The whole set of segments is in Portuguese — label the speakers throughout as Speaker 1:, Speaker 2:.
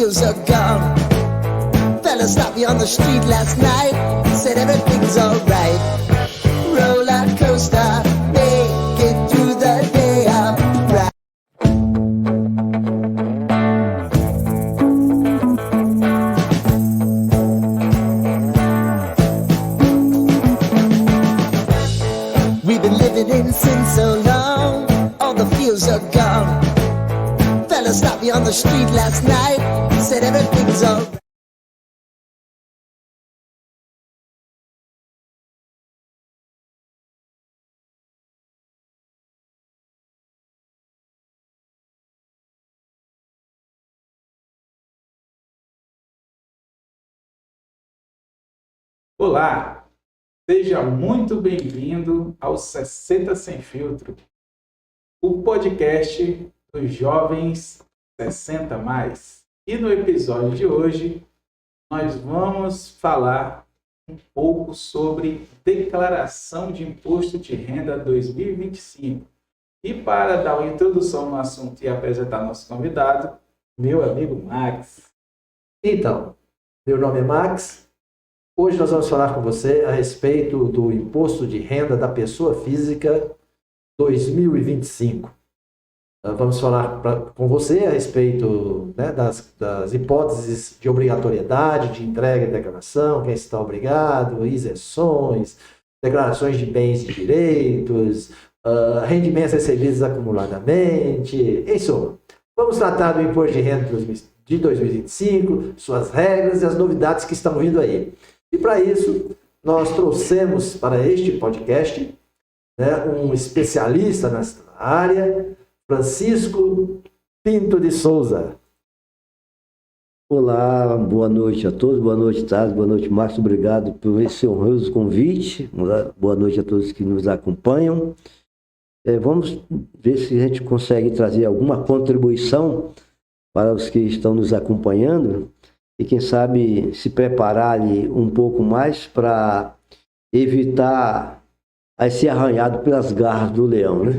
Speaker 1: feels are gone. Fella stopped me on the street last night, said everything's alright. Roller coaster, make it through the day upright. We've been living in sin so long, all the feels are gone. Fella stopped me on the street last night, said everything's alright.
Speaker 2: Olá, seja muito bem-vindo ao 60 Sem Filtro, o podcast dos jovens 60 mais. E no episódio de hoje, nós vamos falar um pouco sobre declaração de imposto de renda 2025. E para dar uma introdução no assunto e apresentar nosso convidado, meu amigo Max.
Speaker 3: Então, meu nome é Max. Hoje nós vamos falar com você a respeito do Imposto de Renda da Pessoa Física 2025. Vamos falar com você a respeito, né, das hipóteses de obrigatoriedade, de entrega e declaração, quem está obrigado, isenções, declarações de bens e direitos, rendimentos recebidos acumuladamente, em suma. Vamos tratar do Imposto de Renda de 2025, suas regras e as novidades que estão vindo aí. E para isso, nós trouxemos para este podcast, né, um especialista nessa área, Francisco Pinto de Souza.
Speaker 4: Olá, boa noite a todos, boa noite, Taz, boa noite, Marcos, obrigado por esse honroso convite, boa noite a todos que nos acompanham. Vamos ver se a gente consegue trazer alguma contribuição para os que estão nos acompanhando e quem sabe se preparar ali um pouco mais para evitar ser arranhado pelas garras do leão, né?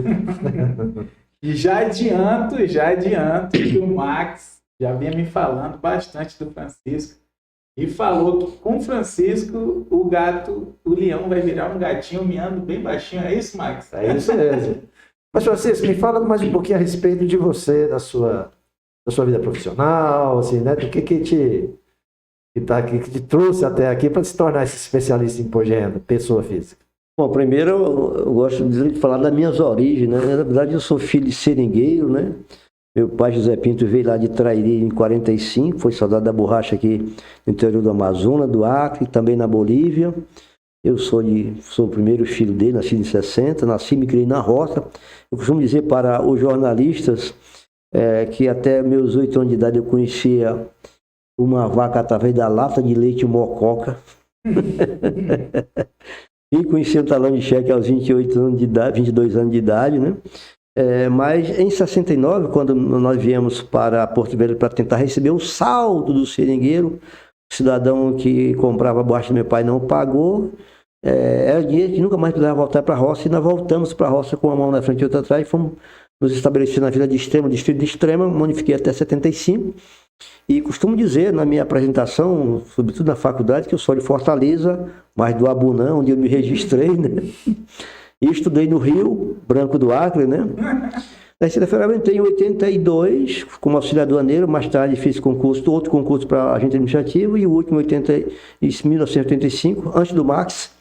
Speaker 2: E já adianto que o Max já vinha me falando bastante do Francisco e falou que com o Francisco o leão vai virar um gatinho miando bem baixinho. É isso, Max?
Speaker 3: É isso mesmo. Mas, Francisco, me fala mais um pouquinho a respeito de você, da sua vida profissional, assim, né? Do que te trouxe até aqui para se tornar esse especialista em imposto de renda, pessoa física.
Speaker 4: Bom, primeiro eu gosto de falar das minhas origens, né? Na verdade eu sou filho de seringueiro, né? Meu pai José Pinto veio lá de Trairi em 45, foi soldado da borracha aqui no interior do Amazonas, do Acre, também na Bolívia. Eu sou o primeiro filho dele, nascido em 60, nasci e me criei na roça. Eu costumo dizer para os jornalistas que até meus 8 anos de idade eu conhecia uma vaca através da lata de leite mococa. E conhecia o talão de cheque aos 28 anos de idade, 22 anos de idade, né? Mas em 69, quando nós viemos para Porto Velho para tentar receber o saldo do seringueiro, o cidadão que comprava a borracha do meu pai não pagou, era dinheiro que nunca mais precisava voltar para a roça, e nós voltamos para a roça com uma mão na frente e outra atrás, e fomos nos estabelecer na Vila de Extrema, distrito de Extrema, onde fiquei até 75, e costumo dizer na minha apresentação, sobretudo na faculdade, que eu sou de Fortaleza, mas do Abunã, onde eu me registrei, né? E estudei no Rio Branco do Acre, né? Na Receita Federal eu entrei em 82 como auxiliar aduaneiro, mais tarde fiz outro concurso para agente administrativo, e o último em 1985, antes do Max,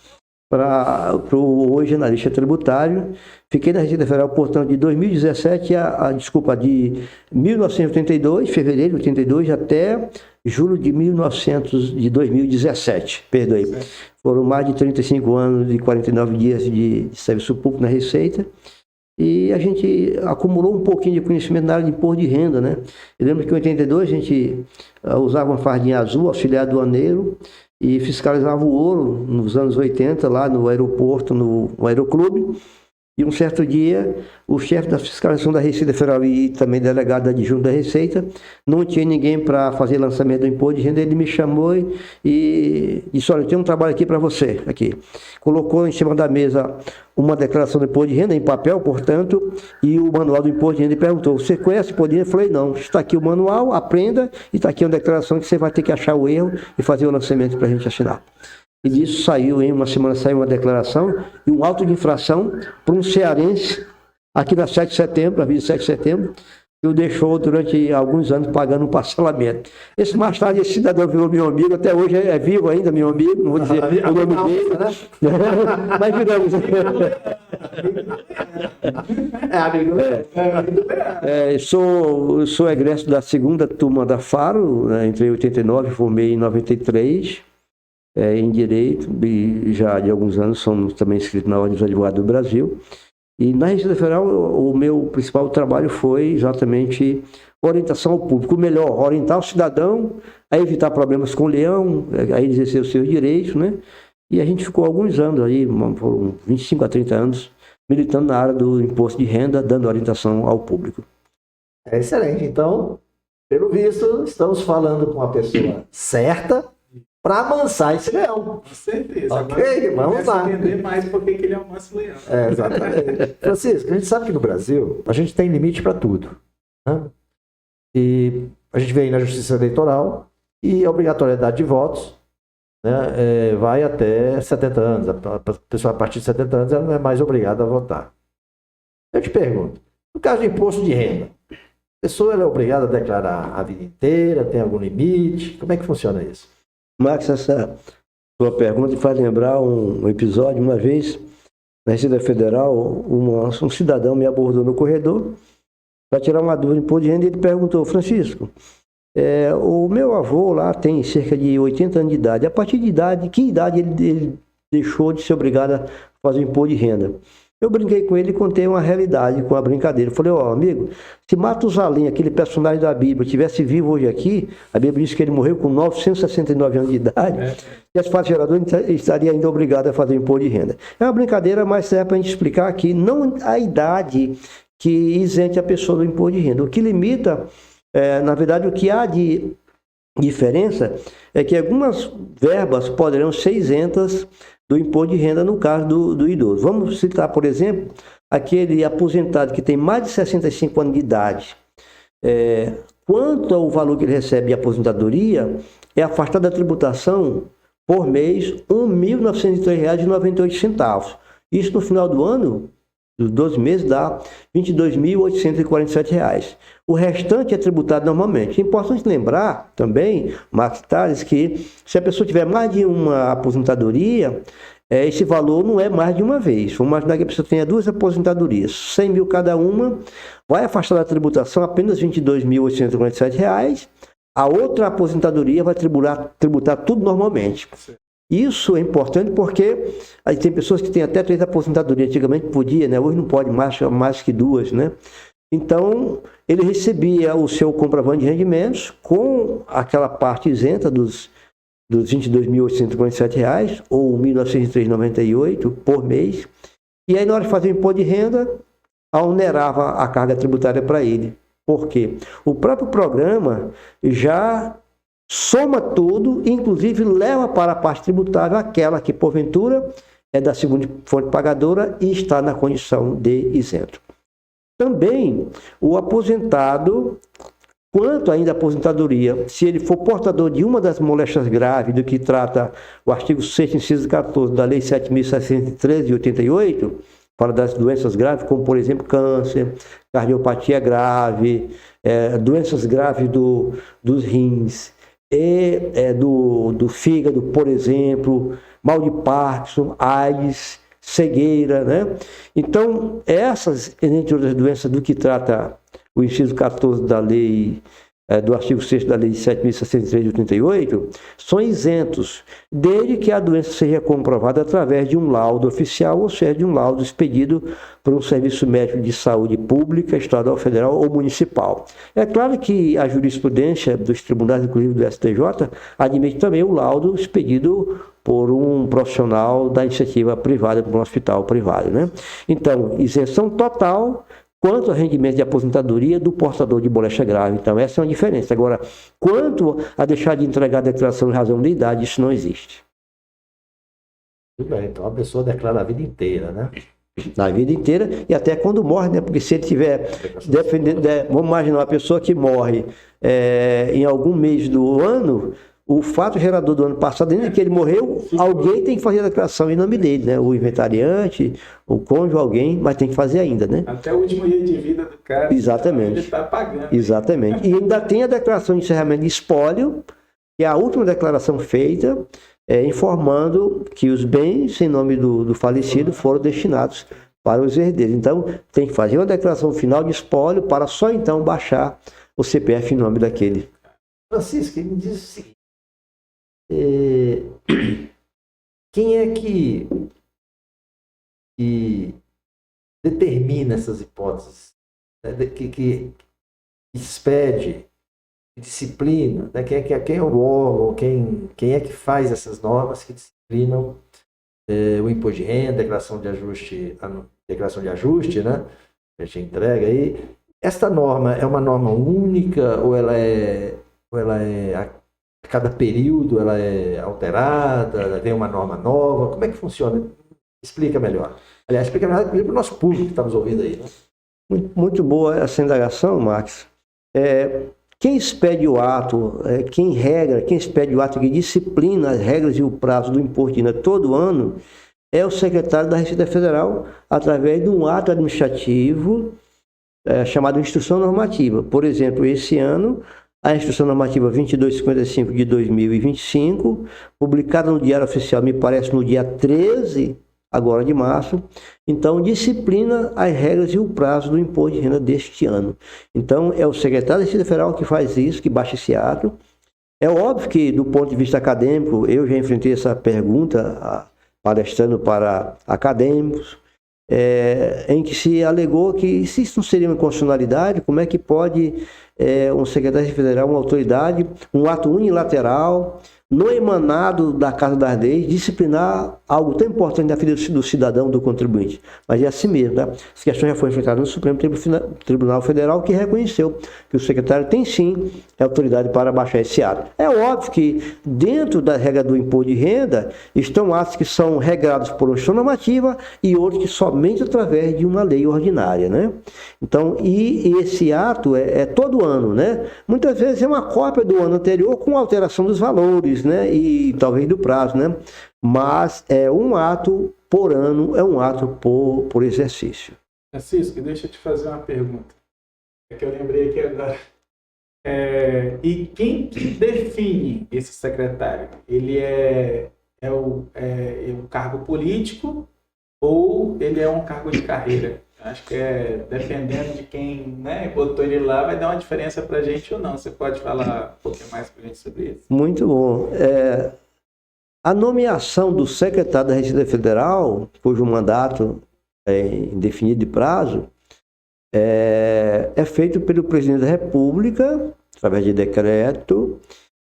Speaker 4: para o hoje analista tributário. Fiquei na Receita Federal, portanto, de 2017 de 1982, fevereiro de 82, até julho de 2017, perdoe. Foram mais de 35 anos e 49 dias de serviço público na Receita. E a gente acumulou um pouquinho de conhecimento na área de imposto de renda, né? Eu lembro que em 82 a gente usava uma fardinha azul, auxiliar aduaneiro, e fiscalizava o ouro nos anos 80, lá no aeroporto, no Aeroclube. E um certo dia, o chefe da fiscalização da Receita Federal e também delegado adjunto da Receita, não tinha ninguém para fazer lançamento do imposto de renda, ele me chamou e disse, olha, eu tenho um trabalho aqui para você, aqui. Colocou em cima da mesa uma declaração do imposto de renda, em papel, portanto, e o manual do imposto de renda, e perguntou, você conhece o imposto de renda? Eu falei, não, está aqui o manual, aprenda, e está aqui uma declaração que você vai ter que achar o erro e fazer o lançamento para a gente assinar. E disso saiu, em uma semana saiu uma declaração e um auto de infração para um cearense, aqui na 7 de setembro, a 27 de setembro, que o deixou durante alguns anos pagando um parcelamento. Mais tarde, esse cidadão virou meu amigo, até hoje é vivo ainda, meu amigo, não vou dizer o nome dele, né? Mas viramos. Sou egresso da segunda turma da Faro, né, entrei em 89, formei em 93. Em Direito, e já de alguns anos somos também inscritos na Ordem dos Advogados do Brasil. E na Receita Federal, o meu principal trabalho foi exatamente orientação ao público. Melhor, orientar o cidadão a evitar problemas com o leão, a exercer os seus direitos, né? E a gente ficou alguns anos aí, foram 25 a 30 anos, militando na área do imposto de renda, dando orientação ao público.
Speaker 3: É excelente. Então, pelo visto, estamos falando com a pessoa certa, para amansar esse leão.
Speaker 2: Com certeza.
Speaker 3: Ok, vamos lá.
Speaker 2: Entender mais por que ele é um manso leão.
Speaker 3: Exatamente. Francisco, a gente sabe que no Brasil a gente tem limite para tudo. Né? E a gente vê aí na Justiça Eleitoral e a obrigatoriedade de votos, né, vai até 70 anos. A pessoa a partir de 70 anos ela não é mais obrigada a votar. Eu te pergunto, no caso de imposto de renda, a pessoa ela é obrigada a declarar a vida inteira, tem algum limite? Como é que funciona isso?
Speaker 4: Max, essa sua pergunta faz lembrar um episódio. Uma vez, na Receita Federal, um cidadão me abordou no corredor para tirar uma dúvida de imposto de renda e ele perguntou, Francisco, o meu avô lá tem cerca de 80 anos de idade. A partir de que idade ele deixou de ser obrigado a fazer imposto de renda? Eu brinquei com ele e contei uma realidade com a brincadeira. Eu falei, amigo, se Matusalém, aquele personagem da Bíblia, estivesse vivo hoje aqui, a Bíblia diz que ele morreu com 969 anos de idade, e as partes geradoras estaria ainda obrigado a fazer imposto de renda. É uma brincadeira, mas serve para a gente explicar aqui, não a idade que isente a pessoa do imposto de renda. O que limita, na verdade, o que há de diferença é que algumas verbas poderão ser isentas do imposto de renda no caso do idoso. Vamos citar, por exemplo, aquele aposentado que tem mais de 65 anos de idade. Quanto ao valor que ele recebe de aposentadoria, é afastado da tributação por mês R$ 1.903,98. Isso no final do ano, dos 12 meses, dá R$ 22.847. O restante é tributado normalmente. É importante lembrar também, Max Tales, que se a pessoa tiver mais de uma aposentadoria, esse valor não é mais de uma vez. Vamos imaginar que a pessoa tenha 2 aposentadorias, 100 mil cada uma, vai afastar da tributação apenas R$ 22.847. A outra aposentadoria vai tributar tudo normalmente. Isso é importante porque aí tem pessoas que têm até 3 aposentadorias. Antigamente podia, né? Hoje não pode mais que 2, né? Então, ele recebia o seu comprovante de rendimentos com aquela parte isenta dos R$ 22.847 ou R$ 1.903,98 por mês. E aí, na hora de fazer o imposto de renda, onerava a carga tributária para ele. Por quê? O próprio programa já soma tudo, inclusive leva para a parte tributável aquela que, porventura, é da segunda fonte pagadora e está na condição de isento. Também, o aposentado, quanto ainda à aposentadoria, se ele for portador de uma das moléstias graves, do que trata o artigo 6º, inciso 14 da Lei 7.713 de 88, fala das doenças graves, como, por exemplo, câncer, cardiopatia grave, doenças graves dos rins, do fígado, por exemplo, mal de Parkinson, AIDS, cegueira, né? Então, essas, entre outras doenças do que trata o inciso 14 da Lei do artigo 6º da Lei de 7.063 de 88, são isentos, desde que a doença seja comprovada através de um laudo oficial, ou seja, de um laudo expedido por um serviço médico de saúde pública, estadual, federal ou municipal. É claro que a jurisprudência dos tribunais, inclusive do STJ, admite também o laudo expedido por um profissional da iniciativa privada, por um hospital privado, né? Então, isenção total quanto ao rendimento de aposentadoria do portador de moléstia grave. Então, essa é uma diferença. Agora, quanto a deixar de entregar a declaração em razão de idade, isso não existe.
Speaker 3: Tudo bem, então a pessoa declara a vida inteira, né?
Speaker 4: Na vida inteira e até quando morre, né? Porque se ele tiver defendendo, vamos imaginar uma pessoa que morre em algum mês do ano, o fato gerador do ano passado, ainda que ele morreu, alguém tem que fazer a declaração em nome dele, né? O inventariante, o cônjuge, alguém, mas tem que fazer ainda, né?
Speaker 2: Até o último dia de vida do cara.
Speaker 4: Exatamente.
Speaker 2: Ele está pagando.
Speaker 4: Exatamente. E ainda tem a declaração de encerramento de espólio, que é a última declaração feita, informando que os bens em nome do falecido foram destinados para os herdeiros. Então, tem que fazer uma declaração final de espólio para só então baixar o CPF em nome daquele.
Speaker 3: Francisco, ele me diz o seguinte. Quem é que determina essas hipóteses? Né? Que expede, que disciplina? Né? Quem é o órgão? Quem é que faz essas normas que disciplinam o imposto de renda, declaração de ajuste, né? A gente entrega aí. Esta norma é uma norma única ou ela é a cada período ela é alterada, vem uma norma nova? Como é que funciona? Explica melhor. Aliás, explica melhor para o nosso público que está nos ouvindo aí. Né?
Speaker 4: Muito boa essa indagação, Max. Quem expede o ato, quem expede o ato que disciplina as regras e o prazo do imposto de renda todo ano é o secretário da Receita Federal, através de um ato administrativo chamado Instrução Normativa. Por exemplo, esse ano, a Instrução Normativa 2255 de 2025, publicada no Diário Oficial, me parece, no dia 13 agora de março, então disciplina as regras e o prazo do imposto de renda deste ano. Então, é o secretário da Receita Federal que faz isso, que baixa esse ato. É óbvio que, do ponto de vista acadêmico, eu já enfrentei essa pergunta palestrando para acadêmicos, em que se alegou que se isso não seria uma constitucionalidade, como é que pode um secretário federal, uma autoridade, um ato unilateral, não emanado da Casa das Leis, disciplinar algo tão importante na vida do cidadão, do contribuinte. Mas é assim mesmo, tá? Essa questão já foi enfrentada no Supremo Tribunal Federal, que reconheceu que o secretário tem sim autoridade para baixar esse ato. É óbvio que dentro da regra do imposto de renda estão atos que são regrados por uma instrução normativa e outros que somente através de uma lei ordinária, né? Então, e esse ato é todo ano, né? Muitas vezes é uma cópia do ano anterior com alteração dos valores, né? E talvez do prazo, né? Mas é um ato por ano, é um ato por exercício.
Speaker 2: Francisco, deixa eu te fazer uma pergunta. É que eu lembrei aqui agora. E quem que define esse secretário? Ele é um cargo político ou ele é um cargo de carreira? Acho que dependendo de quem, né, botou ele lá, vai dar uma diferença para a gente ou não. Você pode falar um pouquinho mais para a gente sobre isso?
Speaker 4: Muito bom. A nomeação do secretário da Receita Federal, cujo mandato é indefinido de prazo, é feito pelo presidente da República, através de decreto,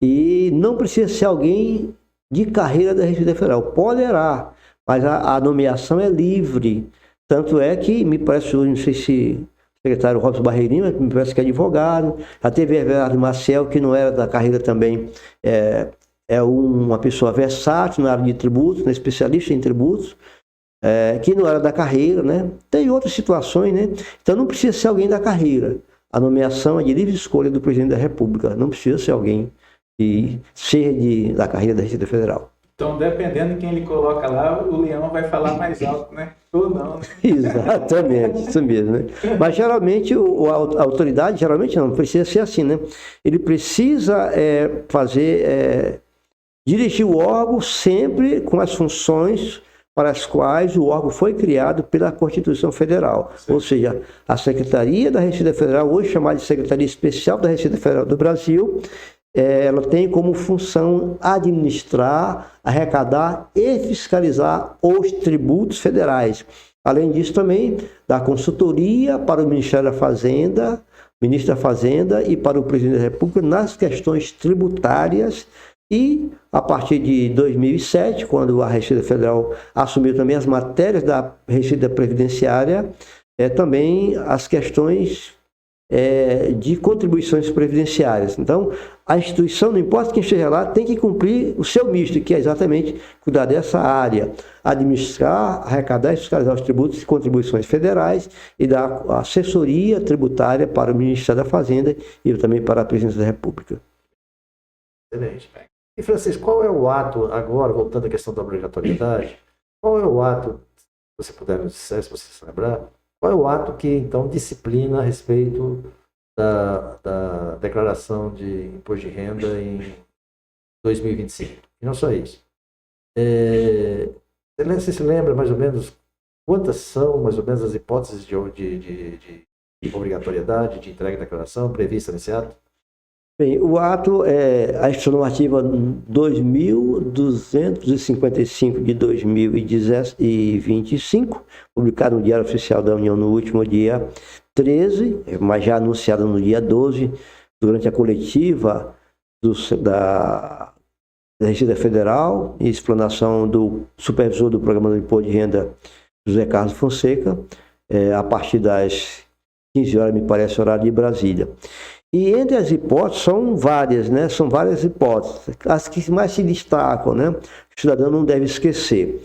Speaker 4: e não precisa ser alguém de carreira da Receita Federal. Poderá, mas a nomeação é livre. Tanto é que, me parece, não sei se o secretário Robson Barreirinho, me parece que é advogado, já teve Everardo Maciel, que não era da carreira também, é uma pessoa versátil na área de tributos, né, especialista em tributos, que não era da carreira, né? Tem outras situações, né? Então não precisa ser alguém da carreira. A nomeação é de livre escolha do presidente da República, não precisa ser alguém que seja da carreira da Receita Federal.
Speaker 2: Então, dependendo de quem ele coloca lá, o leão vai falar mais alto, né? Ou não, né?
Speaker 4: Exatamente, isso mesmo, né? Mas geralmente a autoridade, geralmente não precisa ser assim, né? Ele precisa dirigir o órgão sempre com as funções para as quais o órgão foi criado pela Constituição Federal.
Speaker 2: Sim.
Speaker 4: Ou seja, a Secretaria da Receita Federal, hoje chamada de Secretaria Especial da Receita Federal do Brasil, ela tem como função administrar, arrecadar e fiscalizar os tributos federais. Além disso, também dá consultoria para o Ministério da Fazenda, Ministro da Fazenda e para o Presidente da República nas questões tributárias. E a partir de 2007, quando a Receita Federal assumiu também as matérias da Receita Previdenciária, também as questões de contribuições previdenciárias. Então, a instituição, não importa quem esteja lá, tem que cumprir o seu misto, que é exatamente cuidar dessa área, administrar, arrecadar e fiscalizar os tributos e contribuições federais e dar assessoria tributária para o Ministério da Fazenda e também para a Presidência da República.
Speaker 3: Excelente. E, Francisco, qual é o ato, agora, voltando à questão da obrigatoriedade, qual é o ato, se você puder nos dizer, se você se lembrar, qual é o ato que, então, disciplina a respeito da declaração de imposto de renda em 2025? E não só isso. Você se lembra, mais ou menos, quantas são, mais ou menos, as hipóteses de obrigatoriedade de entrega de declaração prevista nesse ato?
Speaker 4: Bem, o ato é a Instituição Normativa 2255 de 2025, publicado no Diário Oficial da União no último dia 13, mas já anunciado no dia 12, durante a coletiva da Receita Federal e explanação do supervisor do Programa do Imposto de Renda, José Carlos Fonseca, a partir das 15 horas, me parece, horário de Brasília. E entre as hipóteses, são várias, né? São várias hipóteses. As que mais se destacam, né? O cidadão não deve esquecer.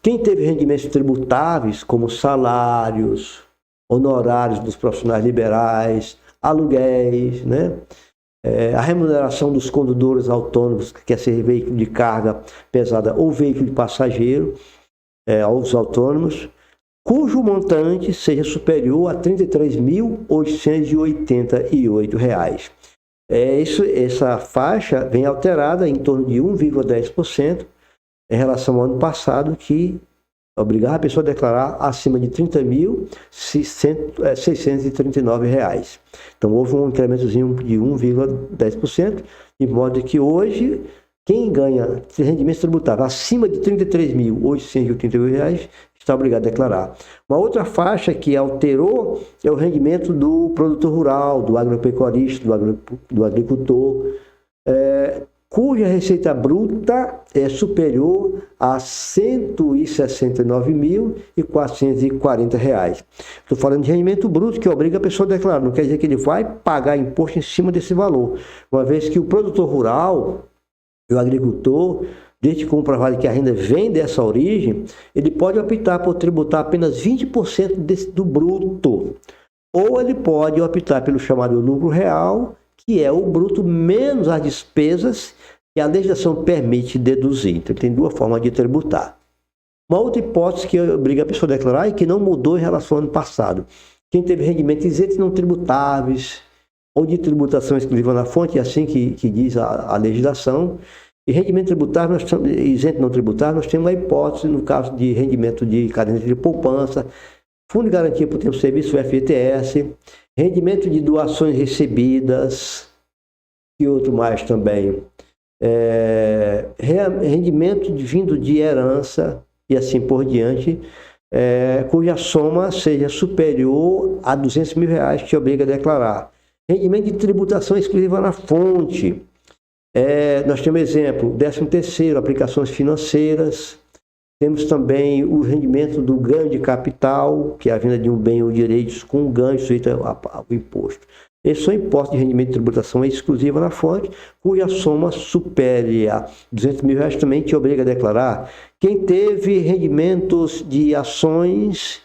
Speaker 4: Quem teve rendimentos tributáveis, como salários, honorários dos profissionais liberais, aluguéis, né? A remuneração dos condutores autônomos, que quer ser veículo de carga pesada ou veículo de passageiro, aos autônomos, cujo montante seja superior a R$ 33.888. Essa faixa vem alterada em torno de 1,10% em relação ao ano passado, que obrigava a pessoa a declarar acima de R$ 30.639. Então, houve um incrementozinho de 1,10%, de modo que hoje, quem ganha rendimento tributável acima de R$ 33.888 está obrigado a declarar. Uma outra faixa que alterou é o rendimento do produtor rural, do agropecuarista, do agricultor, cuja receita bruta é superior a R$ 169.440. Estou falando de rendimento bruto, que obriga a pessoa a declarar. Não quer dizer que ele vai pagar imposto em cima desse valor. Uma vez que o produtor rural e o agricultor, desde que comprovado que a renda vem dessa origem, ele pode optar por tributar apenas 20% do bruto. Ou ele pode optar pelo chamado lucro real, que é o bruto menos as despesas que a legislação permite deduzir. Então, tem duas formas de tributar. Uma outra hipótese que obriga a pessoa a declarar e que não mudou em relação ao ano passado. Quem teve rendimentos isentos não tributáveis ou de tributação exclusiva na fonte, é assim que diz a legislação. E rendimento tributável, isento não tributável, nós temos uma hipótese no caso de rendimento de caderneta de poupança, Fundo de Garantia por Tempo de Serviço, FGTS, rendimento de doações recebidas, e outro mais também, rendimento vindo de herança e assim por diante, cuja soma seja superior a R$ 200 mil, que obriga a declarar. Rendimento de tributação exclusiva na fonte. Nós temos exemplo, 13º, aplicações financeiras. Temos também o rendimento do ganho de capital, que é a venda de um bem ou direitos com ganho sujeito ao imposto. Esses são impostos de rendimento de tributação exclusiva na fonte, cuja soma supere a R$ 200 mil, também te obriga a declarar. Quem teve rendimentos de ações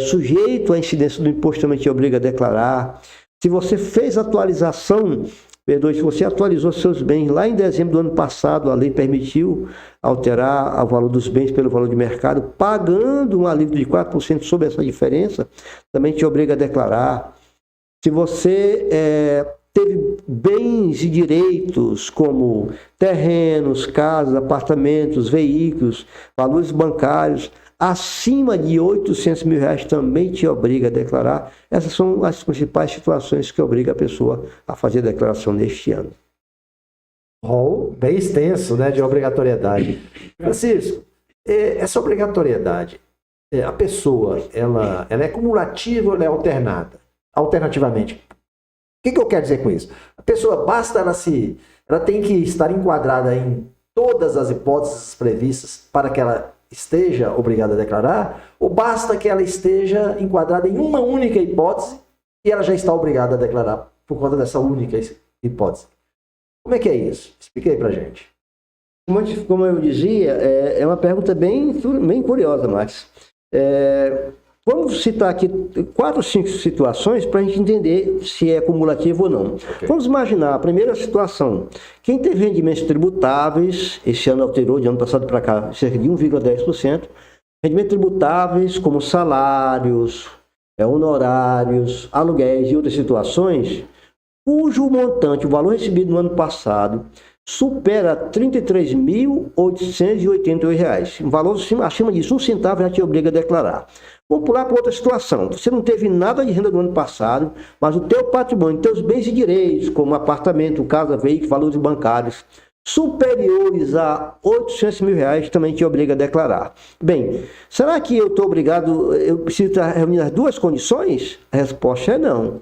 Speaker 4: sujeito à incidência do imposto também te obriga a declarar. Se você fez atualização, se você atualizou seus bens lá em dezembro do ano passado, a lei permitiu alterar o valor dos bens pelo valor de mercado, pagando um alívio de 4% sobre essa diferença, também te obriga a declarar. Se você teve bens e direitos como terrenos, casas, apartamentos, veículos, valores bancários, acima de R$800 mil também te obriga a declarar. Essas são as principais situações que obrigam a pessoa a fazer a declaração neste ano.
Speaker 3: Rol bem extenso, né, de obrigatoriedade. Francisco, essa obrigatoriedade, a pessoa, ela é cumulativa ou ela é alternada? Alternativamente. O que eu quero dizer com isso? A pessoa, ela tem que estar enquadrada em todas as hipóteses previstas para que ela esteja obrigada a declarar, ou basta que ela esteja enquadrada em uma única hipótese e ela já está obrigada a declarar por conta dessa única hipótese? Como é que é isso? Explique aí pra gente.
Speaker 4: Como eu dizia, é uma pergunta bem curiosa, Max. Vamos citar aqui 4 ou 5 situações para a gente entender se é cumulativo ou não.
Speaker 3: Okay.
Speaker 4: Vamos imaginar a primeira situação. Quem teve rendimentos tributáveis, esse ano alterou, de ano passado para cá, cerca de 1,10%, rendimentos tributáveis como salários, honorários, aluguéis e outras situações, cujo montante, o valor recebido no ano passado, supera R$ 33.888. Um valor acima disso, 1 centavo já te obriga a declarar. Vamos pular para outra situação. Você não teve nada de renda do ano passado, mas o teu patrimônio, teus bens e direitos, como apartamento, casa, veículo, valores bancários, superiores a R$ 800 mil, também te obriga a declarar. Bem, será que eu estou obrigado, eu preciso reunir as 2 condições? A resposta é não.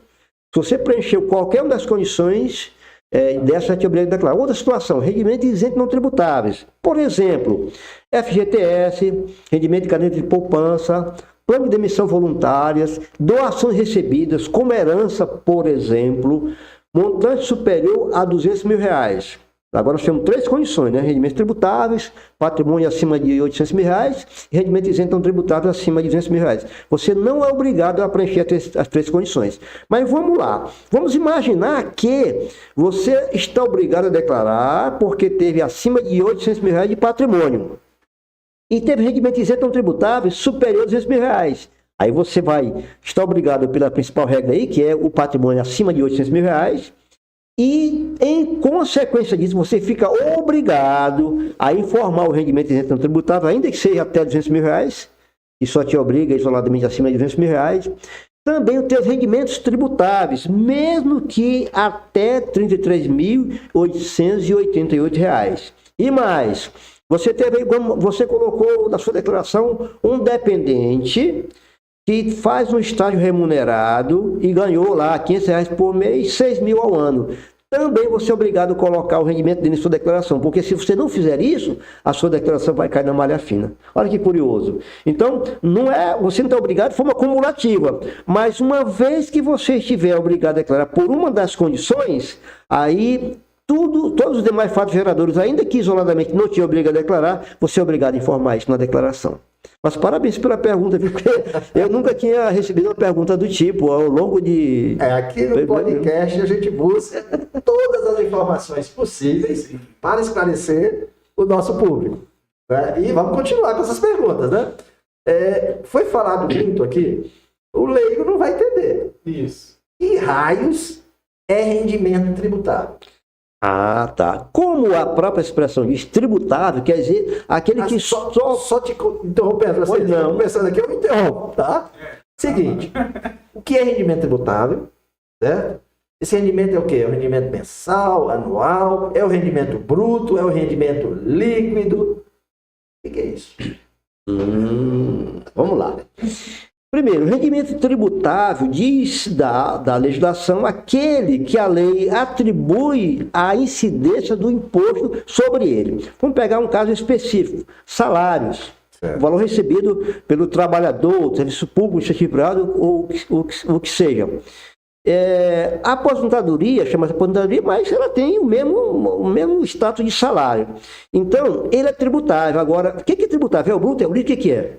Speaker 4: Se você preencheu qualquer uma das condições, dessa te obriga a declarar. Outra situação, rendimentos isentos não tributáveis. Por exemplo, FGTS, rendimento de caderneta de poupança, plano de demissão voluntárias, doações recebidas, como herança, por exemplo, montante superior a R$ 200 mil. Agora nós temos 3 condições, né? Rendimentos tributáveis, patrimônio acima de R$ 800 mil e rendimento isento não tributável acima de R$ 200 mil. Você não é obrigado a preencher as 3 condições. Mas vamos lá. Vamos imaginar que você está obrigado a declarar porque teve acima de R$ 800 mil de patrimônio. E teve rendimento isento não tributável superior a R$ 200 mil. Aí você vai estar obrigado pela principal regra aí, que é o patrimônio acima de R$ 800 mil. E, em consequência disso, você fica obrigado a informar o rendimento isento não tributável, ainda que seja até R$ 200 mil, e só te obriga isoladamente acima de R$ 200 mil. Também os teus rendimentos tributáveis, mesmo que até R$ 33.888. E mais, você colocou na sua declaração um dependente que faz um estágio remunerado e ganhou lá R$ 500 por mês, 6 mil ao ano. Também você é obrigado a colocar o rendimento dentro da sua declaração, porque se você não fizer isso, a sua declaração vai cair na malha fina. Olha que curioso. Então, você não está obrigado de forma cumulativa, mas uma vez que você estiver obrigado a declarar por uma das condições, aí todos os demais fatos geradores, ainda que isoladamente não te obriga a declarar, você é obrigado a informar isso na declaração. Mas parabéns pela pergunta, porque eu nunca tinha recebido uma pergunta do tipo ao longo de...
Speaker 3: Aqui no podcast a gente busca todas as informações possíveis para esclarecer o nosso público. Né? E vamos continuar com essas perguntas, né? Foi falado muito aqui, o leigo não vai entender.
Speaker 2: Isso.
Speaker 3: Que raios é rendimento tributável?
Speaker 4: Ah, tá. Como a própria expressão diz, tributável, quer dizer, aquele que
Speaker 3: só te interrompendo, você está começando aqui, eu me interrompo, tá? Seguinte, o que é rendimento tributável? Certo? Esse rendimento é o quê? É o rendimento mensal, anual, é o rendimento bruto, é o rendimento líquido? O que é isso?
Speaker 4: Vamos lá. Primeiro, rendimento tributável diz da legislação aquele que a lei atribui a incidência do imposto sobre ele. Vamos pegar um caso específico, salários. Certo. O valor recebido pelo trabalhador, serviço público, serviço privado, ou o que seja. A aposentadoria, chama-se aposentadoria, mas ela tem o mesmo status de salário. Então, ele é tributável. Agora, o que é tributável? É o bruto? É o líquido? O que é?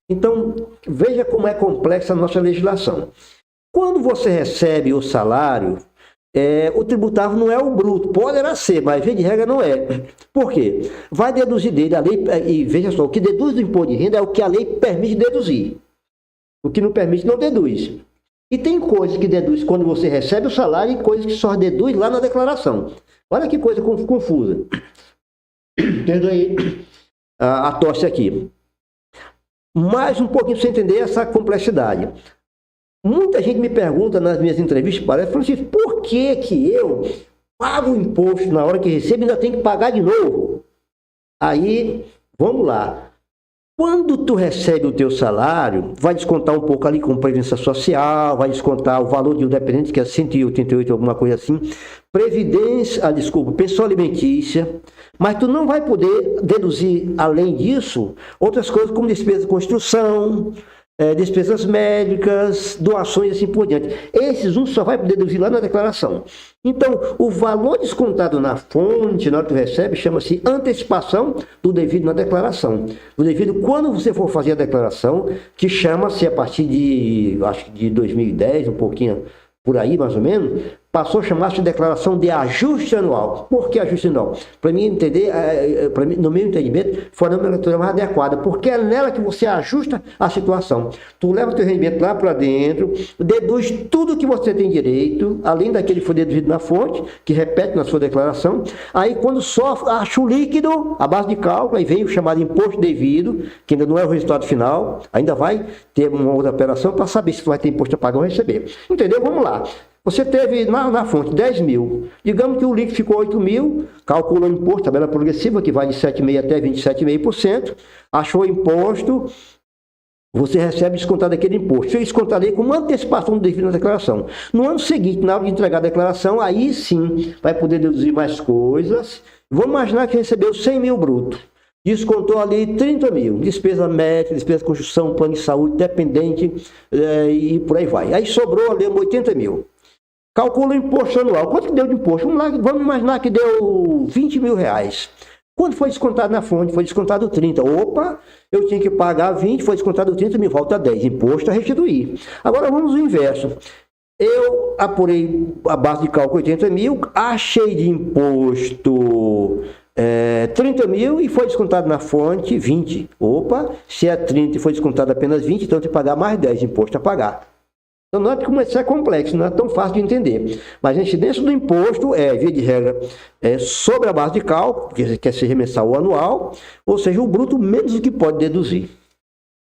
Speaker 4: Então, veja como é complexa a nossa legislação. Quando você recebe o salário, o tributável não é o bruto. Poderá ser, mas via de regra não é. Por quê? Vai deduzir dele a lei, e veja só, o que deduz do imposto de renda é o que a lei permite deduzir. O que não permite, não deduz. E tem coisas que deduz quando você recebe o salário e coisas que só deduz lá na declaração. Olha que coisa confusa. Perdoe a tosse aqui. Mais um pouquinho para você entender essa complexidade. Muita gente me pergunta nas minhas entrevistas, Francisco, por que que eu pago o imposto na hora que recebo e ainda tenho que pagar de novo? Aí, vamos lá. Quando tu recebe o teu salário, vai descontar um pouco ali com previdência social, vai descontar o valor de um dependente, que é 188, alguma coisa assim, pensão alimentícia, mas tu não vai poder deduzir, além disso, outras coisas como despesa de construção, despesas médicas, doações e assim por diante. Esses só vai poder deduzir lá na declaração. Então, o valor descontado na fonte, na hora que tu recebe, chama-se antecipação do devido na declaração. O devido, quando você for fazer a declaração, que chama-se a partir de, acho que de 2010, um pouquinho por aí, mais ou menos, passou a chamar-se de declaração de ajuste anual. Por que ajuste anual? Para mim entender, no meu entendimento, foi a nomenclatura mais adequada, porque é nela que você ajusta a situação. Tu leva o teu rendimento lá para dentro, deduz tudo que você tem direito, além daquele que foi deduzido na fonte, que repete na sua declaração. Aí quando só acha o líquido, a base de cálculo, aí vem o chamado imposto devido, que ainda não é o resultado final, ainda vai ter uma outra operação para saber se tu vai ter imposto a pagar ou receber. Entendeu? Vamos lá. Você teve na fonte 10 mil, digamos que o líquido ficou 8 mil, calcula o imposto, tabela progressiva, que vai de 7,5% até 27,5%, achou o imposto, você recebe descontado aquele imposto. Você descontaria com uma antecipação do devido na declaração. No ano seguinte, na hora de entregar a declaração, aí sim vai poder deduzir mais coisas. Vamos imaginar que recebeu 100 mil bruto. Descontou ali 30 mil, despesa médica, despesa de construção, plano de saúde, dependente e por aí vai. Aí sobrou ali 80 mil. Calcula o imposto anual. Quanto que deu de imposto? Vamos imaginar que deu 20 mil reais. Quando foi descontado na fonte? Foi descontado 30. Opa, eu tinha que pagar 20, foi descontado 30, me falta 10. Imposto a restituir. Agora vamos ao inverso. Eu apurei a base de cálculo 80 mil, achei de imposto 30 mil e foi descontado na fonte 20. Opa, se é 30 e foi descontado apenas 20, então eu tenho que pagar mais 10 de imposto a pagar. Então, não é como isso é complexo, não é tão fácil de entender. Mas a incidência do imposto via de regra, sobre a base de cálculo, que quer ser mensal ou anual, ou seja, o bruto menos do que pode deduzir.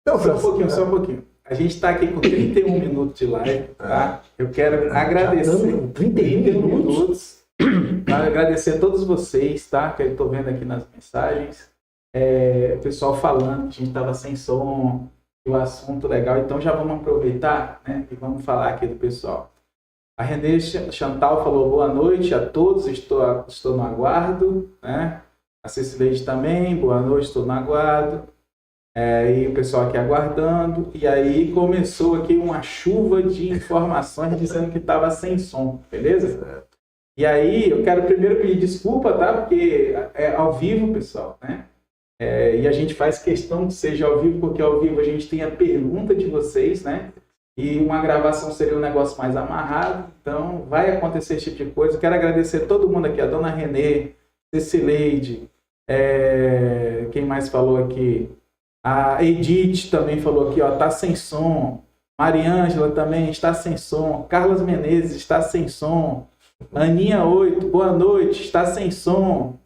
Speaker 2: Então, só um pouquinho. A gente está aqui com 31 minutos de live, tá? Eu quero agradecer. 31 minutos. Agradecer a todos vocês, tá? Que eu estou vendo aqui nas mensagens. O pessoal falando que a gente estava sem som. O assunto legal, então já vamos aproveitar, né, e vamos falar aqui do pessoal. A Renê Chantal falou boa noite a todos, estou no aguardo, né? A Cecileide também, boa noite, estou no aguardo. E o pessoal aqui aguardando, e aí começou aqui uma chuva de informações dizendo que estava sem som, beleza? E aí eu quero primeiro pedir desculpa, tá? Porque é ao vivo, pessoal, né? E a gente faz questão que seja ao vivo, porque ao vivo a gente tem a pergunta de vocês, né? E uma gravação seria um negócio mais amarrado, então vai acontecer esse tipo de coisa. Quero agradecer a todo mundo aqui, a dona Renê, Cecileide, quem mais falou aqui? A Edith também falou aqui, ó, tá sem som. Mariângela também está sem som. Carlos Menezes está sem som. Aninha 8, boa noite, está sem som.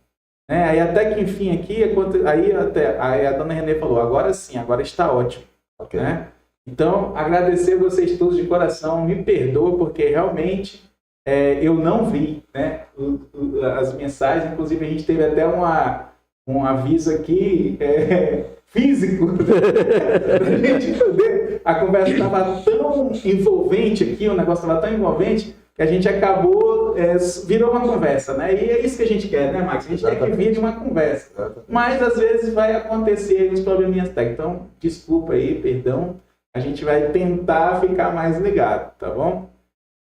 Speaker 2: Aí até que enfim aqui, aí a dona Renê falou, agora sim, agora está ótimo.
Speaker 3: Okay.
Speaker 2: Né? Então, agradecer a vocês todos de coração, me perdoa porque realmente eu não vi, né, as mensagens, inclusive a gente teve até um aviso aqui físico, pra gente poder, a conversa estava tão envolvente aqui, o negócio estava tão envolvente, que a gente acabou, virou uma conversa, né? E é isso que a gente quer, né, Max? A gente quer que vire uma conversa. Exatamente. Mas, às vezes, vai acontecer uns probleminhas técnicos. Então, desculpa aí, perdão. A gente vai tentar ficar mais ligado, tá bom?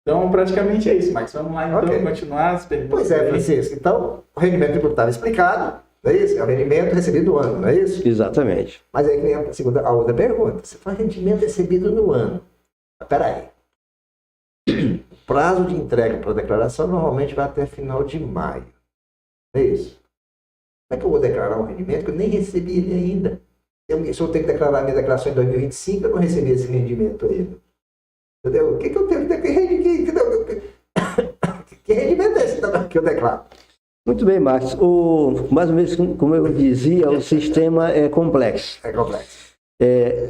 Speaker 2: Então, praticamente é isso, Max. Vamos lá, então, continuar as perguntas.
Speaker 3: Pois é, Francisco. Então, o rendimento tributário explicado, não é isso? É o rendimento recebido no ano, não é isso?
Speaker 4: Exatamente.
Speaker 3: Mas aí vem a outra pergunta. Você faz rendimento recebido no ano. Espera aí. Prazo de entrega para a declaração normalmente vai até final de maio. É isso. Como é que eu vou declarar um rendimento que eu nem recebi ele ainda? Se eu tenho que declarar minha declaração em 2025, eu não recebi esse rendimento ainda. Entendeu? O que eu tenho que que rendimento é esse que eu declaro?
Speaker 4: Muito bem, Marcos. Mais uma vez, como eu dizia, o sistema é complexo.
Speaker 3: É complexo.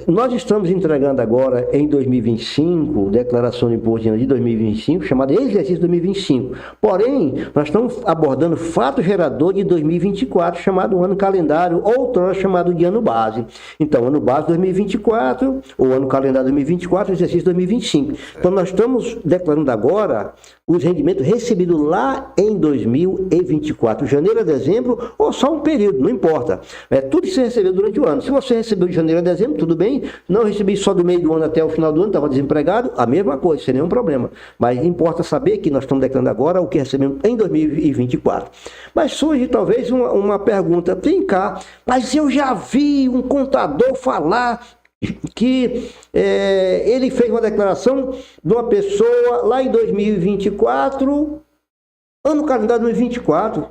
Speaker 4: Nós estamos entregando agora, em 2025, declaração de imposto de renda de 2025, chamada Exercício 2025. Porém, nós estamos abordando fato gerador de 2024, chamado ano calendário, outrora chamado de ano base. Então, ano base 2024, ou ano calendário 2024, exercício 2025. Então, nós estamos declarando agora os rendimentos recebidos lá em 2024, janeiro a dezembro, ou só um período, não importa. Tudo que você recebeu durante o ano. Se você recebeu de janeiro a dezembro, tudo bem. Não recebi só do meio do ano até o final do ano, estava desempregado, a mesma coisa, sem nenhum problema. Mas importa saber que nós estamos declarando agora o que recebemos em 2024. Mas surge talvez uma pergunta, vem cá, mas eu já vi um contador falar que ele fez uma declaração de uma pessoa lá em 2024, ano calendário 2024.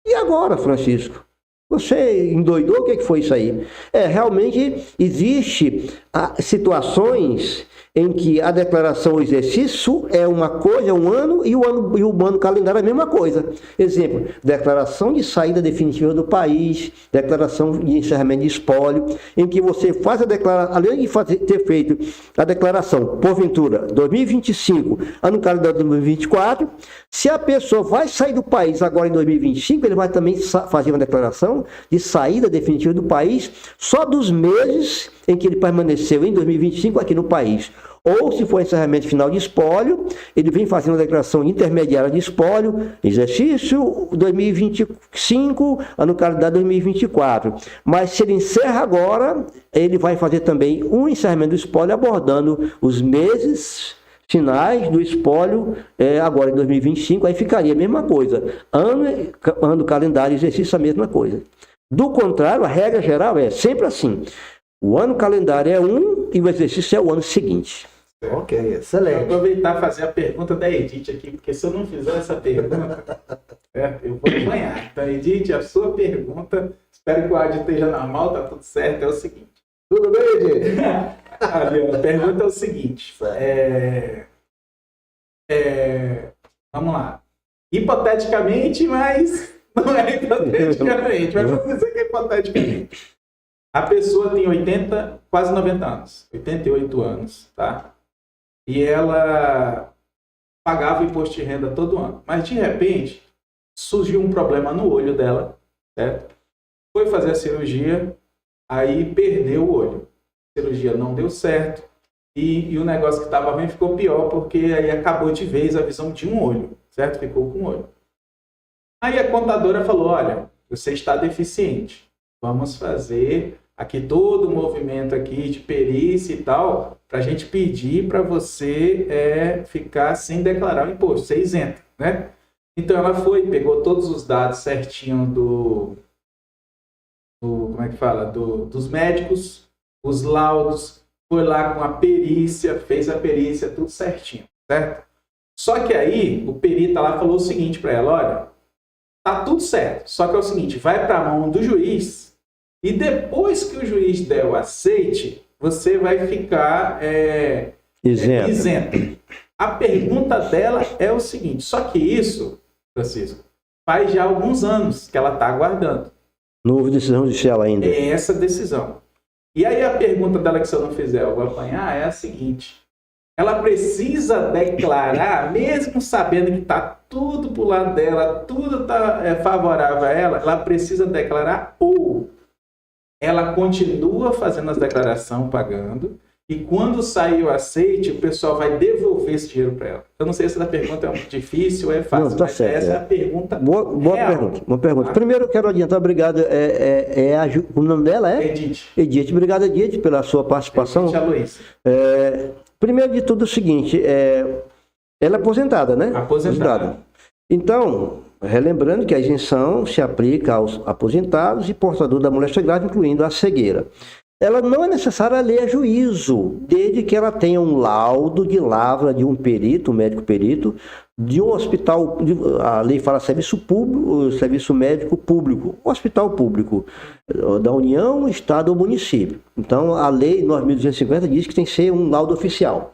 Speaker 4: E agora, Francisco? Você endoidou? O que foi isso aí? Realmente existe situações em que a declaração ou exercício é uma coisa, é um ano, e o ano calendário é a mesma coisa. Exemplo, declaração de saída definitiva do país, declaração de encerramento de espólio, em que você faz a declaração, além de ter feito a declaração, porventura, 2025, ano calendário 2024, se a pessoa vai sair do país agora em 2025, ele vai também fazer uma declaração de saída definitiva do país só dos meses em que ele permaneceu em 2025 aqui no país. Ou, se for encerramento final de espólio, ele vem fazendo a declaração intermediária de espólio, exercício 2025, ano calendário 2024. Mas se ele encerra agora, ele vai fazer também um encerramento do espólio abordando os meses finais do espólio agora em 2025, aí ficaria a mesma coisa. Ano calendário, exercício, a mesma coisa. Do contrário, a regra geral é sempre assim. O ano calendário é um e o exercício é o ano seguinte.
Speaker 3: Ok, excelente.
Speaker 2: Vou aproveitar e fazer a pergunta da Edith aqui, porque se eu não fizer essa pergunta, eu vou apanhar. Então, Edith, a sua pergunta, espero que o áudio esteja normal, tá tudo certo, é o seguinte.
Speaker 3: Tudo bem, Edith?
Speaker 2: A pergunta é o seguinte. Vamos lá. Hipoteticamente, mas não é hipoteticamente, mas vamos dizer que é hipoteticamente. A pessoa tem 80, quase 90 anos, 88 anos, tá? E ela pagava imposto de renda todo ano. Mas, de repente, surgiu um problema no olho dela, certo? Foi fazer a cirurgia, aí perdeu o olho. A cirurgia não deu certo e o negócio que estava ruim ficou pior, porque aí acabou de vez a visão de um olho, certo? Ficou com um olho. Aí a contadora falou, olha, você está deficiente, vamos fazer aqui todo o movimento aqui de perícia e tal, para a gente pedir para você ficar sem declarar o imposto, ser isento, né? Então ela foi, pegou todos os dados certinho dos médicos, os laudos, foi lá com a perícia, fez a perícia, tudo certinho, certo? Só que aí o perito lá falou o seguinte para ela, olha, tá tudo certo, só que é o seguinte, vai para a mão do juiz e depois que o juiz der o aceite, você vai ficar isento. A pergunta dela é o seguinte, só que isso, Francisco, faz já alguns anos que ela está aguardando.
Speaker 4: Não houve decisão judicial ainda.
Speaker 2: É essa decisão. E aí a pergunta dela, que se eu não fizer eu vou apanhar, é a seguinte. Ela precisa declarar, mesmo sabendo que está tudo pro lado dela, tudo está favorável a ela, ela precisa declarar ou ela continua fazendo as declarações, pagando, e quando sair o aceite, o pessoal vai devolver esse dinheiro para ela. Eu não sei se essa pergunta é muito difícil ou é fácil,
Speaker 4: não, tá
Speaker 2: mas
Speaker 4: certo,
Speaker 2: essa é a pergunta
Speaker 4: boa
Speaker 2: real.
Speaker 4: pergunta, uma pergunta. Primeiro eu quero adiantar, obrigado, o nome dela é? Edith. Obrigado, Edith, pela sua participação.
Speaker 2: Edith Aloysio.
Speaker 4: Primeiro de tudo é o seguinte, ela é aposentada, né?
Speaker 2: Aposentada.
Speaker 4: Então, relembrando que a isenção se aplica aos aposentados e portadores da moléstia grave, incluindo a cegueira. Ela não é necessária ler a juízo, desde que ela tenha um laudo de lavra de um perito, um médico perito, de um hospital, a lei fala serviço público, serviço médico público, hospital público, da União, Estado ou município. Então, a lei 9.250 diz que tem que ser um laudo oficial.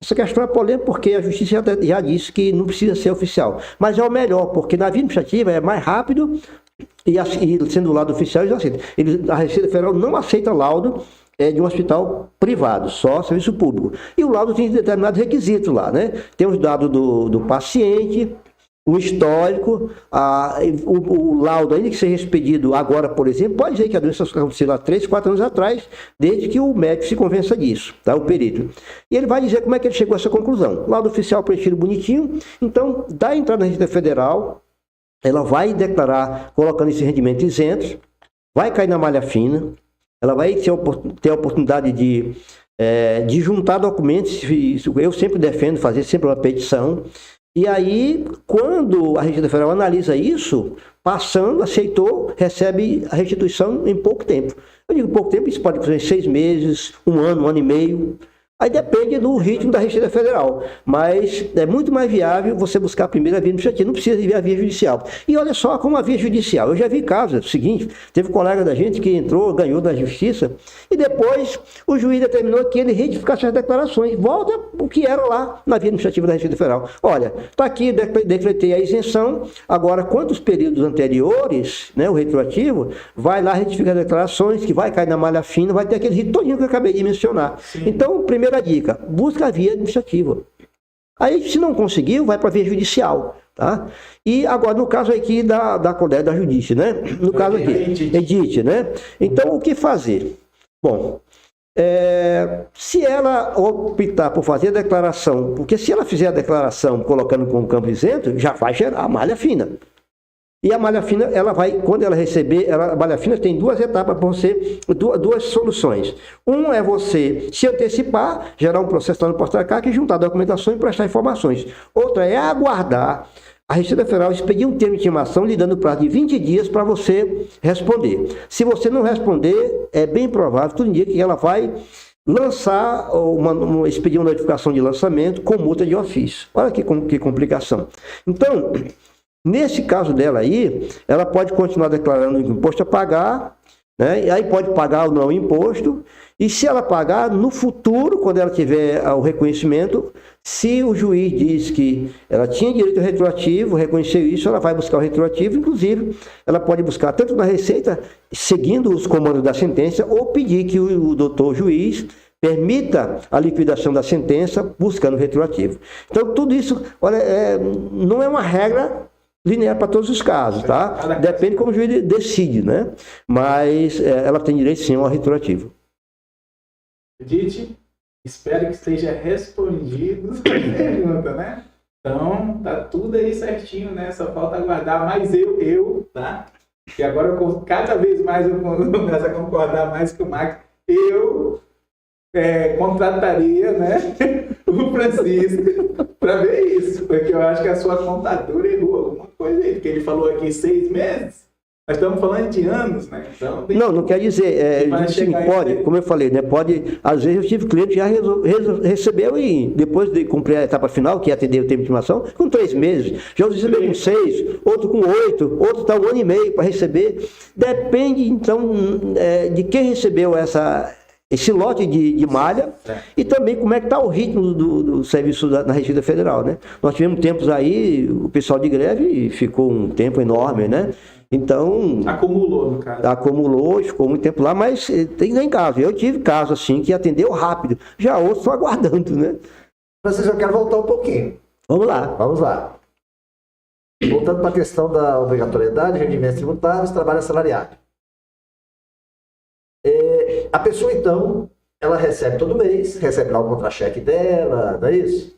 Speaker 4: Essa questão é polêmica porque a Justiça já disse que não precisa ser oficial. Mas é o melhor, porque na via administrativa é mais rápido e sendo do lado oficial, eles aceitam. A Receita Federal não aceita laudo de um hospital privado, só serviço público. E o laudo tem determinados requisitos lá, né? Tem os dados do paciente, o histórico, o laudo, ainda que seja expedido agora, por exemplo, pode dizer que a doença aconteceu há 3, 4 anos atrás, desde que o médico se convença disso, tá? O perito. E ele vai dizer como é que ele chegou a essa conclusão. Laudo oficial preenchido bonitinho, então, da entrada na Receita Federal, ela vai declarar, colocando esse rendimento isento, vai cair na malha fina, ela vai ter a oportunidade de juntar documentos, eu sempre defendo fazer sempre uma petição. E aí, quando a Receita Federal analisa isso, passando, aceitou, recebe a restituição em pouco tempo. Eu digo pouco tempo, isso pode ser 6 meses, 1 ano e meio. Aí depende do ritmo da Receita Federal. Mas é muito mais viável você buscar primeiro a via administrativa, não precisa ir a via judicial. E olha só como a via judicial. Eu já vi casos, é o seguinte, teve um colega da gente que entrou, ganhou da justiça, e depois o juiz determinou que ele retificasse as declarações. Volta o que era lá na via administrativa da Receita Federal. Olha, está aqui, decretei a isenção, agora quantos períodos anteriores, né, o retroativo, vai lá retificar as declarações, que vai cair na malha fina, vai ter aquele rito todinho que eu acabei de mencionar. Sim. Então, primeira dica, busca a via administrativa. Aí, se não conseguiu, vai para a via judicial, tá? E agora, no caso aqui da Judice, né? No caso aqui, Edith, né? Então, o que fazer? Bom, se ela optar por fazer a declaração, porque se ela fizer a declaração colocando com o campo isento, já vai gerar a malha fina. E a malha fina, ela vai, quando ela receber, a malha fina tem 2 etapas para você, 2 soluções. Um é você se antecipar, gerar um processo lá no Portal CAC, juntar a documentação e prestar informações. Outra é aguardar a Receita Federal expedir um termo de intimação lhe dando prazo de 20 dias para você responder. Se você não responder, é bem provável, tudo indica que ela vai lançar, expedir uma notificação de lançamento com multa de ofício. Olha que complicação. Então, nesse caso dela aí, ela pode continuar declarando o imposto a pagar, né? E aí pode pagar ou não o imposto, e se ela pagar, no futuro, quando ela tiver o reconhecimento, se o juiz diz que ela tinha direito ao retroativo, reconheceu isso, ela vai buscar o retroativo, inclusive, ela pode buscar tanto na Receita, seguindo os comandos da sentença, ou pedir que o doutor juiz permita a liquidação da sentença, buscando o retroativo. Então, tudo isso, olha, não é uma regra linear para todos os casos, tá? Depende como o juiz decide, né? Mas ela tem direito sim ao retroativo.
Speaker 2: Edith, espero que esteja respondido a pergunta, né? Então, tá tudo aí certinho, né? Só falta aguardar mais tá? E agora, cada vez mais eu começo a concordar mais com o Max. Eu contrataria, né, o Francisco para ver isso, porque eu acho que a sua contadora errou alguma coisa aí, porque ele falou aqui 6 meses, nós estamos falando de anos, né? Então,
Speaker 4: não quer dizer, pode, como eu falei, né, pode, às vezes eu tive cliente que já recebeu e depois de cumprir a etapa final, que é atender o tempo de intimação, com 3 meses, já recebeu com 6, outro com 8, outro está 1 ano e meio para receber, depende então de quem recebeu esse lote de malha e também como é que está o ritmo do serviço na Receita Federal, né? Nós tivemos tempos aí, o pessoal de greve ficou um tempo enorme, né? Então...
Speaker 2: Acumulou, no caso.
Speaker 4: Acumulou, ficou muito tempo lá, mas tem caso. Eu tive caso assim que atendeu rápido, já outros estão aguardando, né?
Speaker 3: Francisco, eu quero voltar um pouquinho.
Speaker 4: Vamos lá.
Speaker 3: Voltando para a questão da obrigatoriedade, rendimentos tributários, trabalho assalariado. A pessoa, então, ela recebe todo mês, recebe lá o contra-cheque dela, não é isso?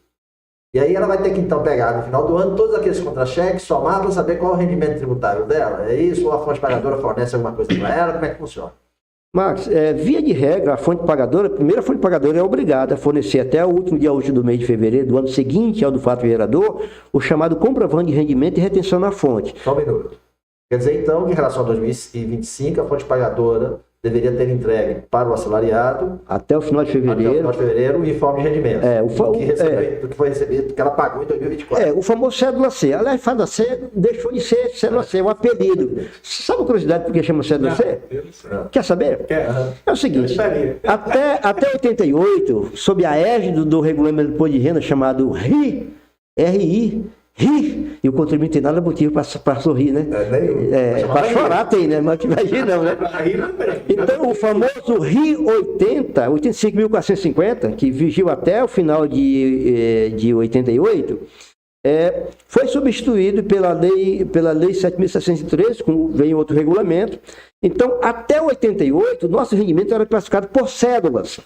Speaker 3: E aí ela vai ter que, então, pegar no final do ano todos aqueles contra-cheques, somar para saber qual é o rendimento tributário dela. É isso? Ou a fonte pagadora fornece alguma coisa para ela? Como é que funciona?
Speaker 4: Max, via de regra, a primeira fonte pagadora é obrigada a fornecer até o último dia útil do mês de fevereiro do ano seguinte ao do fato gerador o chamado comprovante de rendimento e retenção na fonte.
Speaker 3: Só um minuto. Quer dizer, então, que em relação a 2025, a fonte pagadora deveria ter entregue para o assalariado
Speaker 4: Até o final de
Speaker 3: até o
Speaker 4: fevereiro.
Speaker 3: final de fevereiro o informe de rendimento. Do que foi recebido, que ela pagou em 2024.
Speaker 4: O famoso cédula C. Aliás, cédula C deixou de ser cédula C, é um apelido. Sabe a curiosidade por que chama cédula C?
Speaker 2: Eu não sei.
Speaker 4: Quer saber? É o seguinte, até 88, sob a égide do regulamento do imposto de renda chamado RI, e o contribuinte tem nada motivo para sorrir, né? Para chorar tem, né? Mas imagina não, né? Então, o famoso RI 85.450, que vigiu até o final de 88, foi substituído pela lei 7.613, como veio outro regulamento. Então, até 88, nosso rendimento era classificado por cédulas.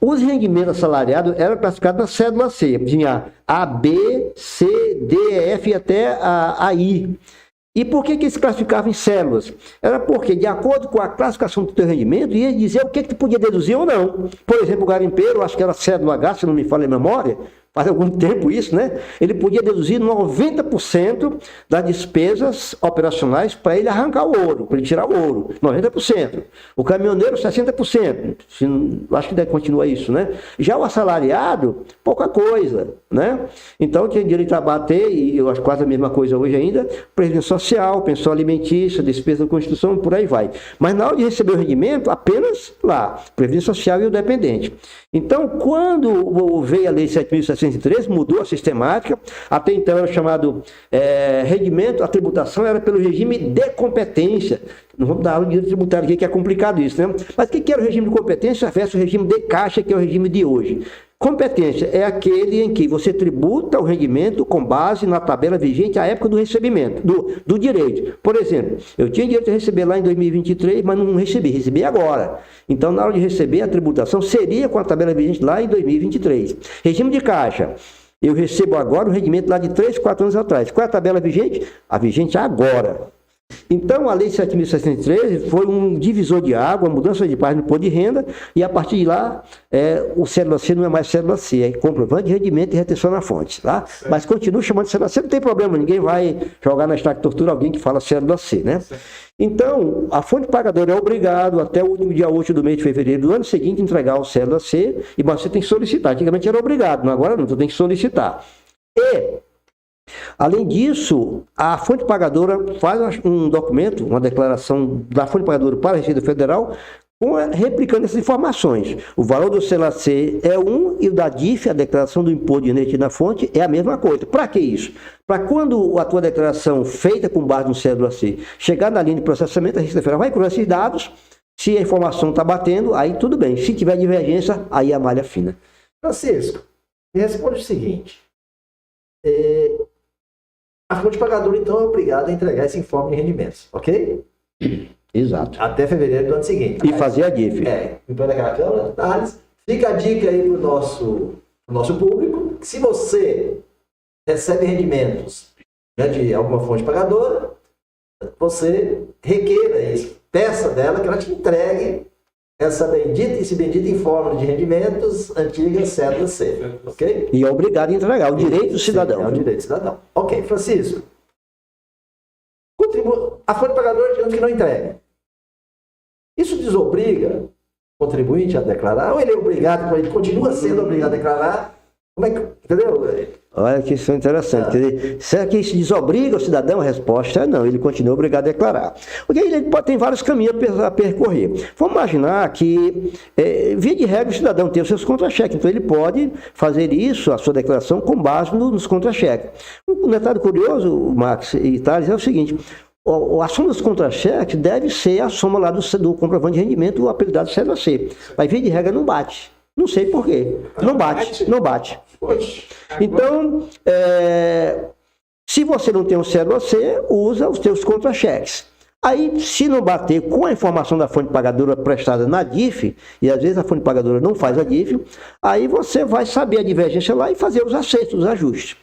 Speaker 4: Os rendimentos assalariados eram classificados na cédula C. Tinha A, B, C, D, F e até a I. E por que eles classificavam em células? Era porque, de acordo com a classificação do teu rendimento, ia dizer o que tu podia deduzir ou não. Por exemplo, o garimpeiro, acho que era cédula H, se não me falha a memória, faz algum tempo isso, né? Ele podia deduzir 90% das despesas operacionais para ele arrancar o ouro, para ele tirar o ouro. 90%. O caminhoneiro, 60%. Acho que deve continuar isso, né? Já o assalariado, pouca coisa, né? Então, tinha direito a bater, e eu acho quase a mesma coisa hoje ainda, previdência social, pensão alimentícia, despesa da Constituição, por aí vai. Mas na hora de receber o rendimento, apenas lá, previdência social e o dependente. Então, quando veio a lei 7.713, mudou a sistemática. Até então era chamado rendimento, a tributação era pelo regime de competência. Não vamos dar aula de direito tributário aqui, que é complicado isso, né? Mas o que era o regime de competência versus o regime de caixa, que é o regime de hoje? Competência é aquele em que você tributa o rendimento com base na tabela vigente à época do recebimento, do direito. Por exemplo, eu tinha direito de receber lá em 2023, mas não recebi agora. Então, na hora de receber, a tributação seria com a tabela vigente lá em 2023. Regime de caixa. Eu recebo agora o rendimento lá de 3, 4 anos atrás. Qual é a tabela vigente? A vigente agora. Então, a Lei 7.613 foi um divisor de água, mudança de página no imposto de renda, e a partir de lá, o cédula C não é mais cédula C, é comprovante de rendimento e retenção na fonte, tá?
Speaker 2: Certo.
Speaker 4: Mas continua chamando de cédula C, não tem problema, ninguém vai jogar na estaca de tortura alguém que fala cédula C, né?
Speaker 2: Certo.
Speaker 4: Então, a fonte pagadora é obrigado, até o último dia útil do mês de fevereiro do ano seguinte, entregar o cédula C, e você tem que solicitar. Antigamente era obrigado, agora não, você tem que solicitar. Além disso, a fonte pagadora faz um documento, uma declaração da fonte pagadora para a Receita Federal, replicando essas informações. O valor do cédula C é e o da DIF, a declaração do imposto de renda na fonte, é a mesma coisa. Para que isso? Para quando a tua declaração feita com base no cédula C chegar na linha de processamento, a Receita Federal vai cruzar esses dados, se a informação está batendo, aí tudo bem. Se tiver divergência, aí a malha fina.
Speaker 3: Francisco, me responde o seguinte. A fonte pagadora, então, é obrigada a entregar esse informe de rendimentos, ok?
Speaker 4: Exato.
Speaker 3: Até fevereiro do ano seguinte.
Speaker 4: E fazer a DIF.
Speaker 3: Então, daquela Câmara de Detalhes. Fica a dica aí para o nosso público, que se você recebe rendimentos, né, de alguma fonte pagadora, você requeira isso, peça dela que ela te entregue esse bendito informe de rendimentos, antiga cédula C, ok?
Speaker 4: E é obrigado a entregar, o direito do cidadão.
Speaker 3: Sim, é o direito do cidadão. Ok, Francisco. A fonte pagadora, digamos que não entrega. Isso desobriga o contribuinte a declarar? Ou ele é obrigado, ele continua sendo obrigado a declarar? Como é que, entendeu?
Speaker 4: Olha que isso é interessante. Quer dizer, será que isso desobriga o cidadão? A resposta é não, ele continua obrigado a declarar. Porque ele tem vários caminhos a percorrer. Vamos imaginar que, via de regra, o cidadão tem os seus contra-cheques, então ele pode fazer isso, a sua declaração, com base nos contra-cheques. Um detalhe curioso, Max e Thales, é o seguinte: a soma dos contra-cheques deve ser a soma lá do comprovante de rendimento, o apelidado cédula C. Mas, via de regra, não bate. Não sei por quê. Não bate.
Speaker 2: Poxa,
Speaker 4: Então, se você não tem um cédula C, usa os teus contra-cheques. Aí, se não bater com a informação da fonte pagadora prestada na DIF, e às vezes a fonte pagadora não faz a DIF, aí você vai saber a divergência lá e fazer os acertos, os ajustes.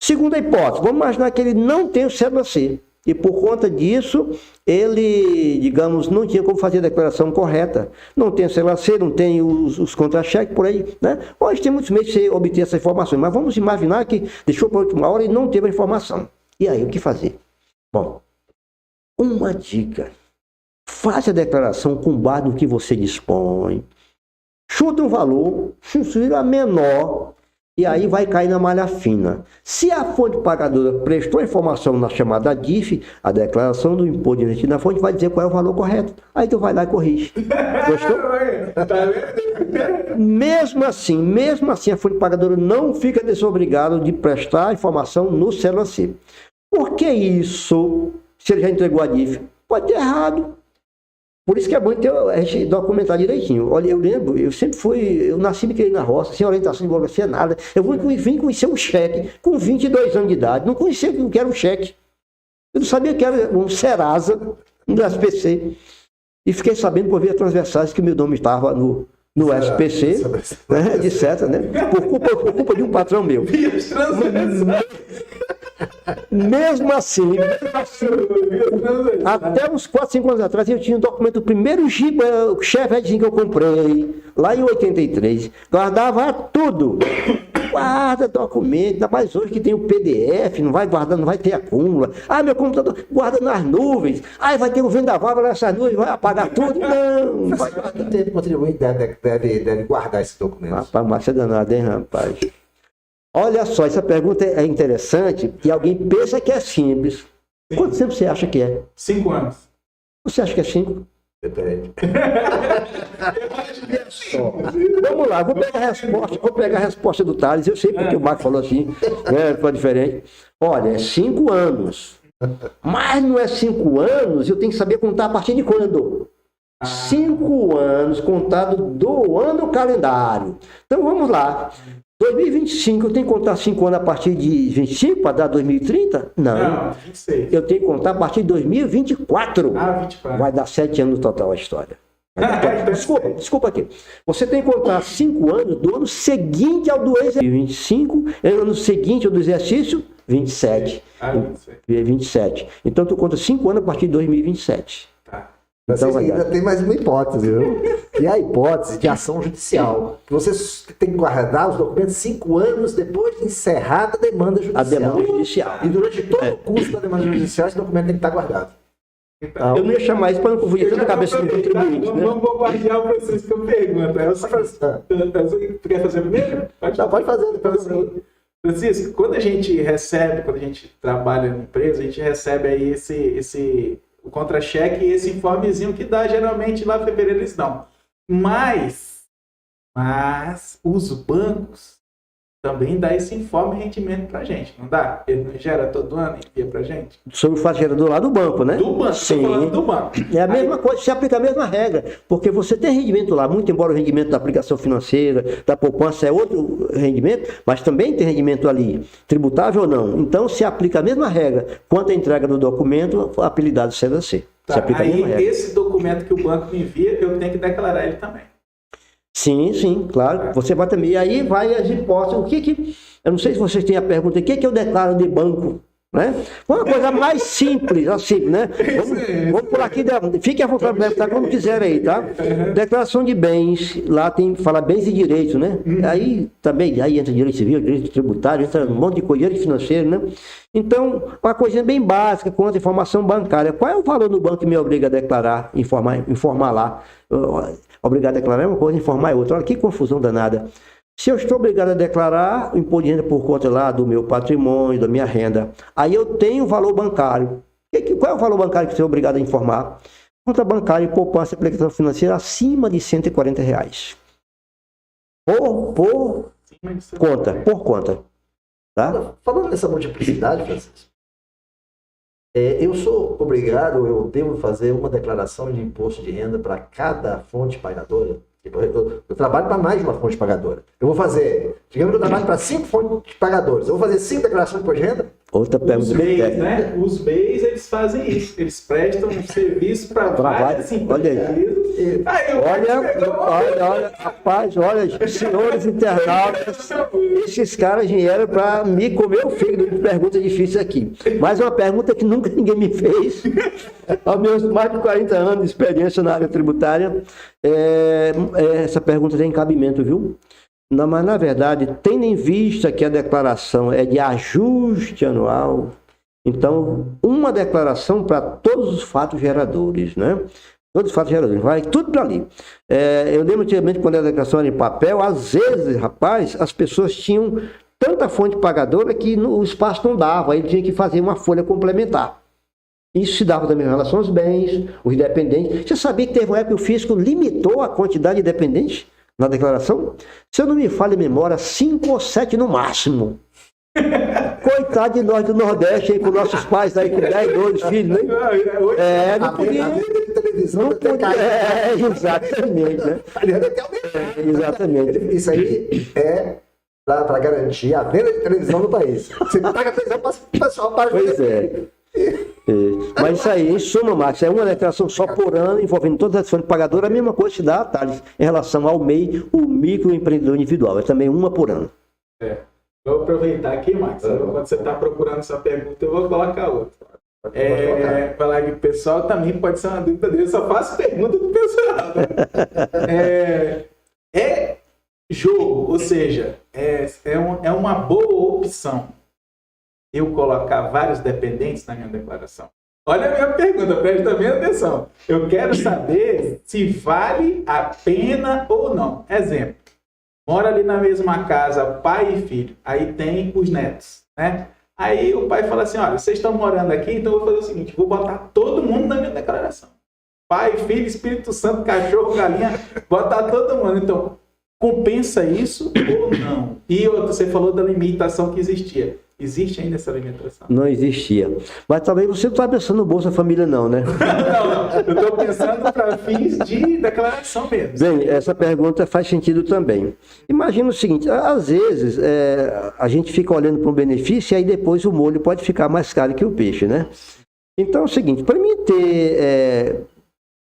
Speaker 4: Segunda hipótese, vamos imaginar que ele não tem o cédula C. E por conta disso, ele, digamos, não tinha como fazer a declaração correta. Não tem o cédula C, não tem os contra-cheques por aí, né? Hoje tem muitos meios de você obter essa informação, mas vamos imaginar que deixou para a última hora e não teve a informação. E aí, o que fazer? Bom, uma dica. Faça a declaração com base no que você dispõe. Chuta um valor, se a menor, e aí vai cair na malha fina. Se a fonte pagadora prestou informação na chamada DIF, a declaração do imposto de renda na fonte vai dizer qual é o valor correto. Aí tu vai lá e corrige. Gostou? Mesmo assim, a fonte pagadora não fica desobrigada de prestar informação no CELAC. Por que isso? Se ele já entregou a DIF, pode ter errado. Por isso que é bom ter a gente documentar direitinho. Olha, eu lembro, eu nasci e me criei na roça, sem orientação de burocracia, nada. Eu vim conhecer um cheque com 22 anos de idade. Não conhecia o que era um cheque. Eu não sabia que era um Serasa, um SPC. E fiquei sabendo por via transversais que o meu nome estava no SPC, né, etc, né? Por culpa de um patrão meu. Mesmo assim, até uns 4, 5 anos atrás, eu tinha um documento, o primeiro Jeep, o Chevette que eu comprei, lá em 83, guardava tudo. Guarda documento, ainda mais hoje que tem o PDF, não vai guardar, não vai ter acúmula. Ah, meu computador guarda nas nuvens. Ah, vai ter um vendaval nessas nuvens, vai apagar tudo. Não vai guardar.
Speaker 3: Quanto tempo o contribuinte deve guardar esse documento?
Speaker 4: Rapaz, mas é danado, hein, rapaz? Olha só, essa pergunta é interessante e alguém pensa que é simples.
Speaker 2: Sim.
Speaker 4: Quanto tempo você acha que é?
Speaker 2: 5 anos.
Speaker 4: Você acha que é 5?
Speaker 3: Depende.
Speaker 4: Vamos lá, vou pegar a resposta do Thales. Eu sei porque o Marco falou assim, né, foi diferente. Olha, é 5 anos. Mas não é 5 anos, eu tenho que saber contar a partir de quando? 5 anos contado do ano calendário. Então vamos lá. 2025, eu tenho que contar 5 anos a partir de 25 para dar 2030?
Speaker 2: Não, 26.
Speaker 4: Eu tenho que contar a partir de 2024.
Speaker 2: 24.
Speaker 4: Vai dar 7 anos no total a história. Desculpa aqui. Você tem que contar 5 anos do ano seguinte ao do exercício. 25, ano seguinte ao do exercício, 27. 27. Então, tu conta 5 anos a partir de 2027.
Speaker 2: Tá.
Speaker 3: Mas
Speaker 4: Então,
Speaker 3: ainda tem mais uma hipótese, viu? Que é a hipótese de ação judicial. Que você tem que guardar os documentos 5 anos depois de encerrada a demanda judicial.
Speaker 4: A demanda judicial.
Speaker 3: E durante todo o curso da demanda judicial, esse documento tem que estar guardado.
Speaker 2: Então,
Speaker 4: Eu não ia chamar isso para não confundir tanta cabeça do contribuinte, né?
Speaker 2: Vamos bombardear o Francisco com pergunta. Você quer fazer primeiro?
Speaker 3: Pode fazer, depois assim.
Speaker 2: Francisco, quando a gente trabalha na empresa, a gente recebe aí o contra-cheque e esse informezinho que dá, geralmente lá em fevereiro eles dão. Mas os bancos também dá esse informe de rendimento pra gente, não dá? Ele não gera todo ano e envia pra gente?
Speaker 4: Sobre o fato gerador lá do banco, né?
Speaker 2: Do banco,
Speaker 4: sim.
Speaker 2: tô falando do banco.
Speaker 4: É a mesma coisa, se aplica a mesma regra, porque você tem rendimento lá, muito embora o rendimento da aplicação financeira, da poupança é outro rendimento, mas também tem rendimento ali, tributável ou não. Então se aplica a mesma regra quanto à entrega do documento, apelidado CDC.
Speaker 2: Tá,
Speaker 4: se aplica a mesma regra.
Speaker 2: Esse documento que o banco me envia, eu tenho que declarar ele também.
Speaker 4: Sim, claro. Você vai também. E aí vai as hipóteses. Eu não sei se vocês têm a pergunta, o que eu declaro de banco? Né? Uma coisa mais simples, assim, né? Vamos por aqui, fique à vontade para perguntar como quiser aí, tá? Declaração de bens, lá fala bens e direitos, né? Aí também, aí entra direito civil, direito tributário, entra um monte de coisa, direito financeiro, né? Então, uma coisinha bem básica, quanto à informação bancária. Qual é o valor do banco que me obriga a declarar, informar lá? Obrigado a declarar é uma coisa, informar é outra. Olha que confusão danada. Se eu estou obrigado a declarar o imposto de renda por conta lá do meu patrimônio, da minha renda, aí eu tenho o valor bancário. Qual é o valor bancário que eu sou obrigado a informar? Conta bancária e poupança e aplicação financeira acima de R$140. Por conta. Tá?
Speaker 3: Falando dessa multiplicidade, Francisco, eu sou obrigado, eu devo fazer uma declaração de imposto de renda para cada fonte pagadora. Eu trabalho para mais de uma fonte pagadora. Eu vou fazer, digamos que eu trabalho para 5 fontes pagadoras. Eu vou fazer 5 declarações de imposto de renda?
Speaker 4: Outra pergunta.
Speaker 2: Os BEIs, né? Os BEIs, eles fazem isso. Eles prestam um serviço para várias empresas.
Speaker 4: Olha, rapaz, olha, senhores internautas, esses caras vieram para me comer o fígado de perguntas difíceis aqui. Mas uma pergunta que nunca ninguém me fez, aos meus mais de 40 anos de experiência na área tributária, essa pergunta tem cabimento, viu? Não, mas, na verdade, tendo em vista que a declaração é de ajuste anual, então, uma declaração para todos os fatos geradores, né? Todos os fatos geradores, vai tudo para ali. Eu lembro antigamente, quando a declaração era em papel, às vezes, rapaz, as pessoas tinham tanta fonte pagadora que o espaço não dava, aí tinha que fazer uma folha complementar. Isso se dava também em relação aos bens, os dependentes. Você sabia que teve uma época que o fisco limitou a quantidade de dependentes na declaração? Se eu não me falha a memória, 5 ou 7 no máximo. Coitado de nós do Nordeste, aí, com nossos pais aí com 10, 12 filhos, né? Não podia. Não podia. Exatamente, né? Exatamente.
Speaker 3: Isso aí é para garantir a venda de televisão no país. Você paga a televisão para o pessoal para
Speaker 4: Pois é. Mas isso aí, em suma, Max, é uma declaração só por ano, envolvendo todas as fontes pagadoras, a mesma coisa se dá, Thales, em relação ao MEI, o microempreendedor individual. É também uma por ano.
Speaker 2: Vou aproveitar aqui, Max. Quando você está procurando essa pergunta, eu vou colocar outra. Falar que o pessoal também pode ser uma dúvida dele, só faço pergunta do pessoal. É jogo, ou seja, é uma boa opção eu colocar vários dependentes na minha declaração? Olha a minha pergunta, preste também atenção. Eu quero saber se vale a pena ou não. Exemplo, mora ali na mesma casa pai e filho, aí tem os netos, né? Aí o pai fala assim, olha, vocês estão morando aqui, então eu vou fazer o seguinte, vou botar todo mundo na minha declaração. Pai, filho, Espírito Santo, cachorro, galinha, botar todo mundo. Então, compensa isso ou não? E outra, você falou da limitação que existia. Existe ainda essa limitação?
Speaker 4: Não existia. Mas talvez você não está pensando no Bolsa Família não, né?
Speaker 2: Não. Eu estou pensando para fins de declaração mesmo.
Speaker 4: Bem, essa pergunta faz sentido também. Imagina o seguinte, às vezes a gente fica olhando para um benefício e aí depois o molho pode ficar mais caro que o peixe, né? Então é o seguinte, para mim ter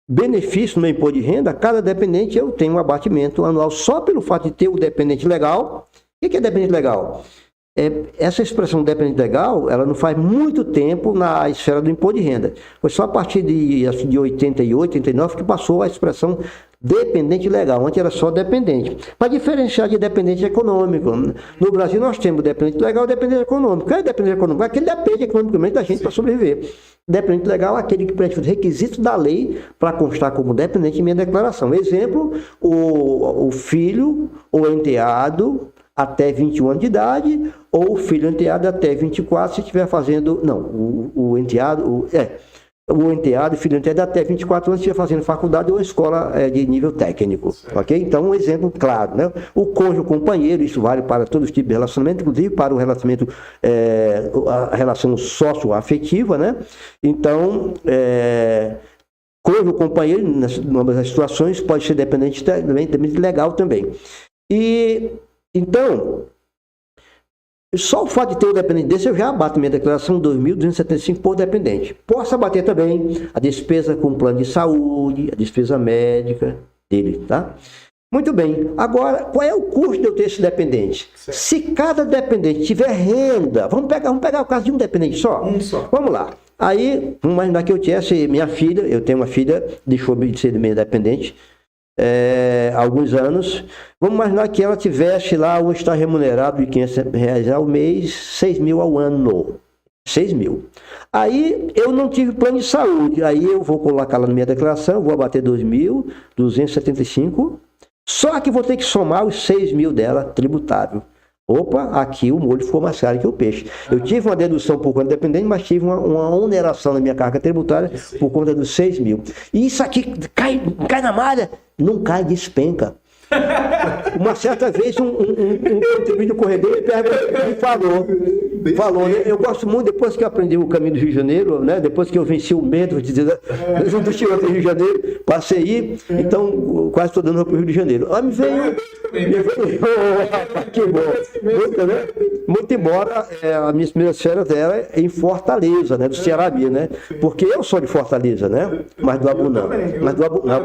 Speaker 4: benefício no imposto de renda, cada dependente eu tenho um abatimento anual só pelo fato de ter o dependente legal. O que é dependente legal? Essa expressão dependente legal, ela não faz muito tempo na esfera do imposto de renda. Foi só a partir de 88, 89 que passou a expressão dependente legal. Antes era só dependente. Para diferenciar de dependente econômico. No Brasil nós temos dependente legal e dependente econômico. O que é dependente econômico? Aquele depende economicamente da gente para sobreviver. Dependente legal é aquele que preenche os requisitos da lei para constar como dependente em minha declaração. Exemplo, o filho ou enteado até 21 anos de idade, ou o filho enteado até 24, se estiver fazendo... Não, o enteado e filho enteado até 24 anos, se estiver fazendo faculdade ou escola de nível técnico, ok? Então, um exemplo claro, né? O cônjuge, o companheiro, isso vale para todos os tipos de relacionamento, inclusive para o relacionamento, a relação socioafetiva, né? Então, cônjuge, companheiro, em ambas as situações, pode ser dependente legal também. Então, só o fato de ter o dependente desse, eu já abato minha declaração 2.275 por dependente. Posso abater também a despesa com plano de saúde, a despesa médica dele, tá? Muito bem. Agora, qual é o custo de eu ter esse dependente? Certo. Se cada dependente tiver renda, vamos pegar o caso de um dependente só? Um só. Vamos lá. Aí, vamos imaginar que eu tivesse minha filha, eu tenho uma filha, deixou de ser meio dependente, há alguns anos. Vamos imaginar que ela tivesse lá um estágio remunerado de R$500 ao mês, 6 mil ao ano. 6 mil. Aí eu não tive plano de saúde. Aí eu vou colocar lá na minha declaração, vou abater 2.275. Só que vou ter que somar os 6 mil dela tributável. Opa, aqui o molho ficou mais caro que o peixe. Eu tive uma dedução por conta dependente, mas tive uma oneração na minha carga tributária por conta dos 6 mil. E isso aqui cai na malha? Não cai, despenca. Uma certa vez um contribuinte do corredor me falou, né? Eu gosto muito, depois que eu aprendi o caminho do Rio de Janeiro, né? Depois que eu venci o medo de dizer, do Rio de Janeiro, passei aí, então quase estou dando para o Rio de Janeiro. Aí me veio, que bom, muito embora a minha primeira férias era em Fortaleza, né? Do Ceará, né? Porque eu sou de Fortaleza, né? Mas do Abu não. Mas do Abu não.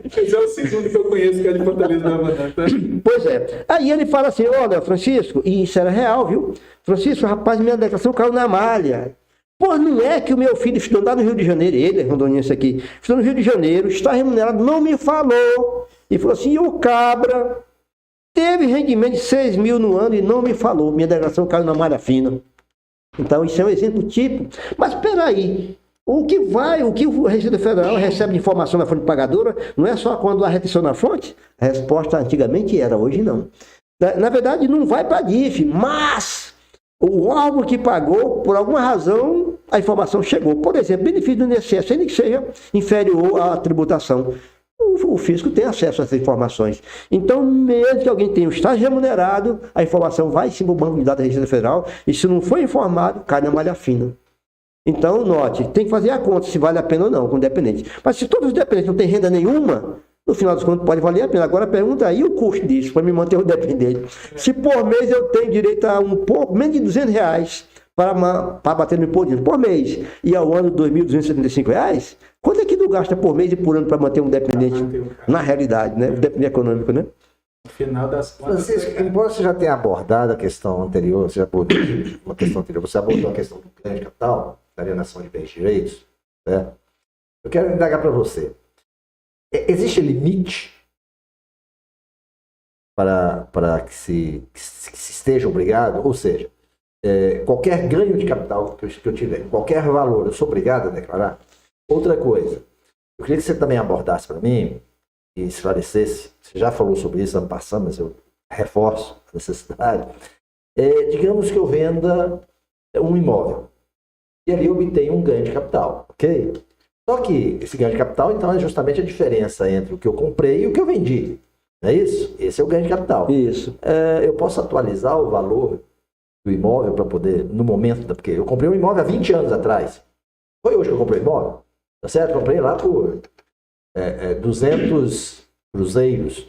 Speaker 2: Esse é o segundo que eu conheço que é de Fortaleza do Abu não, tá?
Speaker 4: Pois é. Aí ele fala assim, olha, Francisco, e isso era real, viu? Francisco, rapaz, minha declaração caiu na malha. Pô, não é que o meu filho estudou lá no Rio de Janeiro, ele é rondoniense aqui, estudou no Rio de Janeiro, está remunerado, não me falou. E falou assim, e o cabra teve rendimento de 6 mil no ano e não me falou. Minha declaração caiu na malha fina. Então, isso é um exemplo típico. Mas, espera aí, O que o Receita Federal recebe de informação na fonte pagadora não é só quando há retenção na fonte. A resposta antigamente era, hoje não. Na verdade, não vai para a DIF, mas o órgão que pagou, por alguma razão, a informação chegou. Por exemplo, benefício do INSS, ainda que seja inferior à tributação. O fisco tem acesso a essas informações. Então, mesmo que alguém tenha um estágio remunerado, a informação vai sim para o Banco de Dados da Receita Federal, e se não for informado, cai na malha fina. Então, note, tem que fazer a conta se vale a pena ou não com o dependente. Mas se todos os dependentes não têm renda nenhuma, no final dos contos pode valer a pena. Agora pergunta aí o custo disso para me manter o dependente. Se por mês eu tenho direito a um pouco, menos de R$200 para bater no imposto por mês, e ao ano R$2.275, quanto é que tu gasta por mês e por ano para manter um dependente na realidade, né? O dependente econômico, né?
Speaker 2: No final das contas...
Speaker 3: Francisco, embora você já tenha abordado a questão anterior, você já abordou uma questão anterior, você abordou a questão do ganho de capital, da alienação de bens e direitos, né? Eu quero indagar para você. Existe limite para que se esteja obrigado? Ou seja, qualquer ganho de capital que eu tiver, qualquer valor, eu sou obrigado a declarar? Outra coisa, eu queria que você também abordasse para mim e esclarecesse, você já falou sobre isso ano passado, mas eu reforço a necessidade. Digamos que eu venda um imóvel e ali eu obtenho um ganho de capital, ok? Só que esse ganho de capital, então, é justamente a diferença entre o que eu comprei e o que eu vendi. Não é isso? Esse é o ganho de capital.
Speaker 4: Isso.
Speaker 3: Eu posso atualizar o valor do imóvel para poder, no momento, porque eu comprei um imóvel há 20 anos atrás. Foi hoje que eu comprei o imóvel? Tá certo? Comprei lá por 200 cruzeiros.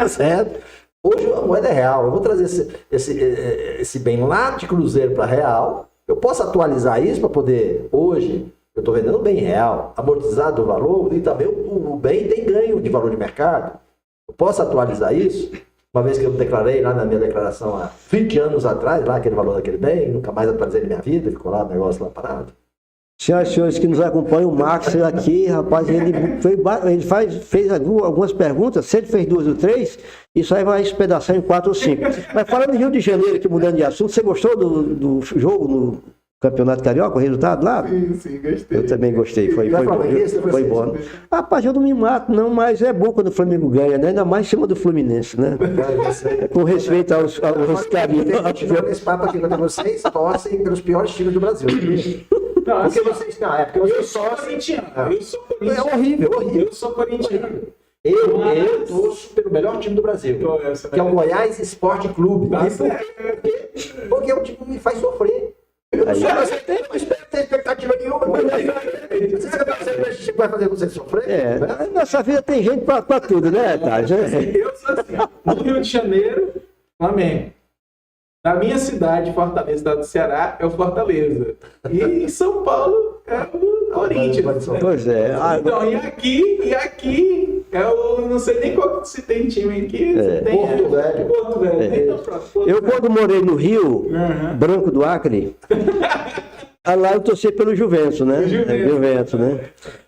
Speaker 3: Certo? Hoje a moeda é real. Eu vou trazer esse bem lá de cruzeiro para real. Eu posso atualizar isso para poder, hoje, eu estou vendendo um bem real, amortizado o valor, e também o bem tem ganho de valor de mercado. Eu posso atualizar isso, uma vez que eu declarei lá na minha declaração há 20 anos atrás, lá aquele valor daquele bem, nunca mais atualizei na minha vida, ficou lá o negócio lá parado.
Speaker 4: Senhoras e senhores que nos acompanham, o Max aqui, rapaz, ele fez algumas perguntas, se ele fez 2 ou 3, isso aí vai espedaçar em 4 ou 5. Mas falando em Rio de Janeiro, aqui mudando de assunto, você gostou do jogo no Campeonato Carioca, o resultado lá?
Speaker 2: Sim, gostei.
Speaker 4: Eu também gostei, foi bom. Rapaz, eu não me mato não, mas é bom quando o Flamengo ganha, né? Ainda mais em cima do Fluminense, né? Com respeito aos carinhos.
Speaker 3: Esse papo aqui contra vocês, torcem pelos piores times do Brasil.
Speaker 2: Não,
Speaker 3: Porque
Speaker 2: assim,
Speaker 3: vocês, não, é porque vocês
Speaker 2: eu sou corintiano. Eu sou corintiano.
Speaker 3: É horrível.
Speaker 2: Eu sou corintiano.
Speaker 3: Eu torço pelo melhor time do Brasil, que é o Goiás Esporte Clube. Porque o time me faz sofrer. Eu não sou, você tem expectativa nenhuma. Você vai fazer você sofrer? Né?
Speaker 4: Nessa vida tem gente pra tudo, né, Tati?
Speaker 2: Eu sou assim. No Rio de Janeiro, Flamengo. Na minha cidade, Fortaleza, estado do Ceará, é o Fortaleza. E em São Paulo é o Corinthians.
Speaker 4: Pois é.
Speaker 2: Então, e aqui, eu não sei nem qual se tem time aqui. Tem,
Speaker 3: Porto Velho.
Speaker 2: Porto Velho. Então, pronto,
Speaker 4: Eu, quando morei no Rio, Branco do Acre, lá eu torci pelo Juventus, né? Juventus, né?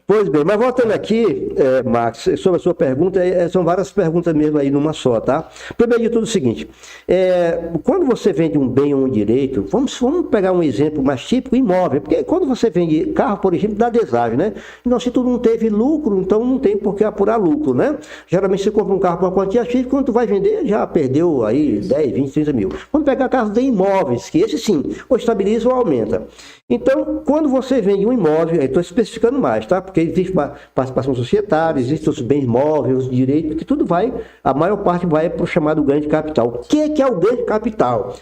Speaker 4: Pois bem, mas voltando aqui, Max, sobre a sua pergunta, são várias perguntas mesmo aí numa só, tá? Primeiro de tudo é o seguinte, quando você vende um bem ou um direito, vamos pegar um exemplo mais típico, imóvel, porque quando você vende carro, por exemplo, dá desagem, né? Então, se tu não teve lucro, então não tem por que apurar lucro, né? Geralmente você compra um carro com uma quantia X, quando tu vai vender, já perdeu aí 10, 20, 30 mil. Vamos pegar casos de imóveis, que esse sim, ou estabiliza ou aumenta. Então, quando você vende um imóvel, estou especificando mais, tá? Porque existe participação societária, existem os bens móveis, os direitos, que tudo vai, a maior parte vai para o chamado ganho de capital. O que é o ganho de capital?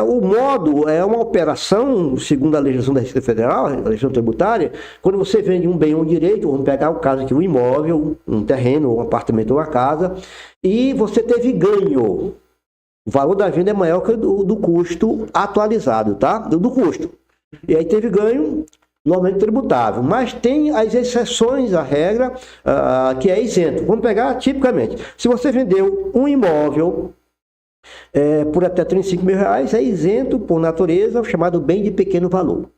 Speaker 4: O modo, é uma operação, segundo a legislação da Receita Federal, a legislação tributária, quando você vende um bem ou um direito, vamos pegar o caso aqui, um imóvel, um terreno, um apartamento ou uma casa, e você teve ganho. O valor da venda é maior que o do custo atualizado, tá? Do custo. E aí teve ganho, normalmente tributável. Mas tem as exceções à regra, que é isento. Vamos pegar tipicamente. Se você vendeu um imóvel por até R$35 mil, é isento por natureza, chamado bem de pequeno valor.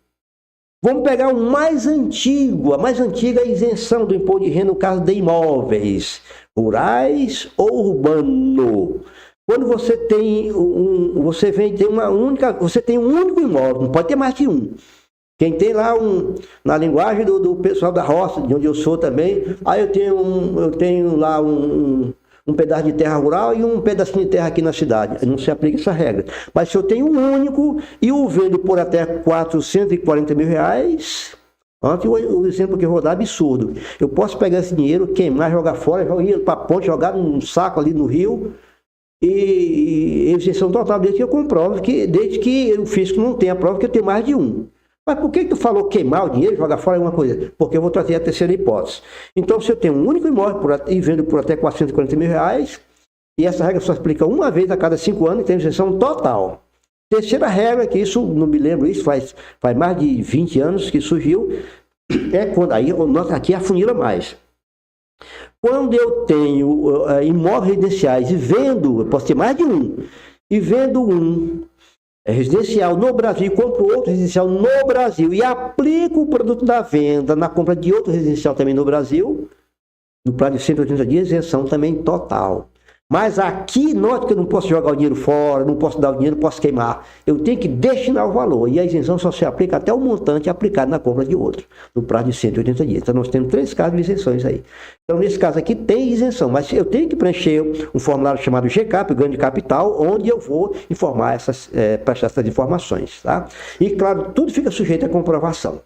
Speaker 4: Vamos pegar o mais antigo, a mais antiga isenção do imposto de renda no caso de imóveis rurais ou urbano. Quando você tem você tem um único imóvel, não pode ter mais de um. Quem tem lá na linguagem do pessoal da roça, de onde eu sou também, aí eu tenho lá um pedaço de terra rural e um pedacinho de terra aqui na cidade. Não se aplica essa regra. Mas se eu tenho um único e o vendo por até R$440 mil, ontem o exemplo que eu vou dar é absurdo. Eu posso pegar esse dinheiro, queimar, jogar fora, ir para a ponte, jogar num saco ali no rio e isenção total, desde que eu comprove, desde que o fisco não tenha prova que eu tenho mais de um. Mas por que tu falou queimar o dinheiro, jogar fora alguma coisa? Porque eu vou trazer a terceira hipótese. Então, se eu tenho um único imóvel e vendo por até R$440 mil, e essa regra só se aplica uma vez a cada 5 anos, tem isenção total. Terceira regra, que isso, não me lembro, isso faz mais de 20 anos que surgiu, é quando, aí aqui afunila mais. Quando eu tenho imóveis residenciais e vendo, eu posso ter mais de um, e vendo um residencial no Brasil, compro outro residencial no Brasil e aplico o produto da venda na compra de outro residencial também no Brasil, no prazo de 180 dias, isenção também total. Mas aqui, note que eu não posso jogar o dinheiro fora, não posso dar o dinheiro, não posso queimar. Eu tenho que destinar o valor. E a isenção só se aplica até o montante aplicado na compra de outro, no prazo de 180 dias. Então, nós temos 3 casos de isenções aí. Então, nesse caso aqui, tem isenção. Mas eu tenho que preencher um formulário chamado GCAP, o ganho de capital, onde eu vou informar prestar essas informações. Tá? E, claro, tudo fica sujeito à comprovação.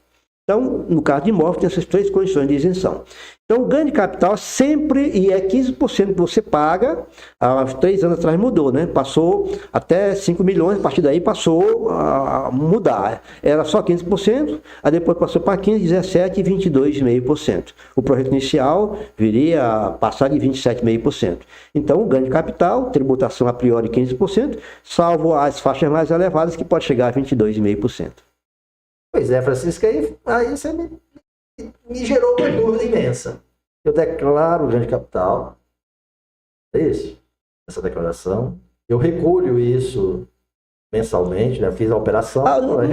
Speaker 4: Então, no caso de imóvel, tem essas 3 condições de isenção. Então, o ganho de capital sempre, e é 15% que você paga, há 3 anos atrás mudou, né? Passou até 5 milhões, a partir daí passou a mudar. Era só 15%, aí depois passou para 15%, 17% e 22,5%. O projeto inicial viria a passar de 27,5%. Então, o ganho de capital, tributação a priori 15%, salvo as faixas mais elevadas, que pode chegar a 22,5%.
Speaker 3: Pois é, Francisco, aí você me gerou uma dúvida imensa. Eu declaro o ganho de capital, é isso? Essa declaração. Eu recolho isso mensalmente, né? Fiz a operação.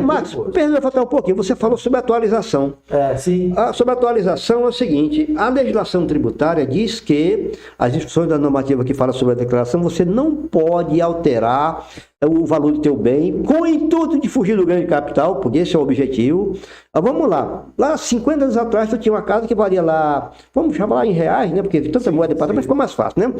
Speaker 4: Max, permita faltar um pouquinho. Você falou sobre atualização.
Speaker 3: Sim.
Speaker 4: Sobre a atualização é o seguinte: a legislação tributária diz que as instruções da normativa que fala sobre a declaração, você não pode alterar o valor do teu bem com o intuito de fugir do ganho de capital, porque esse é o objetivo. Vamos lá. Lá 50 anos atrás, eu tinha uma casa que valia lá, vamos chamar lá em reais, né? Porque tanta moeda para mas ficou mais fácil, né?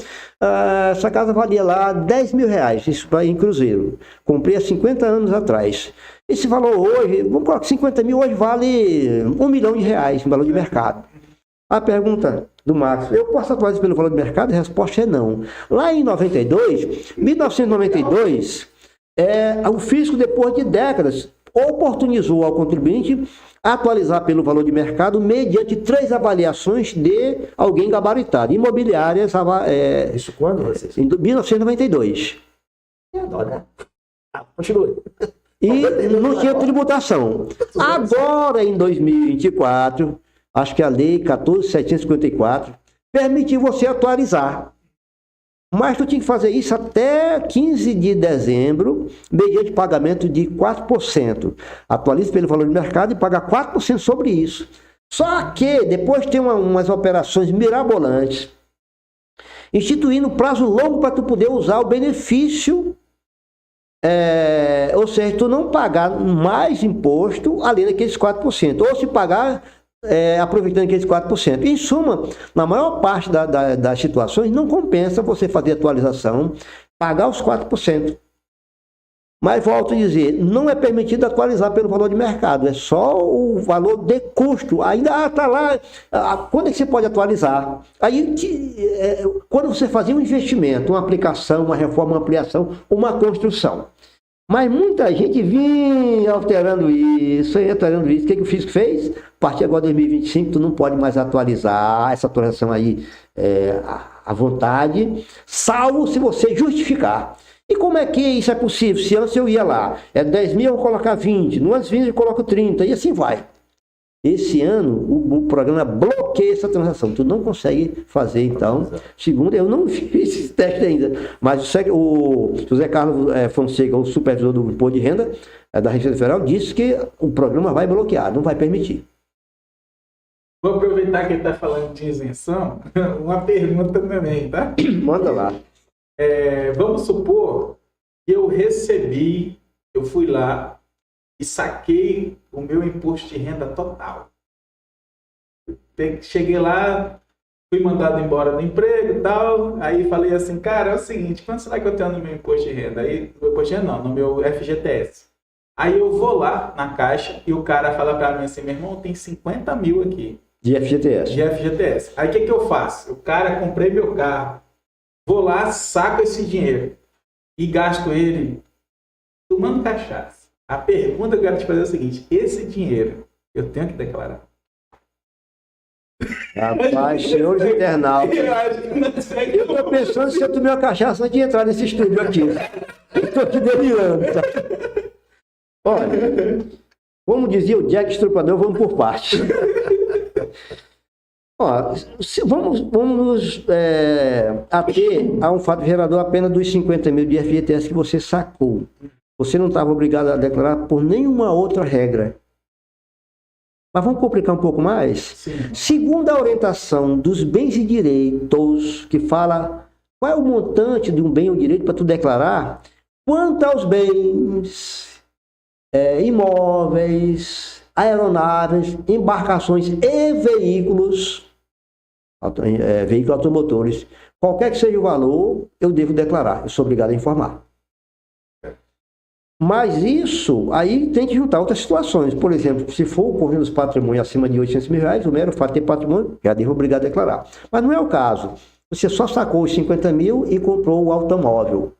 Speaker 4: Essa casa valia lá R$10 mil, isso em cruzeiro. Comprei há 50 anos atrás. Esse valor hoje, vamos colocar 50 mil, hoje vale R$1 milhão em valor de mercado. A pergunta do Max, eu posso atualizar pelo valor de mercado? A resposta é não. Lá em 1992, o fisco, depois de décadas, oportunizou ao contribuinte atualizar pelo valor de mercado mediante 3 avaliações de alguém gabaritado. Imobiliárias...
Speaker 3: Isso quando, vocês?
Speaker 4: Em 1992.
Speaker 3: Adoro. Continue.
Speaker 4: E não tinha tributação. Agora, em 2024... acho que a lei 14.754 permitiu você atualizar. Mas tu tinha que fazer isso até 15 de dezembro, mediante pagamento de 4%. Atualiza pelo valor de mercado e paga 4% sobre isso. Só que depois tem umas operações mirabolantes, instituindo prazo longo para tu poder usar o benefício, ou seja, tu não pagar mais imposto além daqueles 4%. Ou se pagar... aproveitando aqueles 4%. Em suma, na maior parte das situações, não compensa você fazer atualização, pagar os 4%. Mas, volto a dizer, não é permitido atualizar pelo valor de mercado, é só o valor de custo. Ainda está lá, quando é que você pode atualizar? Aí, quando você fazia um investimento, uma aplicação, uma reforma, uma ampliação, uma construção. Mas muita gente vinha alterando isso. O que o fisco fez? A partir agora de 2025, tu não pode mais atualizar essa atualização aí à vontade, salvo se você justificar. E como é que isso é possível? Se antes eu ia lá, 10 mil eu vou colocar 20, no ano 20 eu coloco 30, e assim vai. Esse ano, o programa bloqueia essa transação. Tu não consegue fazer, então. Segundo, eu não fiz esse teste ainda. Mas o José Carlos Fonseca, o supervisor do Imposto de Renda da Receita Federal, disse que o programa vai bloquear, não vai permitir.
Speaker 2: Vou aproveitar que ele está falando de isenção, uma pergunta também, tá?
Speaker 4: Manda lá.
Speaker 2: Vamos supor que eu fui lá, e saquei o meu imposto de renda total. Cheguei lá, fui mandado embora do emprego e tal, aí falei assim, cara, é o seguinte, quanto será que eu tenho no meu imposto de renda? Aí, no meu imposto de renda não, no meu FGTS. Aí eu vou lá na caixa e o cara fala pra mim assim, meu irmão, tem 50 mil aqui.
Speaker 4: De FGTS.
Speaker 2: De FGTS. Aí o que eu faço? O cara, comprei meu carro, vou lá, saco esse dinheiro e gasto ele tomando cachaça. A pergunta que eu quero te fazer é o seguinte, esse dinheiro eu tenho que declarar?
Speaker 4: Rapaz, senhores internautas, eu tô pensando se eu tomei uma cachaça antes de entrar nesse estúdio aqui. Eu tô aqui delirando. Tá? Olha, como dizia o Jack Estrupador, vamos por partes. Ó, vamos nos ater a um fato gerador apenas dos 50 mil de FGTS que você sacou. Você não estava obrigado a declarar por nenhuma outra regra. Mas vamos complicar um pouco mais?
Speaker 2: Sim.
Speaker 4: Segundo a orientação dos bens e direitos, que fala qual é o montante de um bem ou direito para tu declarar, quanto aos bens, imóveis, aeronaves, embarcações e veículos, veículos automotores, qualquer que seja o valor, eu devo declarar, eu sou obrigado a informar. Mas isso, aí tem que juntar outras situações. Por exemplo, se for ocorrendo os patrimônios acima de 800 mil reais, o mero fato de ter patrimônio, já devo obrigar a declarar. Mas não é o caso. Você só sacou os 50 mil e comprou o automóvel.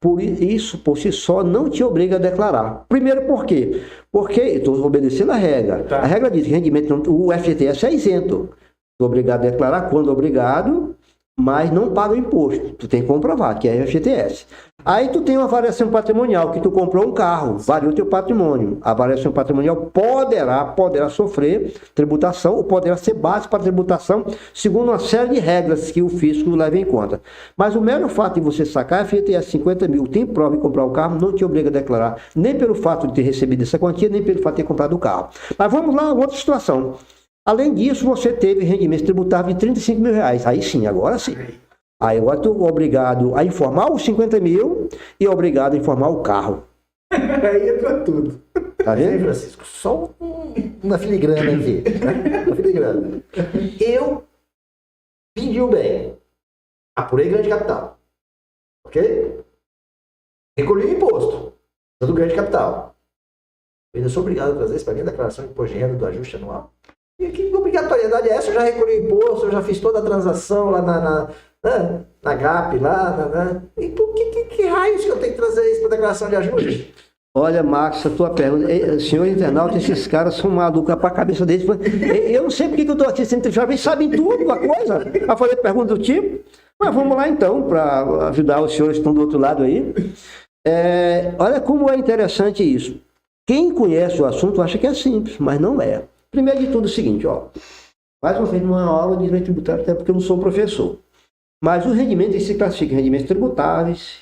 Speaker 4: Por isso, por si só, não te obriga a declarar. Primeiro, por quê? Porque estou obedecendo a regra.
Speaker 2: Tá.
Speaker 4: A regra diz que rendimento, o FGTS é isento. Estou obrigado a declarar quando obrigado, mas não paga o imposto. Tu tem que comprovar que é FGTS. Aí tu tem uma variação patrimonial, que tu comprou um carro, variou teu patrimônio. A variação patrimonial poderá sofrer tributação ou poderá ser base para tributação, segundo uma série de regras que o fisco leva em conta. Mas o mero fato de você sacar FGTS 50 mil, tem prova em comprar o carro, não te obriga a declarar, nem pelo fato de ter recebido essa quantia, nem pelo fato de ter comprado o carro. Mas vamos lá, outra situação. Além disso, você teve rendimento tributável de 35 mil reais. Aí sim, agora sim. Aí agora tu é obrigado a informar os 50 mil e é obrigado a informar o carro.
Speaker 2: Aí entra tudo.
Speaker 4: Tá
Speaker 3: Aí,
Speaker 4: vendo?
Speaker 3: Francisco, só uma filigrana aqui. Né? Uma filigrana. Eu vendi um bem, apurei ganho de capital. Ok? Recolhi o imposto do ganho de capital. Eu ainda sou obrigado a trazer isso para minha declaração de imposto de renda do ajuste anual. E que obrigatoriedade é essa? Eu já recolhi o imposto, eu já fiz toda a transação lá na GAP, lá. E por que raios que eu tenho que trazer isso para declaração de ajuste?
Speaker 4: Olha, Marcos, a tua pergunta. Senhor internauta, esses caras são malucos para a cabeça deles. Eu não sei porque que eu estou aqui sendo entrevistado, eles sabem tudo, a coisa. A fazer pergunta do tipo. Mas vamos lá então, para ajudar os senhores que estão do outro lado aí. Olha como é interessante isso. Quem conhece o assunto acha que é simples, mas não é. Primeiro de tudo é o seguinte, ó. Mais uma vez, numa aula de direito tributário, até porque eu não sou professor. Mas o rendimento se classifica em rendimentos tributáveis,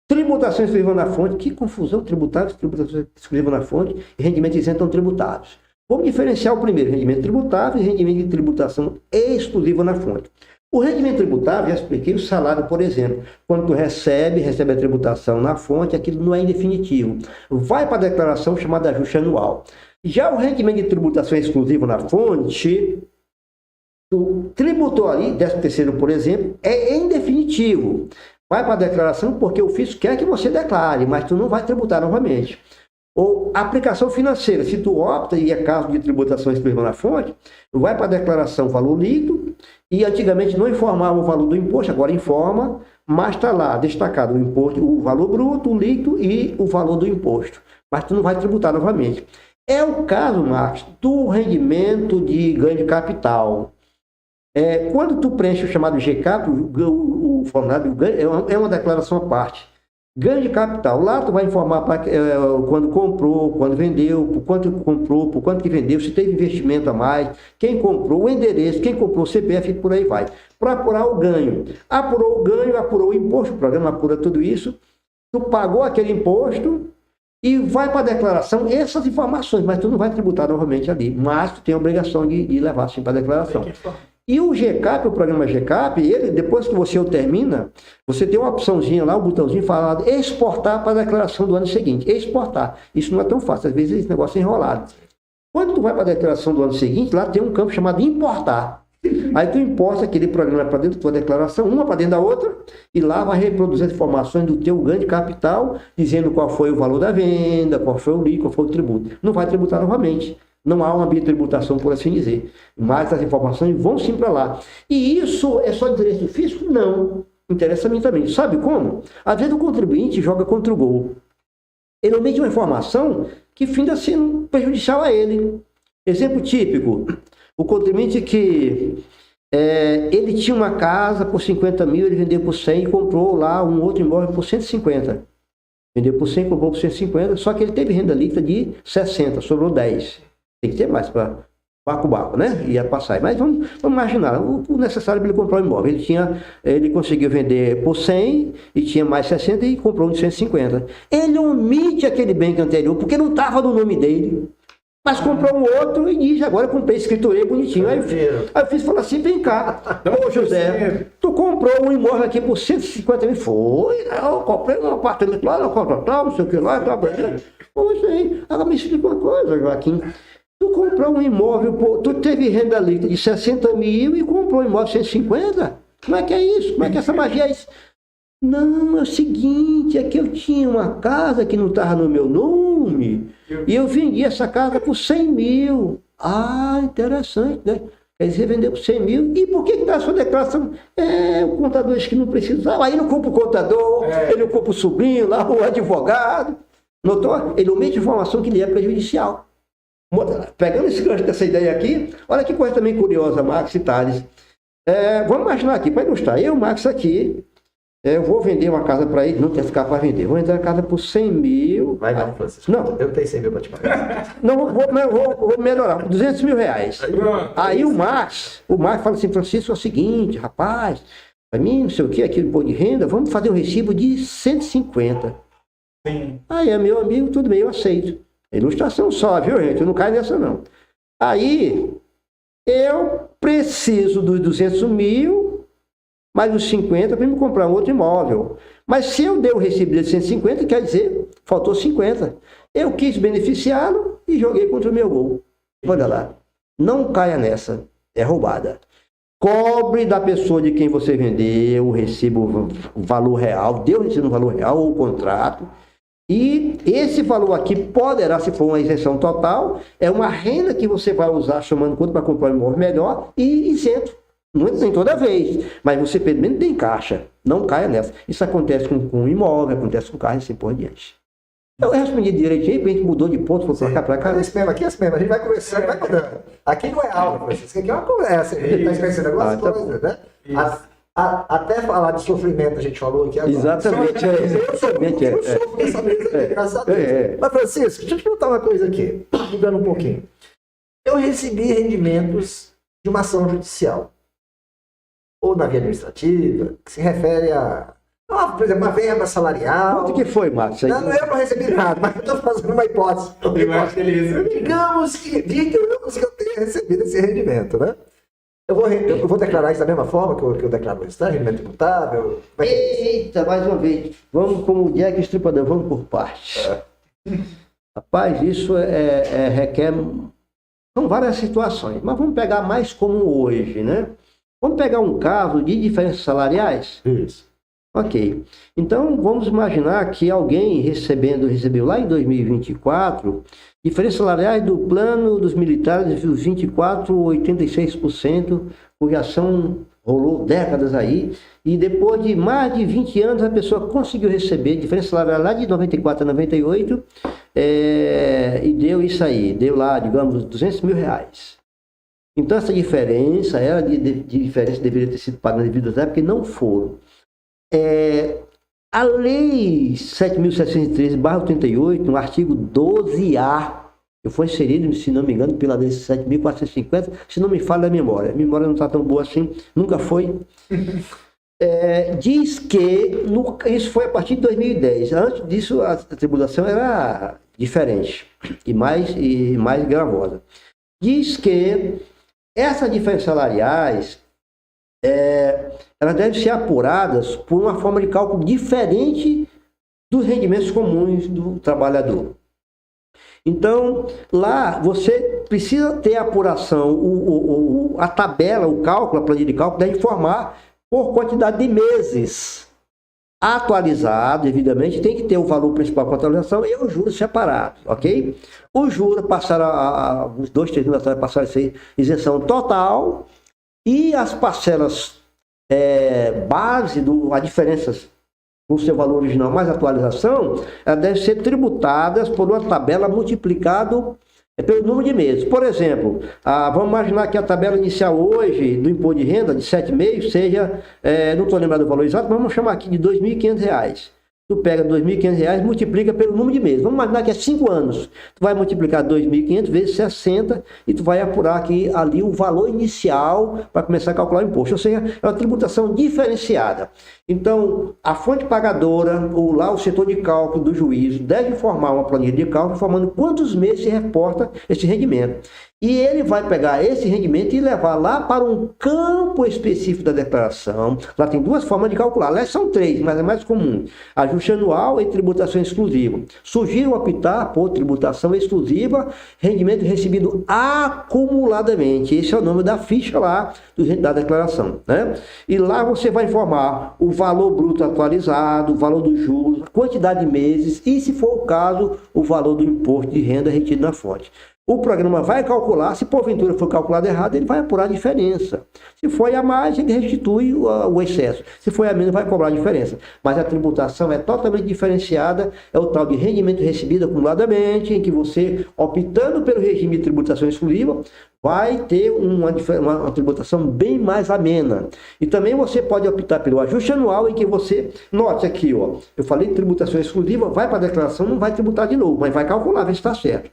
Speaker 4: tributação exclusiva na fonte, que confusão, tributáveis, tributação exclusiva na fonte e rendimentos isentos não tributáveis. Vamos diferenciar o primeiro, rendimento tributável e rendimento de tributação exclusiva na fonte. O rendimento tributável, já expliquei, o salário, por exemplo, quando tu recebe a tributação na fonte, aquilo não é indefinitivo. Vai para a declaração chamada ajuste anual. Já o rendimento de tributação exclusiva na fonte, tu tributou ali, 13º, por exemplo, é indefinitivo. Vai para a declaração porque o fisco quer que você declare, mas tu não vai tributar novamente. Ou aplicação financeira, se tu opta e é caso de tributação exclusiva na fonte, vai para a declaração valor líquido e antigamente não informava o valor do imposto, agora informa, mas está lá destacado o imposto, o valor bruto, o líquido e o valor do imposto. Mas tu não vai tributar novamente. É o caso, Marcos, do rendimento de ganho de capital. Quando tu preenche o chamado GCAP, o formulário é uma declaração à parte. Ganho de capital, lá tu vai informar quando comprou, quando vendeu, por quanto comprou, por quanto que vendeu, se teve investimento a mais, quem comprou, o endereço, quem comprou o CPF e por aí vai. Para apurar o ganho. Apurou o ganho, apurou o imposto, o programa apura tudo isso, tu pagou aquele imposto e vai para a declaração essas informações, mas tu não vai tributar novamente ali, mas tu tem a obrigação de levar assim para a declaração. E o GCAP, o programa GCAP, ele, depois que você o termina, você tem uma opçãozinha lá, um botãozinho falado exportar para a declaração do ano seguinte. Exportar. Isso não é tão fácil, às vezes esse negócio é enrolado. Quando tu vai para a declaração do ano seguinte, lá tem um campo chamado importar. Aí tu importa aquele programa para dentro da tua declaração, uma para dentro da outra, e lá vai reproduzir as informações do teu ganho de capital, dizendo qual foi o valor da venda, qual foi o LI, qual foi o tributo. Não vai tributar novamente. Não há uma bitributação, por assim dizer. Mas as informações vão sim para lá. E isso é só interesse do fisco? Não. Interessa a mim também. Sabe como? Às vezes o contribuinte joga contra o gol. Ele omite uma informação que finda sendo prejudicial a ele. Exemplo típico. O contribuinte que ele tinha uma casa por 50 mil, ele vendeu por 100 e comprou lá um outro imóvel por 150. Vendeu por 100, comprou por 150, só que ele teve renda líquida de 60, sobrou 10. Tem que ter mais para baco, né? Ia passar. Mas vamos imaginar, o necessário para ele comprar um imóvel. Ele conseguiu vender por 100 e tinha mais 60 e comprou um de 150. Ele omite aquele bem anterior, porque não estava no nome dele. Mas comprou um outro e diz, agora eu comprei, escriturei bonitinho. Aí eu fiz falar assim, vem cá, ô José, tu comprou um imóvel aqui por 150 mil? Foi, eu comprei um apartamento lá, não sei o que lá, Pô, isso aí. Agora me explica uma coisa, Joaquim. Tu comprou um imóvel, tu teve renda líquida de 60 mil e comprou um imóvel de 150? Como é que é isso? Como é que essa magia é isso? Não, é o seguinte, é que eu tinha uma casa que não estava no meu nome e eu vendi essa casa por 100 mil. Ah, interessante, né? Quer dizer, vendeu por 100 mil. E por que está a sua declaração? O contador disse que não precisava. Aí não culpa o contador, ele não culpa o sobrinho lá, o advogado. Notou? Ele omite informação que lhe é prejudicial. Pegando esse gancho dessa ideia aqui, olha que coisa também curiosa, Max e Thales. Vamos imaginar aqui, para ilustrar, eu, Max, aqui, eu vou vender uma casa para ele, não quer ficar para vender, vou vender a casa por 100 mil.
Speaker 3: Vai não, Francisco.
Speaker 4: Não.
Speaker 3: Eu tenho 100 mil para te pagar.
Speaker 4: Não, vou melhorar, 200 mil reais. Aí o Max fala assim, Francisco, é o seguinte, rapaz, para mim, não sei o que, aqui no imposto de renda, vamos fazer um recibo de 150.
Speaker 2: Sim.
Speaker 4: Aí é meu amigo, tudo bem, eu aceito. Ilustração só, viu, gente? Eu não caio nessa, não. Aí, eu preciso dos 200 mil, mais os 50 para me comprar um outro imóvel. Mas se eu dei o recibo de 150, quer dizer, faltou 50. Eu quis beneficiá-lo e joguei contra o meu gol. Olha lá. Não caia nessa. É roubada. Cobre da pessoa de quem você vendeu o recibo, o valor real, deu o recibo no valor real ou o contrato. E esse valor aqui poderá, se for uma isenção total, é uma renda que você vai usar chamando conta para comprar um imóvel melhor e isento. Não é nem toda vez, mas você pelo menos tem caixa. Não caia nessa. Isso acontece com imóvel, acontece com carro e assim por diante. Eu respondi direitinho, porque a gente mudou de ponto, foi pra cá, pra cá.
Speaker 3: É esse mesmo, aqui é esse mesmo. A gente vai conversando, vai mudando. Aqui não é aula, Francisco, aqui é uma conversa. A gente está esquecendo algumas coisas, né? Até falar de sofrimento, a gente falou aqui agora.
Speaker 4: Exatamente.
Speaker 3: Eu sofro dessa mesa, graças a Deus. Mas, Francisco, deixa eu te perguntar uma coisa aqui, mudando um pouquinho. Eu recebi rendimentos de uma ação judicial, ou na via administrativa, que se refere a, por exemplo, uma verba salarial.
Speaker 4: Quanto que foi, Marcos?
Speaker 3: Não, eu não recebi nada, mas eu estou fazendo uma hipótese. Digamos que eu tenha recebido esse rendimento, né? Eu vou declarar isso da mesma forma que eu declaro o restante, rendimento tributável?
Speaker 4: Eita, mais uma vez. Vamos como o Jack Estripador, vamos por partes. Rapaz, isso requer... São várias situações, mas vamos pegar mais como hoje, né? Vamos pegar um caso de diferenças salariais?
Speaker 3: Isso.
Speaker 4: Ok. Então, vamos imaginar que alguém recebeu lá em 2024, diferenças salariais do plano dos militares, dos 24, 86%, cuja ação rolou décadas aí, e depois de mais de 20 anos a pessoa conseguiu receber diferença salarial lá de 94 a 98, e deu isso aí, deu lá, digamos, 200 mil reais. Então, essa diferença, de diferença deveria ter sido paga na devida época, porque não foram. A Lei 7.713/88, no artigo 12A, que foi inserido, se não me engano, pela Lei 7.450, se não me falha a memória não está tão boa assim, nunca foi, diz que, isso foi a partir de 2010, antes disso a tributação era diferente e mais gravosa. Diz que Essas diferenças salariais, elas devem ser apuradas por uma forma de cálculo diferente dos rendimentos comuns do trabalhador. Então, lá você precisa ter a apuração, a tabela, o cálculo, a planilha de cálculo deve informar por quantidade de meses. Atualizado, devidamente, tem que ter o valor principal com a atualização e os juros separados, ok? Os juros passaram, uns 2, 3 anos atrás, passaram a ser isenção total e as parcelas base, as diferenças com o seu valor original mais atualização, elas devem ser tributadas por uma tabela multiplicado pelo número de meses. Por exemplo, vamos imaginar que a tabela inicial hoje do imposto de renda de 7,5 seja, não estou lembrado do valor exato, mas vamos chamar aqui de R$ 2.500. Tu pega R$ 2.500, multiplica pelo número de meses. Vamos imaginar que é 5 anos. Tu vai multiplicar 2.500 vezes 60 e tu vai apurar aqui ali o valor inicial para começar a calcular o imposto. Ou seja, é uma tributação diferenciada. Então, a fonte pagadora, ou lá o setor de cálculo do juízo, deve formar uma planilha de cálculo informando quantos meses se reporta esse rendimento. E ele vai pegar esse rendimento e levar lá para um campo específico da declaração. Lá tem 2 formas de calcular. Lá são 3, mas é mais comum. Ajuste anual e tributação exclusiva. Sugiro optar por tributação exclusiva, rendimento recebido acumuladamente. Esse é o nome da ficha lá da declaração, né? E lá você vai informar o valor bruto atualizado, o valor dos juros, a quantidade de meses e, se for o caso, o valor do imposto de renda retido na fonte. O programa vai calcular, se porventura for calculado errado, ele vai apurar a diferença. Se for a mais, ele restitui o excesso. Se for a menos, vai cobrar a diferença. Mas a tributação é totalmente diferenciada, é o tal de rendimento recebido acumuladamente, em que você, optando pelo regime de tributação exclusiva, vai ter uma tributação bem mais amena. E também você pode optar pelo ajuste anual, em que você, note aqui, ó, eu falei de tributação exclusiva, vai para a declaração, não vai tributar de novo, mas vai calcular, ver se está certo.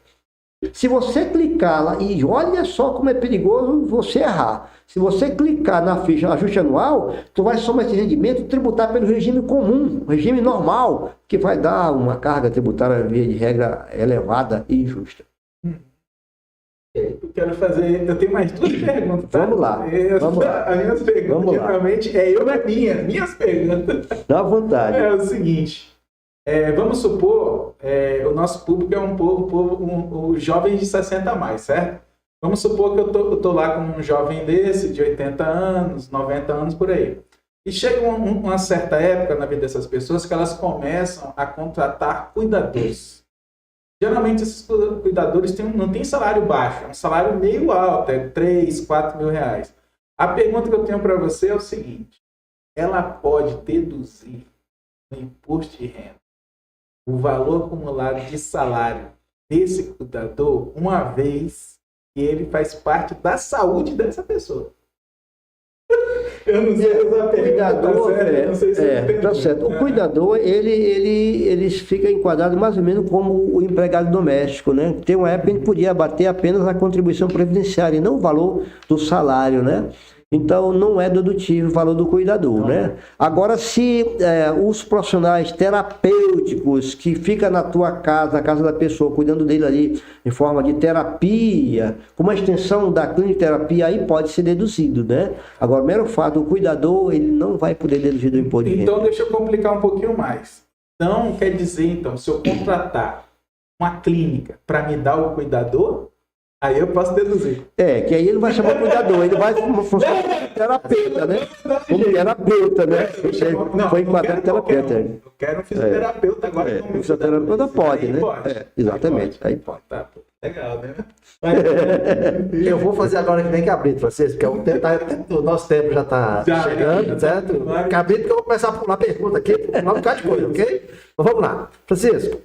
Speaker 4: Se você clicar lá, e olha só como é perigoso você errar. Se você clicar na ficha ajuste anual, tu vai somar esse rendimento tributar pelo regime comum, regime normal, que vai dar uma carga tributária, via de regra, elevada e injusta.
Speaker 2: Eu tenho mais 2 perguntas, tá?
Speaker 4: Vamos lá.
Speaker 2: As minhas perguntas, geralmente, minhas perguntas.
Speaker 4: Dá vontade.
Speaker 2: É o seguinte, vamos supor, o nosso público é os jovens de 60 a mais, certo? Vamos supor que eu tô lá com um jovem desse, de 80 anos, 90 anos, por aí. E chega uma certa época na vida dessas pessoas que elas começam a contratar cuidadores. Geralmente esses cuidadores não têm salário baixo, é um salário meio alto, é 3, 4 mil reais. A pergunta que eu tenho para você é o seguinte: ela pode deduzir no imposto de renda o valor acumulado de salário desse cuidador, uma vez que ele faz parte da saúde dessa pessoa? Eu não sei se a pergunta tá certa,
Speaker 4: tá certo. O cuidador, ele fica enquadrado mais ou menos como o empregado doméstico, né? Tem uma época que ele podia abater apenas a contribuição previdenciária e não o valor do salário, né? Então, não é dedutível o valor do cuidador, né? Agora, se os profissionais terapêuticos que ficam na tua casa, na casa da pessoa, cuidando dele ali em forma de terapia, com uma extensão da clínica de terapia, aí pode ser deduzido, né? Agora, o mero fato, o cuidador, ele não vai poder deduzir do imposto de renda.
Speaker 2: Então, deixa eu complicar um pouquinho mais. Então, quer dizer, então, se eu contratar uma clínica para me dar o cuidador, aí eu posso deduzir.
Speaker 4: Que aí ele vai chamar o cuidador, ele vai funcionar como terapeuta, né? Como terapeuta, né? Foi enquadrado terapeuta.
Speaker 2: Eu quero um fisioterapeuta agora.
Speaker 4: O fisioterapeuta pode, né? Exatamente, aí pode.
Speaker 2: Tá, legal, né?
Speaker 3: Eu vou fazer agora que nem Cabrito, Francisco, porque o nosso tempo já está chegando, certo? Cabrito, que eu vou começar a pular pergunta aqui, pular um bocado de coisa, ok? Mas vamos lá. Francisco,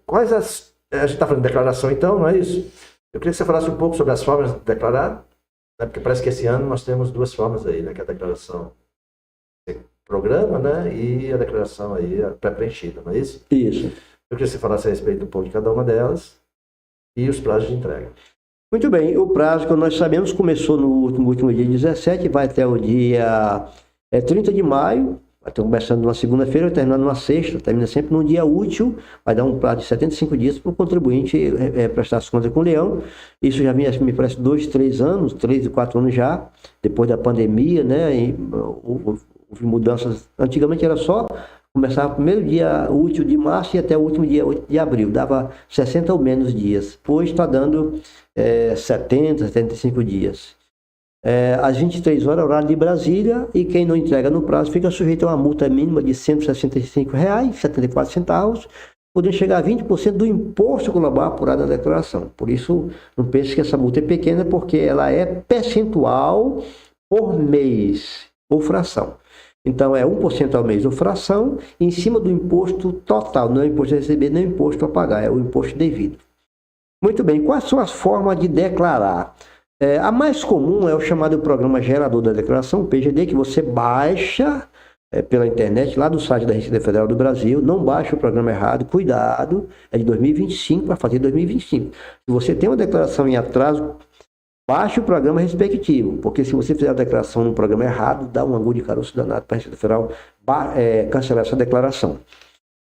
Speaker 3: quais a gente está falando de declaração, então, não é isso? Eu queria que você falasse um pouco sobre as formas de declarar, né? Porque parece que esse ano nós temos 2 formas aí, né? Que é a declaração programa, né? E a declaração aí pré-preenchida, não é isso?
Speaker 4: Isso.
Speaker 3: Eu queria que você falasse a respeito um pouco de cada uma delas e os prazos de entrega.
Speaker 4: Muito bem. O prazo, como nós sabemos, começou no último dia 17, vai até o dia 30 de maio. Estou começando numa segunda-feira, terminando numa sexta, termina sempre num dia útil, vai dar um prazo de 75 dias para o contribuinte prestar as contas com o Leão. Isso já vinha, me parece, 2, 3 anos, 3 e 4 anos já, depois da pandemia, né? E houve mudanças. Antigamente era só começar o primeiro dia útil de março e até o último dia 8 de abril, dava 60 ou menos dias. Hoje está dando 70, 75 dias. Às 23 horas, horário de Brasília, e quem não entrega no prazo fica sujeito a uma multa mínima de R$ 165,74, podendo chegar a 20% do imposto global apurado na declaração. Por isso, não pense que essa multa é pequena, porque ela é percentual por mês ou fração. Então, é 1% ao mês ou fração, em cima do imposto total, não é o imposto a receber, nem o imposto a pagar, é o imposto devido. Muito bem, quais são as formas de declarar? A mais comum é o chamado Programa Gerador da Declaração, PGD, que você baixa pela internet, lá do site da Receita Federal do Brasil. Não baixa o programa errado, cuidado, é de 2025 para fazer 2025. Se você tem uma declaração em atraso, baixe o programa respectivo, porque se você fizer a declaração no programa errado, dá um angu de caroço danado para a Receita Federal cancelar essa declaração.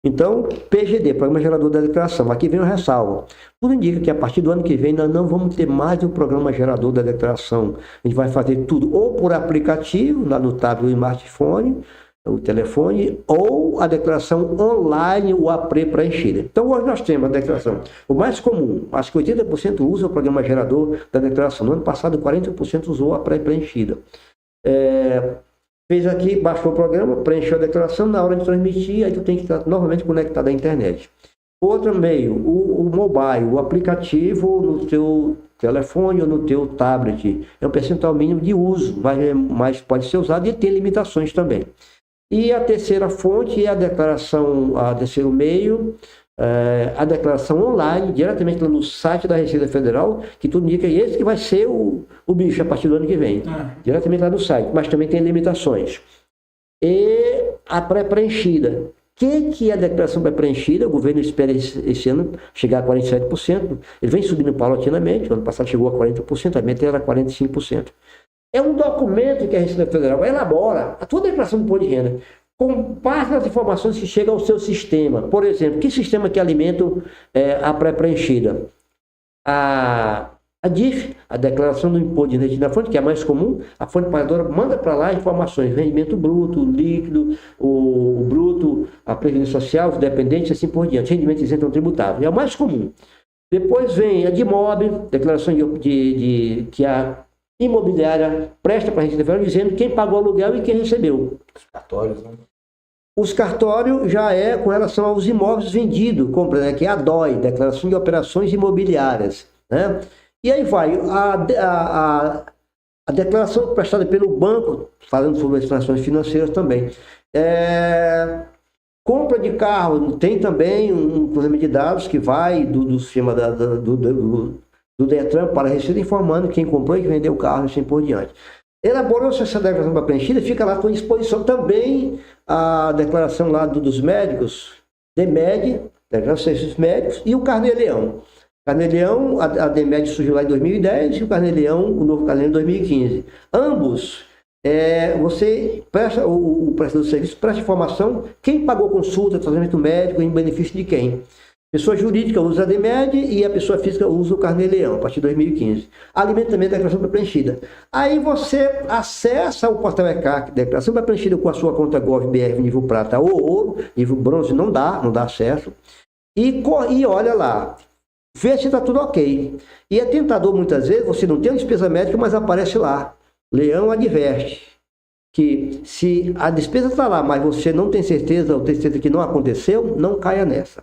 Speaker 4: Então, PGD, Programa Gerador da Declaração, aqui vem o ressalvo. Tudo indica que a partir do ano que vem nós não vamos ter mais um Programa Gerador da Declaração. A gente vai fazer tudo ou por aplicativo, lá no tablet do smartphone, o telefone, ou a declaração online ou a pré-preenchida. Então, hoje nós temos a declaração. O mais comum, acho que 80% usa o Programa Gerador da Declaração. No ano passado, 40% usou a pré-preenchida. Fez aqui, baixou o programa, preencheu a declaração, na hora de transmitir, aí tu tem que estar novamente conectado à internet. Outro meio, o mobile, o aplicativo no teu telefone ou no teu tablet. É um percentual mínimo de uso, mas pode ser usado e tem limitações também. E a terceira fonte é a declaração, a terceiro meio, a declaração online, diretamente lá no site da Receita Federal, que tudo indica esse que vai ser o bicho a partir do ano que vem. Diretamente lá no site, mas também tem limitações. E a pré-preenchida. O que é a declaração pré-preenchida? O governo espera esse ano chegar a 47%. Ele vem subindo paulatinamente. O ano passado chegou a 40%, a meta era 45%. É um documento que a Receita Federal elabora a tua declaração de imposto de renda, com parte das informações que chegam ao seu sistema. Por exemplo, que sistema que alimenta a pré-preenchida? A DIF, a Declaração do Imposto de Renda da Fonte, que é a mais comum, a fonte pagadora manda para lá informações, rendimento bruto, líquido, o bruto, a previdência social, os dependentes, assim por diante, rendimento isento não tributável. É o mais comum. Depois vem a de imóvel, declaração que a imobiliária presta para a Receita Federal dizendo quem pagou o aluguel e quem recebeu.
Speaker 3: Os cartórios, né?
Speaker 4: Os cartórios já é com relação aos imóveis vendidos, né, que é a DOI, Declaração de Operações Imobiliárias, né? E aí vai a declaração prestada pelo banco, falando sobre as transações financeiras também. Compra de carro, tem também um cruzamento de dados que vai do sistema do Detran para a Receita, informando quem comprou e quem vendeu o carro e assim por diante. Elaborou-se essa declaração para preenchida, fica lá com disposição também a declaração lá dos médicos, DEMED, Declaração de Serviços Médicos, e o Carnê-Leão. Carnê-Leão, a DEMED surgiu lá em 2010 e o Carnê-Leão, o novo Carnê-Leão, em 2015. Ambos, você presta, o prestador de serviço presta informação, quem pagou consulta, tratamento médico, em benefício de quem. Pessoa jurídica usa a DEMED e a pessoa física usa o Carnê-Leão, a partir de 2015. Alimenta também a declaração pré-preenchida. Aí você acessa o portal ECAC, declaração pré-preenchida com a sua conta GovBR nível prata ou ouro, nível bronze não dá acesso. E olha lá, vê se está tudo ok. E é tentador muitas vezes, você não tem a despesa médica, mas aparece lá. Leão adverte que se a despesa está lá, mas você não tem certeza ou tem certeza que não aconteceu, não caia nessa.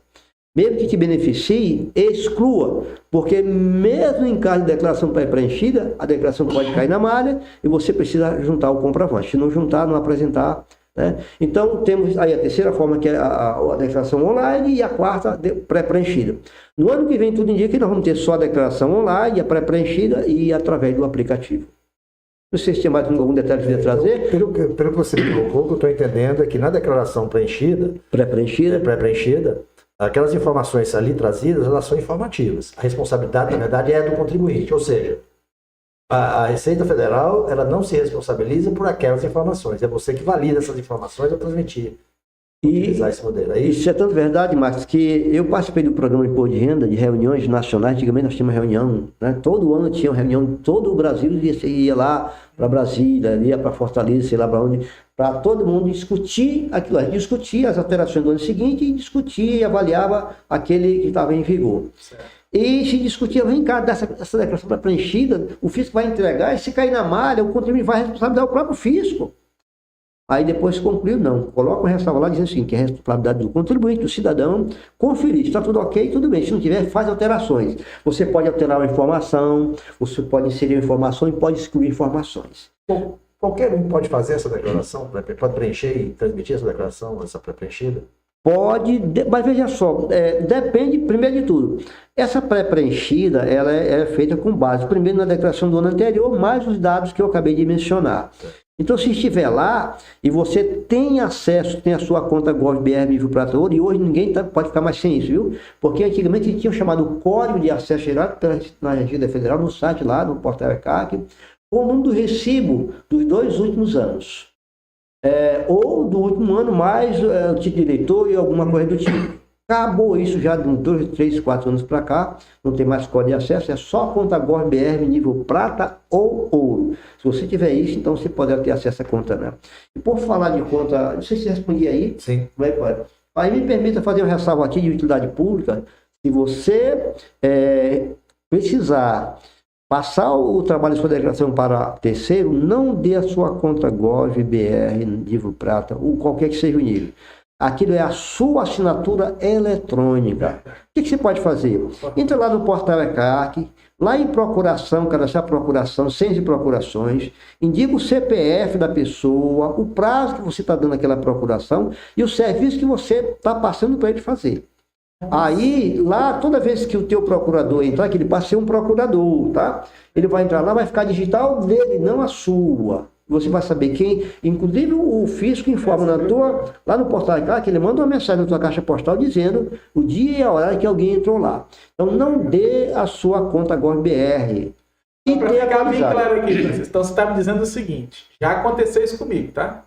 Speaker 4: Mesmo que te beneficie, exclua, porque mesmo em caso de declaração pré-preenchida, a declaração pode cair na malha e você precisa juntar o comprovante. Se não juntar, não apresentar, né? Então, temos aí a terceira forma, que é a declaração online, e a quarta, pré-preenchida. No ano que vem, tudo indica que nós vamos ter só a declaração online, a pré-preenchida e através do aplicativo. Não sei se tem mais algum detalhe que você trazer.
Speaker 3: Pelo que você me colocou, o que eu estou entendendo é que na declaração pré-preenchida, aquelas informações ali trazidas, elas são informativas. A responsabilidade, na verdade, é do contribuinte. Ou seja, A Receita Federal, ela não se responsabiliza por aquelas informações. É você que valida essas informações ao transmitir. Utilizar esse modelo. É isso?
Speaker 4: Isso é tanto verdade, Marcos, que eu participei do programa Imposto de Renda, de reuniões nacionais. Antigamente nós tínhamos reunião, né? Todo ano tinha uma reunião em todo o Brasil, ia lá para Brasília, ia para Fortaleza, sei lá para onde, para todo mundo discutir aquilo, discutir as alterações do ano seguinte e discutir e avaliava aquele que estava em vigor.
Speaker 2: Certo.
Speaker 4: E se discutia, vem cá, essa declaração está preenchida, o fisco vai entregar, e se cair na malha, o contribuinte vai responsabilizar o próprio fisco. Aí depois concluiu, não, coloca uma ressalva lá dizendo assim, que é a responsabilidade do contribuinte, do cidadão, conferir, se está tudo ok, tudo bem, se não tiver, faz alterações. Você pode alterar uma informação, você pode inserir uma informação e pode excluir informações.
Speaker 3: Bom, qualquer um pode fazer essa declaração, pode preencher e transmitir essa declaração, essa pré-preenchida?
Speaker 4: Pode, mas veja só, depende, primeiro de tudo, essa pré-preenchida, ela é feita com base, primeiro na declaração do ano anterior, mais os dados que eu acabei de mencionar. Então, se estiver lá e você tem acesso, tem a sua conta GovBR nível prata ouro, e hoje ninguém pode ficar mais sem isso, viu? Porque antigamente tinha o chamado Código de Acesso Geral na Receita Federal, no site lá, no portal ECAC, com o número do recibo dos 2 últimos anos. Ou do último ano, mais o título de eleitor e alguma coisa do tipo. Acabou isso já de uns 2, 3, 4 anos para cá, não tem mais código de acesso, é só conta GovBR nível prata ou ouro. Se você tiver isso, então você pode ter acesso à conta, né? E por falar de conta, não sei se respondi aí.
Speaker 3: Sim.
Speaker 4: Aí me permita fazer um ressalvo aqui de utilidade pública. Se você precisar passar o trabalho de sua declaração para terceiro, não dê a sua conta GovBR nível prata, ou qualquer que seja o nível. Aquilo é a sua assinatura eletrônica. O que você pode fazer? Entra lá no portal ECAC, lá em procuração, cadastrar procuração, ciência de procurações, indica o CPF da pessoa, o prazo que você está dando aquela procuração e o serviço que você está passando para ele fazer. Aí, lá, toda vez que o teu procurador entrar, que ele passa a ser um procurador, tá? Ele vai entrar lá, vai ficar digital dele, não a sua. Você vai saber quem, inclusive o fisco informa lá no portal que ele manda uma mensagem na tua caixa postal dizendo o dia e a hora que alguém entrou lá. Então não dê a sua conta GovBR.
Speaker 2: Para ficar bem claro aqui, então você está me dizendo o seguinte, já aconteceu isso comigo, tá?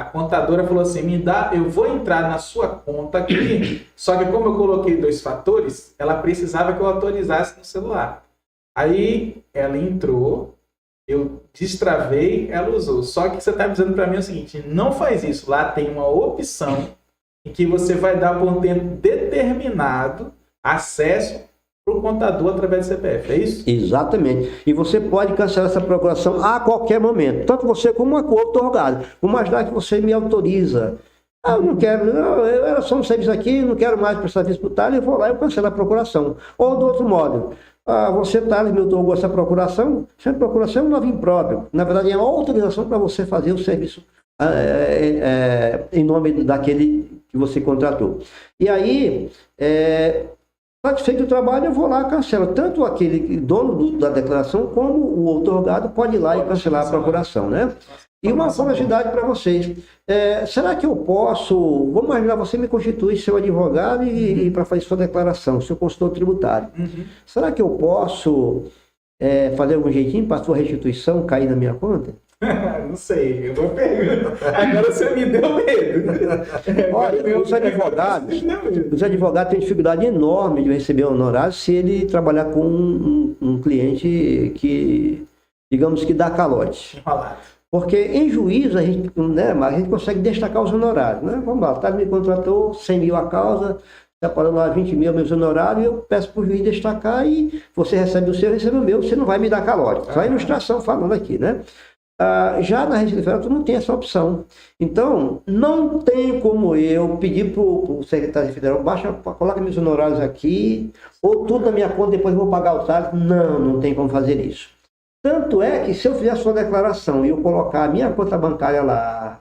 Speaker 2: A contadora falou assim, eu vou entrar na sua conta aqui, só que como eu coloquei 2 fatores, ela precisava que eu autorizasse no celular. Aí ela entrou, eu destravei, ela usou. Só que você está dizendo para mim o seguinte, não faz isso. Lá tem uma opção em que você vai dar por um tempo determinado acesso para o contador através do CPF, é isso?
Speaker 4: Exatamente. E você pode cancelar essa procuração a qualquer momento. Tanto você como uma otorgada. Vamos imaginar que você me autoriza. Eu não quero, eu era só um serviço aqui, não quero mais prestar serviço para o Thales, eu vou lá e cancelo a procuração. Ou do outro modo, você, Thales, me otorgou essa procuração é um nome impróprio. Na verdade, é uma autorização para você fazer o serviço em nome daquele que você contratou. E aí, satisfeito o trabalho, eu vou lá e cancelo. Tanto aquele dono da declaração, como o outorgado pode ir lá e cancelar a procuração, né? E uma curiosidade para vocês. Será que eu posso... Vamos imaginar, você me constitui seu advogado e para fazer sua declaração, seu consultor tributário.
Speaker 2: Uhum.
Speaker 4: Será que eu posso fazer algum jeitinho para a sua restituição cair na minha conta?
Speaker 2: Não sei, eu vou perguntar. Agora você me deu medo.
Speaker 4: Olha, os advogados têm dificuldade enorme de receber honorário se ele trabalhar com um cliente que, digamos que dá calote.
Speaker 2: Enrolado.
Speaker 4: Porque em juízo a gente consegue destacar os honorários, né? Vamos lá, o Thales me contratou 100 mil a causa, separando lá 20 mil meus honorários, eu peço para o juiz destacar e você recebe o seu, eu recebo o meu, você não vai me dar calote. Só a ilustração falando aqui, né? Já na Receita Federal tu não tem essa opção. Então, não tem como eu pedir para o secretário federal, coloca meus honorários aqui, ou tudo na minha conta, depois eu vou pagar o Thales. Não tem como fazer isso. Tanto é que se eu fizer a sua declaração e eu colocar a minha conta bancária lá,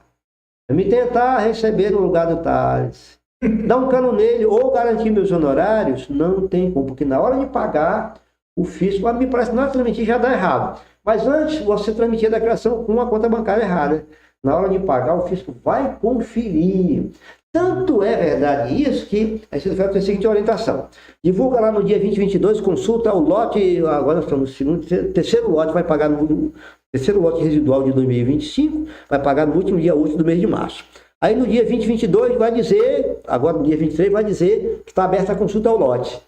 Speaker 4: eu me tentar receber no lugar do Thales, dar um cano nele ou garantir meus honorários, não tem como, porque na hora de pagar, o fisco, me parece que na hora de transmitir já dá errado. Mas antes, você transmitir a declaração com uma conta bancária errada. Na hora de pagar, o fisco vai conferir. Tanto é verdade isso que a Receita Federal tem a seguinte orientação. Divulga lá no dia 2022, consulta o lote, agora nós estamos no segundo, terceiro lote, vai pagar no terceiro lote residual de 2025, vai pagar no último dia útil do mês de março. Aí no dia 2022 vai dizer, agora no dia 23 vai dizer que está aberta a consulta ao lote.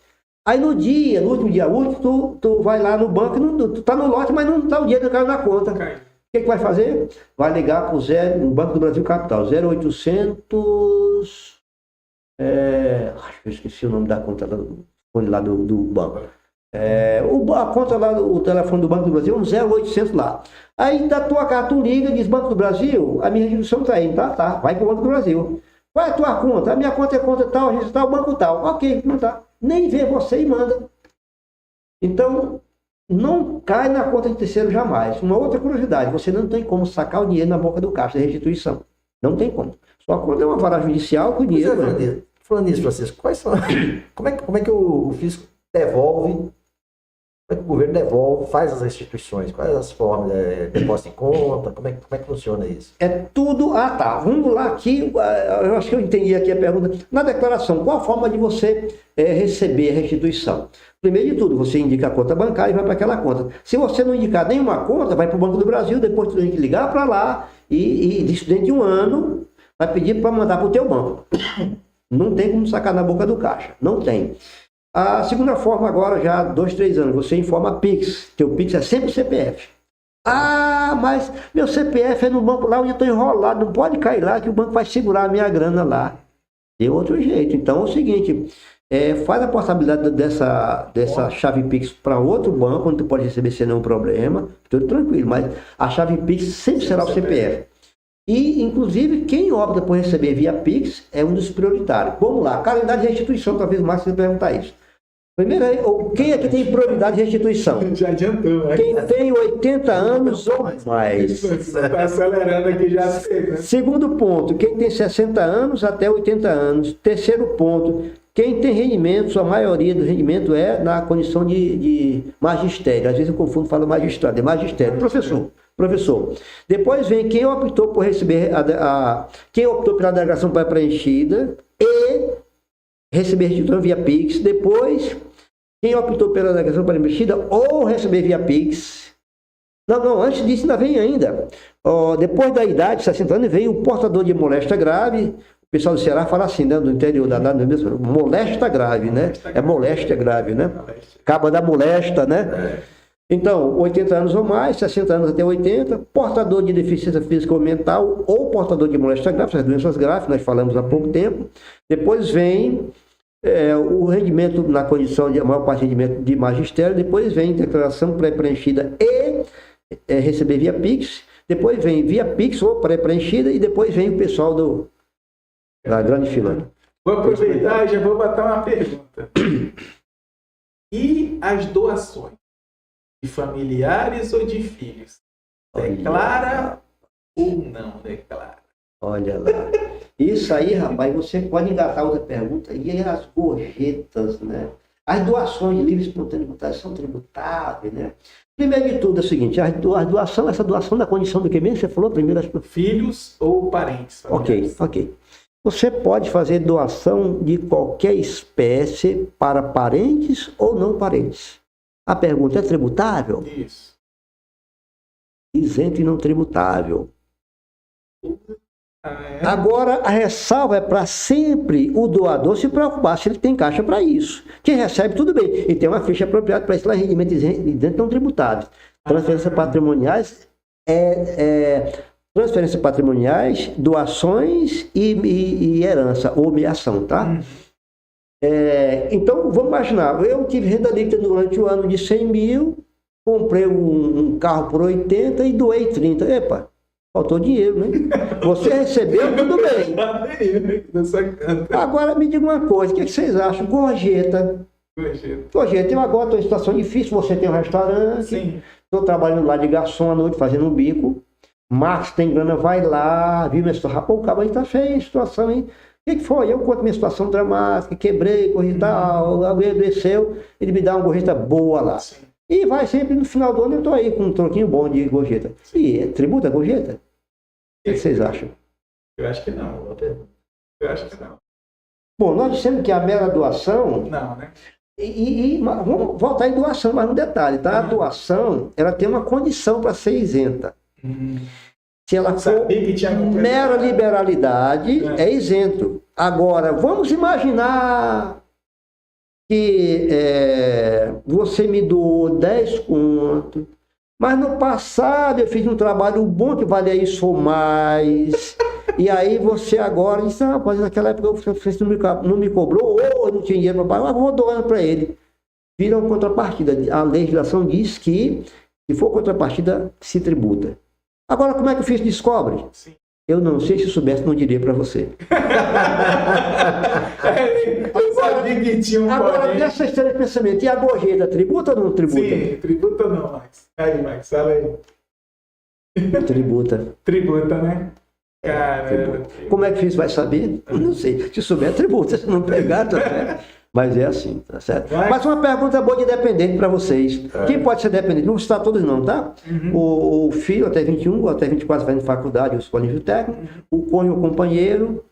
Speaker 4: Aí no último dia útil, tu vai lá no banco, tu está no lote, mas não está o dinheiro caiu na conta. O que vai fazer? Vai ligar para o Banco do Brasil Capital, 0800... acho que eu esqueci o nome da conta lá do banco. A conta lá, o telefone do Banco do Brasil é um 0800 lá. Aí da tua carta tu liga e diz, Banco do Brasil, a minha restituição está aí, tá, vai para o Banco do Brasil. Qual é a tua conta? A minha conta é conta tal, a gente tal, banco tal. Ok, não tá. Nem vê você e manda. Então, não cai na conta de terceiro jamais. Uma outra curiosidade, você não tem como sacar o dinheiro na boca do caixa da restituição. Não tem como. Sua conta é uma vara judicial com o dinheiro.
Speaker 3: Falando nisso, Francisco, como é que o fisco devolve, como é que o governo devolve, faz as restituições? Quais as formas? Depósito em conta? Como é que funciona isso?
Speaker 4: É tudo... tá. Vamos lá aqui. Eu acho que eu entendi aqui a pergunta. Na declaração, qual a forma de você receber a restituição? Primeiro de tudo, você indica a conta bancária e vai para aquela conta. Se você não indicar nenhuma conta, vai para o Banco do Brasil, depois tu tem que ligar para lá e dentro de um ano vai pedir para mandar para o teu banco. Não tem como sacar na boca do caixa. Não tem. A segunda forma agora, já há 2, 3 anos, você informa a Pix. Teu Pix é sempre o CPF. Mas meu CPF é no banco lá onde eu estou enrolado. Não pode cair lá que o banco vai segurar a minha grana lá. Tem outro jeito. Então é o seguinte, faz a portabilidade dessa chave Pix para outro banco, onde tu pode receber sem nenhum problema. Tudo tranquilo, mas a chave Pix sempre será o CPF. E, inclusive, quem opta por receber via Pix é um dos prioritários. Vamos lá, calendário de restituição, talvez o Marcos perguntar isso. Primeiro, quem aqui tem prioridade de restituição?
Speaker 2: Já adiantou, né?
Speaker 4: Quem tem 80 anos ou mais.
Speaker 2: Está acelerando aqui já cedo, né?
Speaker 4: Segundo ponto, quem tem 60 anos até 80 anos. Terceiro ponto, quem tem rendimentos, a maioria do rendimento é na condição de magistério. Às vezes eu confundo, falo magistrado, é magistério. Professor. Depois vem quem optou por receber quem optou pela delegação pré-preenchida e receber restituição via Pix. Depois, quem optou pela delegação pré-preenchida ou receber via Pix. Não, antes disso ainda vem ainda. Depois da idade, 60 anos, vem o portador de moléstia grave. O pessoal do Ceará fala assim, né, do interior da moléstia grave, né? É moléstia grave, né? Acaba da molesta, né? Então, 80 anos ou mais, 60 anos até 80, portador de deficiência física ou mental ou portador de moléstia grave, essas doenças graves, nós falamos há pouco tempo. Depois vem o rendimento na condição de a maior parte de rendimento de magistério, depois vem declaração pré-preenchida e receber via Pix, depois vem via Pix ou pré-preenchida e depois vem o pessoal da grande fila.
Speaker 2: Vou aproveitar e já vou botar uma pergunta. E as doações? De familiares ou de filhos? Declara ou não declara?
Speaker 4: Olha lá. Isso aí, rapaz, você pode engatar outra pergunta. E as gorjetas, né? As doações de livre e espontânea tributação são tributáveis, né? Primeiro de tudo é o seguinte, essa doação da condição do que mesmo você falou primeiro?
Speaker 2: Filhos ou parentes? Familiares.
Speaker 4: Ok. Você pode fazer doação de qualquer espécie para parentes ou não parentes. A pergunta é tributável?
Speaker 2: Isso.
Speaker 4: Isento e não tributável. Agora, a ressalva é para sempre o doador se preocupar se ele tem caixa para isso. Quem recebe, tudo bem. E tem uma ficha apropriada para isso lá, rendimentos isentos não tributáveis. Transferências patrimoniais, transferências patrimoniais, doações e herança ou meação, tá? Então, vamos imaginar, eu tive renda líquida durante o ano de 100 mil, comprei um carro por 80 e doei 30. Epa, faltou dinheiro, né? Você recebeu, tudo bem. Agora, me diga uma coisa, o que vocês acham? Gorjeta, eu agora estou em situação difícil, você tem um restaurante, estou trabalhando lá de garçom à noite, fazendo um bico, Marcos tem grana, vai lá, viu minha situação, pô, o cara aí tá feio, situação, hein? O que foi? Eu conto minha situação dramática, quebrei, corri tal, alguém desceu, ele me dá uma gorjeta boa lá. Sim. E vai sempre no final do ano, eu estou aí com um troquinho bom de gorjeta. E tributa a gorjeta? O que vocês acham?
Speaker 2: Eu acho que não. Eu acho que não.
Speaker 4: Bom, nós dissemos que a mera doação,
Speaker 2: Não, né?
Speaker 4: mas vamos voltar em doação, mas um detalhe, tá? A doação, ela tem uma condição para ser isenta. Se ela for
Speaker 2: Sabia que tinha alguma coisa
Speaker 4: mera
Speaker 2: errada.
Speaker 4: liberalidade, é isento. Agora, vamos imaginar que você me doou 10 contos, mas no passado eu fiz um trabalho bom que valia isso ou mais. E aí você agora diz, rapaz, naquela época você não me cobrou, ou eu não tinha dinheiro para pagar, mas vou doando para ele. Vira uma contrapartida. A legislação diz que, se for contrapartida, se tributa. Agora, como é que o fisco descobre?
Speaker 2: Sim.
Speaker 4: Eu não sei, se soubesse, não diria para você.
Speaker 2: Eu sabia que tinha um
Speaker 4: Agora,
Speaker 2: porém.
Speaker 4: nessa história de pensamento, e a gorjeta, tributa ou não tributa?
Speaker 2: Sim, tributa não, Max. Aí, Max, fala aí.
Speaker 4: Tributa.
Speaker 2: Tributa, né? Caramba.
Speaker 4: Como é que o fisco vai saber? Eu não sei. Se souber, tributa. Se não pegar, tá certo. Mas é assim, tá certo? Mas uma pergunta boa de dependente para vocês. Quem pode ser dependente? Não vou citar todos não, tá? O filho até 21, ou até 24 vai na faculdade, ou escola nível técnico. O cônjuge, o companheiro.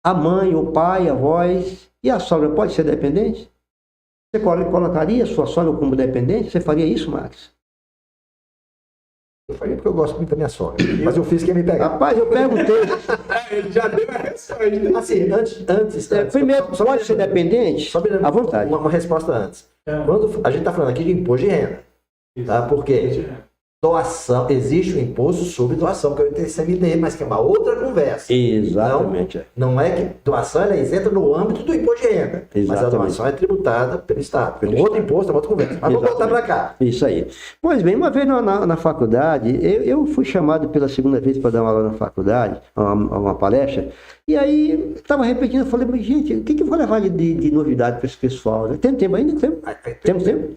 Speaker 4: A mãe, o pai, a voz. E a sogra pode ser dependente? Você colocaria a sua sogra como dependente? Você faria isso, Max?
Speaker 3: Eu falei porque eu gosto muito da minha sogra. Mas eu fiz quem me pegar.
Speaker 4: Rapaz, eu perguntei.
Speaker 2: Ele já deu a resposta.
Speaker 3: Assim, antes
Speaker 4: Primeiro,
Speaker 3: só
Speaker 4: pode ser dependente?
Speaker 3: Só me lembra
Speaker 4: À vontade.
Speaker 3: uma resposta antes. Quando a gente está falando aqui de imposto de renda, tá? Porque doação, existe o imposto sobre doação, que é o ITCMD, mas que é uma outra conversa.
Speaker 4: Exatamente.
Speaker 3: Não é que doação ela é isenta no âmbito do imposto de renda, mas a
Speaker 4: Exatamente.
Speaker 3: doação é tributada pelo Estado. Pelo outro imposto, é uma outra conversa. Mas vamos voltar para cá.
Speaker 4: Isso aí. Pois bem, uma vez na faculdade, eu fui chamado pela segunda vez para dar uma aula na faculdade, uma palestra, e aí estava repetindo, eu falei, mas gente, o que eu vou levar de novidade para esse pessoal? Né? Tem tempo ainda? Temos tempo?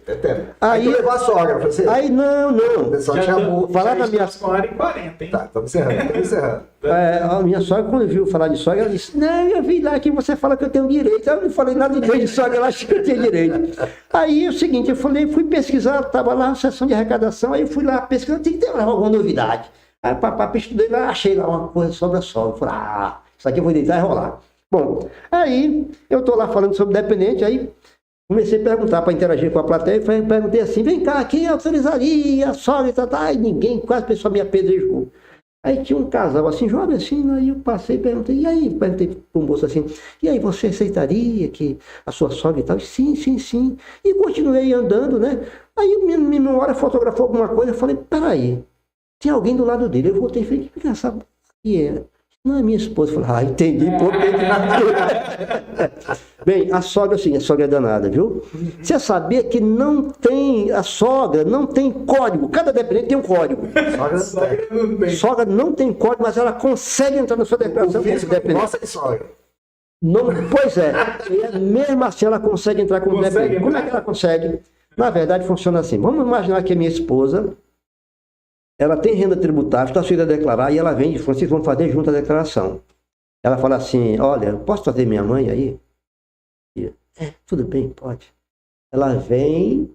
Speaker 3: Aí tu levou a sogra, você.
Speaker 4: Aí não.
Speaker 3: O pessoal chamou.
Speaker 4: Falar da minha...
Speaker 2: Com 1h40, hein?
Speaker 3: Tá, estamos encerrando.
Speaker 4: A minha sogra, quando viu falar de sogra, ela disse, não, eu vi lá que você fala que eu tenho direito. Eu não falei nada de direito de sogra, ela achou que eu tinha direito. Aí é o seguinte, eu fui pesquisar, estava lá na sessão de arrecadação, aí eu fui lá pesquisar, tinha que ter alguma novidade. Aí papai estudei lá, achei lá uma coisa sobre a sogra. Eu falei, isso aqui eu vou deitar e rolar. Bom, aí eu estou lá falando sobre dependente, aí comecei a perguntar para interagir com a plateia, e perguntei assim, vem cá, quem autorizaria a sogra e tal, e ninguém, quase a pessoa me apedrejou. Aí tinha um casal assim, jovem assim, aí eu passei e perguntei, e aí? Perguntei para o moço assim, e aí, você aceitaria que a sua sogra e tal? Sim. E continuei andando, né? Aí minha memória fotografou alguma coisa, eu falei, peraí, tem alguém do lado dele. Eu voltei e falei, que essa que é? Não é minha esposa. Eu falei, entendi. Bem, a sogra, assim, a sogra é danada, viu? Você sabia que a sogra não tem código. Cada dependente tem um código. Sogra não tem código, mas ela consegue entrar na sua declaração como dependente.
Speaker 3: Nossa, que sogra.
Speaker 4: Não, pois é. E mesmo assim ela consegue entrar como dependente. Como é que ela consegue? Na verdade, funciona assim. Vamos imaginar que a minha esposa, ela tem renda tributável, está sujeita a declarar, e ela vem, vocês vão fazer junto a declaração. Ela fala assim, olha, posso trazer minha mãe aí? Tudo bem, pode. Ela vem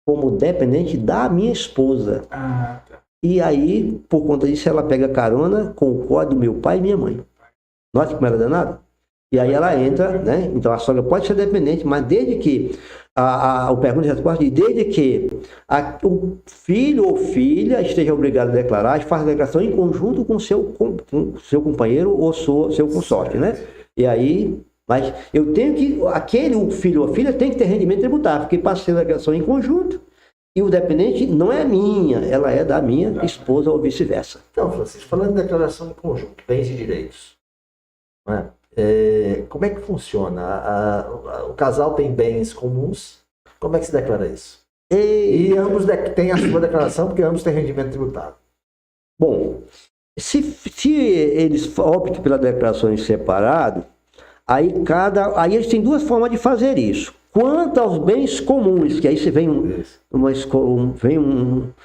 Speaker 4: como dependente da minha esposa.
Speaker 2: Tá.
Speaker 4: E aí, por conta disso, ela pega carona com o código do meu pai e minha mãe. Note como ela é danada? E aí ela entra, né? Então a sogra pode ser dependente, mas desde que o pergunta e resposta diz, desde que o filho ou filha esteja obrigado a declarar, faz a declaração em conjunto com seu companheiro ou seu consorte, né? E aí, mas eu tenho que, o filho ou filha tem que ter rendimento tributável, porque passa a ser a declaração em conjunto, e o dependente não é minha, ela é da minha esposa ou vice-versa.
Speaker 3: Então, Francisco, falando de declaração em conjunto, bens e direitos, né? Como é que funciona? O casal tem bens comuns, como é que se declara isso? E ambos têm a sua declaração, porque ambos têm rendimento tributável.
Speaker 4: Bom, se eles optam pela declaração em separado, aí eles têm duas formas de fazer isso. Quanto aos bens comuns, que aí você vem um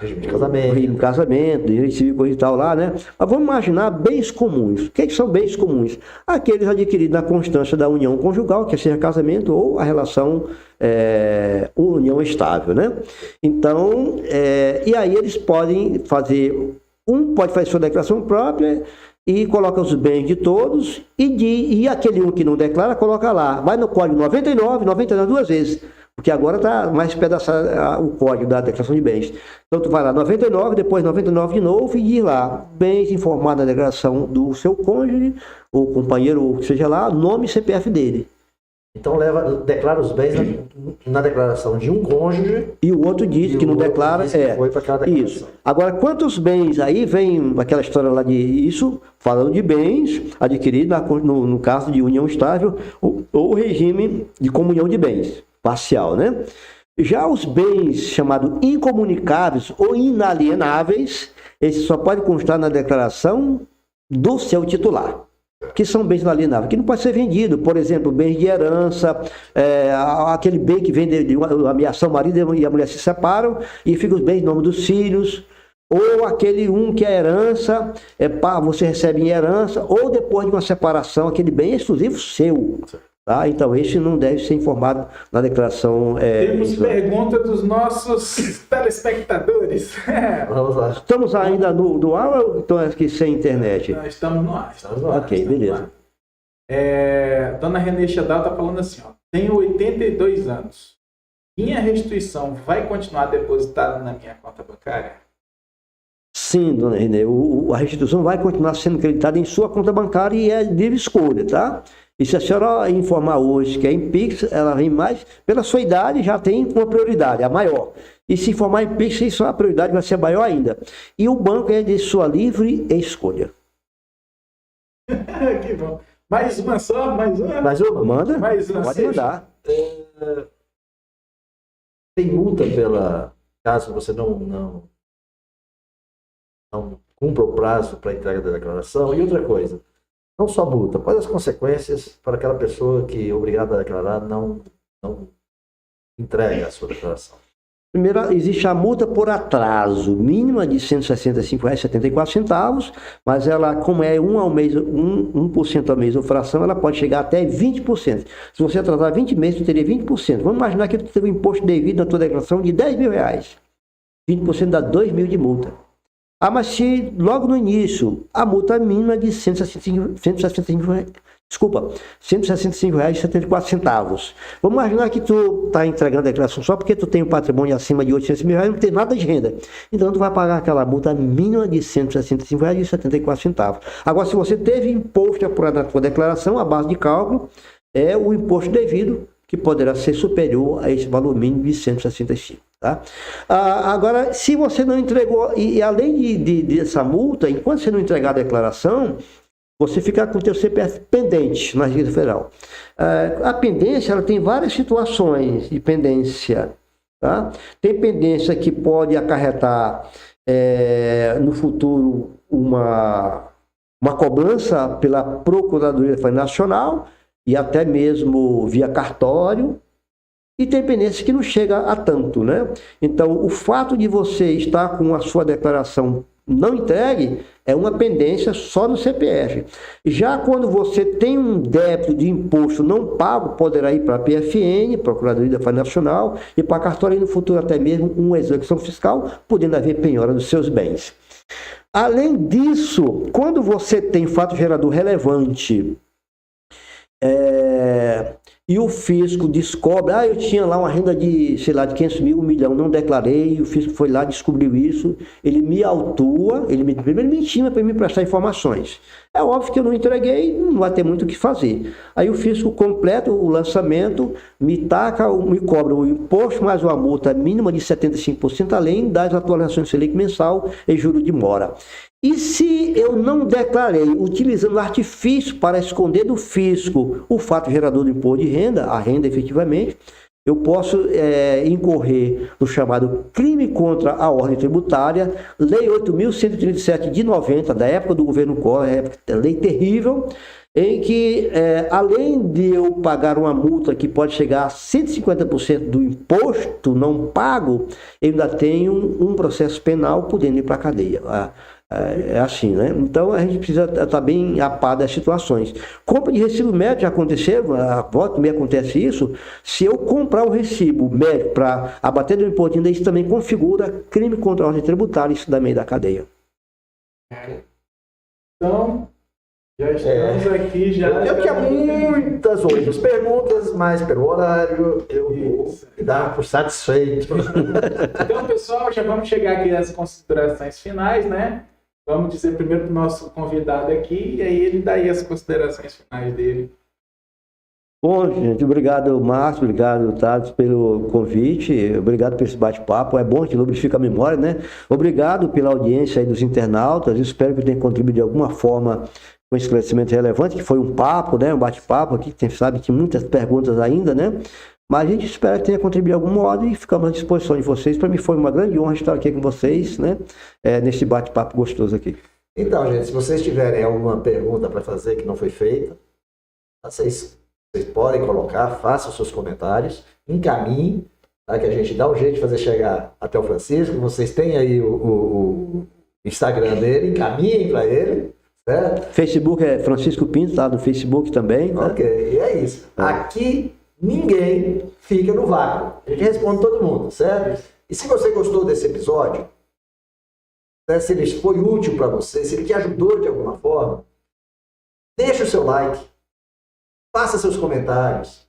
Speaker 3: Regime de casamento.
Speaker 4: casamento, direito civil e tal lá, né? Mas vamos imaginar bens comuns. O que são bens comuns? Aqueles adquiridos na constância da união conjugal, que seja casamento ou a relação união estável, né? Então, e aí eles podem fazer, pode fazer sua declaração própria e coloca os bens de todos e aquele um que não declara, coloca lá. Vai no código 99 duas vezes, porque agora está mais pedaçado o código da declaração de bens. Então tu vai lá 99, depois 99 de novo e diz lá, bens informados na declaração do seu cônjuge, ou companheiro, ou que seja lá, nome e CPF dele.
Speaker 3: Então declara os bens na declaração de um cônjuge.
Speaker 4: E o outro diz que não declara.
Speaker 3: Diz que foi para aquela declaração.
Speaker 4: Isso. Agora, quantos bens? Aí vem aquela história lá de isso, falando de bens adquiridos no caso de união estável ou regime de comunhão de bens, parcial, né? Já os bens chamados incomunicáveis ou inalienáveis, esses só podem constar na declaração do seu titular, que são bens inalienáveis, que não pode ser vendido. Por exemplo, bens de herança, aquele bem que vem de uma ameação, o marido e a mulher se separam e ficam os bens em nome dos filhos, ou aquele que é herança, você recebe em herança, ou depois de uma separação, aquele bem é exclusivo seu. Tá? Então, esse não deve ser informado na declaração.
Speaker 2: Temos pergunta dos nossos telespectadores.
Speaker 3: Vamos lá.
Speaker 4: Estamos ainda no ar ou estão aqui sem internet?
Speaker 2: Nós estamos no ar.
Speaker 4: Ok, beleza.
Speaker 2: Dona Renê Chadal está falando assim, ó, tenho 82 anos. Minha restituição vai continuar depositada na minha conta bancária?
Speaker 4: Sim, dona Renê, a restituição vai continuar sendo creditada em sua conta bancária e é livre escolha, tá? E se a senhora informar hoje que é em Pix, ela vem mais, pela sua idade já tem uma prioridade, a maior. E se informar em Pix, a prioridade vai ser maior ainda. E o banco é de sua livre escolha.
Speaker 2: Que bom. Mais uma só, mais uma.
Speaker 4: Mais uma? Manda,
Speaker 2: mais uma,
Speaker 4: pode mandar.
Speaker 3: Tem multa caso você não cumpra o prazo para a entrega da declaração. E outra coisa, não só multa, quais as consequências para aquela pessoa que é obrigada a declarar não entrega a sua declaração?
Speaker 4: Primeiro, existe a multa por atraso, mínima de R$ 165,74, mas ela, como é 1% ao mês ou fração, ela pode chegar até 20%. Se você atrasar 20 meses, você teria 20%. Vamos imaginar que você teve um imposto devido na tua declaração de R$ 10.000. 20% dá R$ 2.000 de multa. Mas se logo no início a multa mínima é de R$ 165,74. Vamos imaginar que tu está entregando a declaração só porque tu tem um patrimônio acima de R$ 800 mil e não tem nada de renda. Então tu vai pagar aquela multa mínima de R$ 165,74. Agora, se você teve imposto apurado na tua declaração, a base de cálculo é o imposto devido, que poderá ser superior a esse valor mínimo de 165. Tá? Agora, se você não entregou, e além dessa multa, enquanto você não entregar a declaração, você fica com o teu CPF pendente na Receita Federal. A pendência, ela tem várias situações de pendência. Tá? Tem pendência que pode acarretar no futuro uma cobrança pela Procuradoria Nacional e até mesmo via cartório. E tem pendência que não chega a tanto, né? Então, o fato de você estar com a sua declaração não entregue é uma pendência só no CPF. Já quando você tem um débito de imposto não pago, poderá ir para a PFN, Procuradoria Nacional, e para a cartório, e no futuro até mesmo uma execução fiscal, podendo haver penhora dos seus bens. Além disso, quando você tem fato gerador relevante, e o fisco descobre, eu tinha lá uma renda de, sei lá, de 500 mil, 1 milhão, não declarei, o fisco foi lá, descobriu isso, ele me autua, primeiro me intima para me prestar informações. É óbvio que eu não entreguei, não vai ter muito o que fazer. Aí o fisco completa o lançamento, me cobra o imposto mais uma multa mínima de 75%, além das atualizações Selic mensal e juros de mora. E se eu não declarei, utilizando artifício para esconder do fisco o fato gerador do imposto de renda, a renda efetivamente, eu posso incorrer no chamado crime contra a ordem tributária, Lei 8.137 de 90, da época do governo Collor, lei terrível, em que, além de eu pagar uma multa que pode chegar a 150% do imposto não pago, eu ainda tenho um processo penal podendo ir para a cadeia. É assim, né? Então a gente precisa estar bem a par das situações. Compra de recibo médico já aconteceu, volta e meia acontece isso. Se eu comprar um recibo médico para abater do imposto, ainda isso também configura crime contra a ordem tributária, isso da meio da cadeia.
Speaker 2: Então, Já estamos aqui, já.
Speaker 3: Eu tinha muitas outras perguntas, mas pelo horário eu vou me dar por satisfeito.
Speaker 2: Então, pessoal, já vamos chegar aqui às considerações finais, né? Vamos dizer primeiro para o nosso convidado aqui, e aí ele dá aí as considerações finais dele.
Speaker 4: Bom, gente, obrigado, Márcio, obrigado, Thales, pelo convite, obrigado por esse bate-papo, é bom que lubrifica a memória, né? Obrigado pela audiência aí dos internautas, espero que eu tenha contribuído de alguma forma com esclarecimento relevante, que foi um papo, né? Um bate-papo aqui, que sabe que muitas perguntas ainda, né? Mas a gente espera que tenha contribuído de algum modo e ficamos à disposição de vocês. Para mim foi uma grande honra estar aqui com vocês, né? Nesse bate-papo gostoso aqui.
Speaker 3: Então, gente, se vocês tiverem alguma pergunta para fazer que não foi feita, vocês podem colocar, façam seus comentários, encaminhem, tá? Que a gente dá um jeito de fazer chegar até o Francisco. Vocês têm aí o Instagram dele, encaminhem para ele, certo?
Speaker 4: Facebook é Francisco Pinto, tá no Facebook também. Né?
Speaker 3: Ok, e é isso. Aqui ninguém fica no vácuo. A gente responde todo mundo, certo? E se você gostou desse episódio, né, se ele foi útil para você, se ele te ajudou de alguma forma, deixa o seu like, faça seus comentários,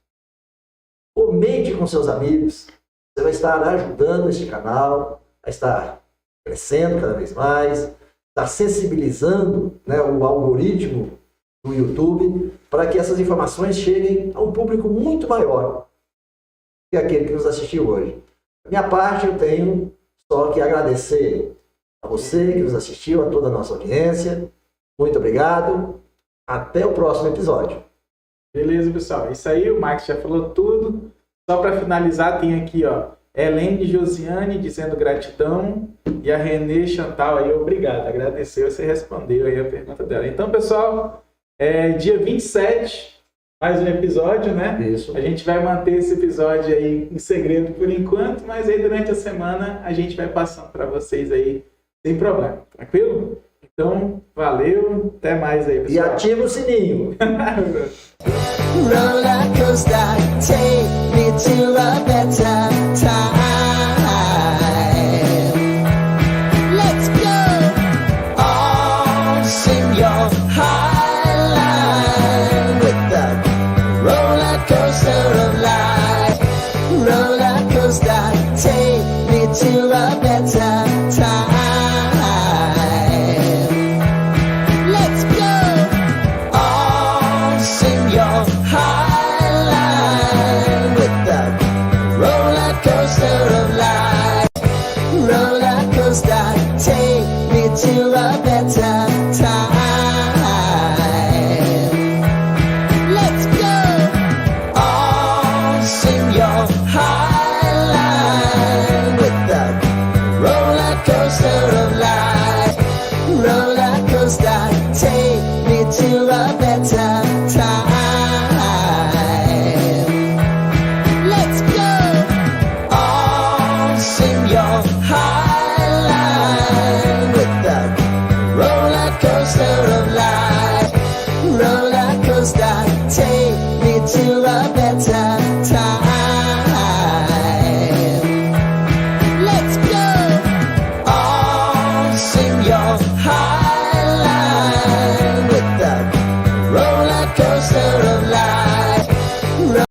Speaker 3: comente com seus amigos. Você vai estar ajudando este canal, vai estar crescendo cada vez mais, está sensibilizando, né, o algoritmo do YouTube para que essas informações cheguem a um público muito maior que aquele que nos assistiu hoje. Da minha parte, eu tenho só que agradecer a você que nos assistiu, a toda a nossa audiência. Muito obrigado. Até o próximo episódio.
Speaker 2: Beleza, pessoal. Isso aí, o Max já falou tudo. Só para finalizar, tem aqui, ó, Helene Josiane dizendo gratidão e a Renê Chantal aí, obrigado. Agradeceu, você respondeu aí a pergunta dela. Então, pessoal, dia 27, mais um episódio, né?
Speaker 3: Isso.
Speaker 2: A gente vai manter esse episódio aí em segredo por enquanto, mas aí durante a semana a gente vai passando para vocês aí sem problema. Tranquilo? Então, valeu. Até mais aí,
Speaker 3: E
Speaker 2: pessoal.
Speaker 3: ativa o sininho.
Speaker 1: Roller coaster, take me to a better time. Let's go on, sing your high line with the roller coaster of life. Roller coaster, take me to a better time. Let's go on, sing your high line with the roller coaster of life. Roller coaster, take me to a better time. Let's go on, sing your high line with the roller coaster of life. Roller coaster, take me to a better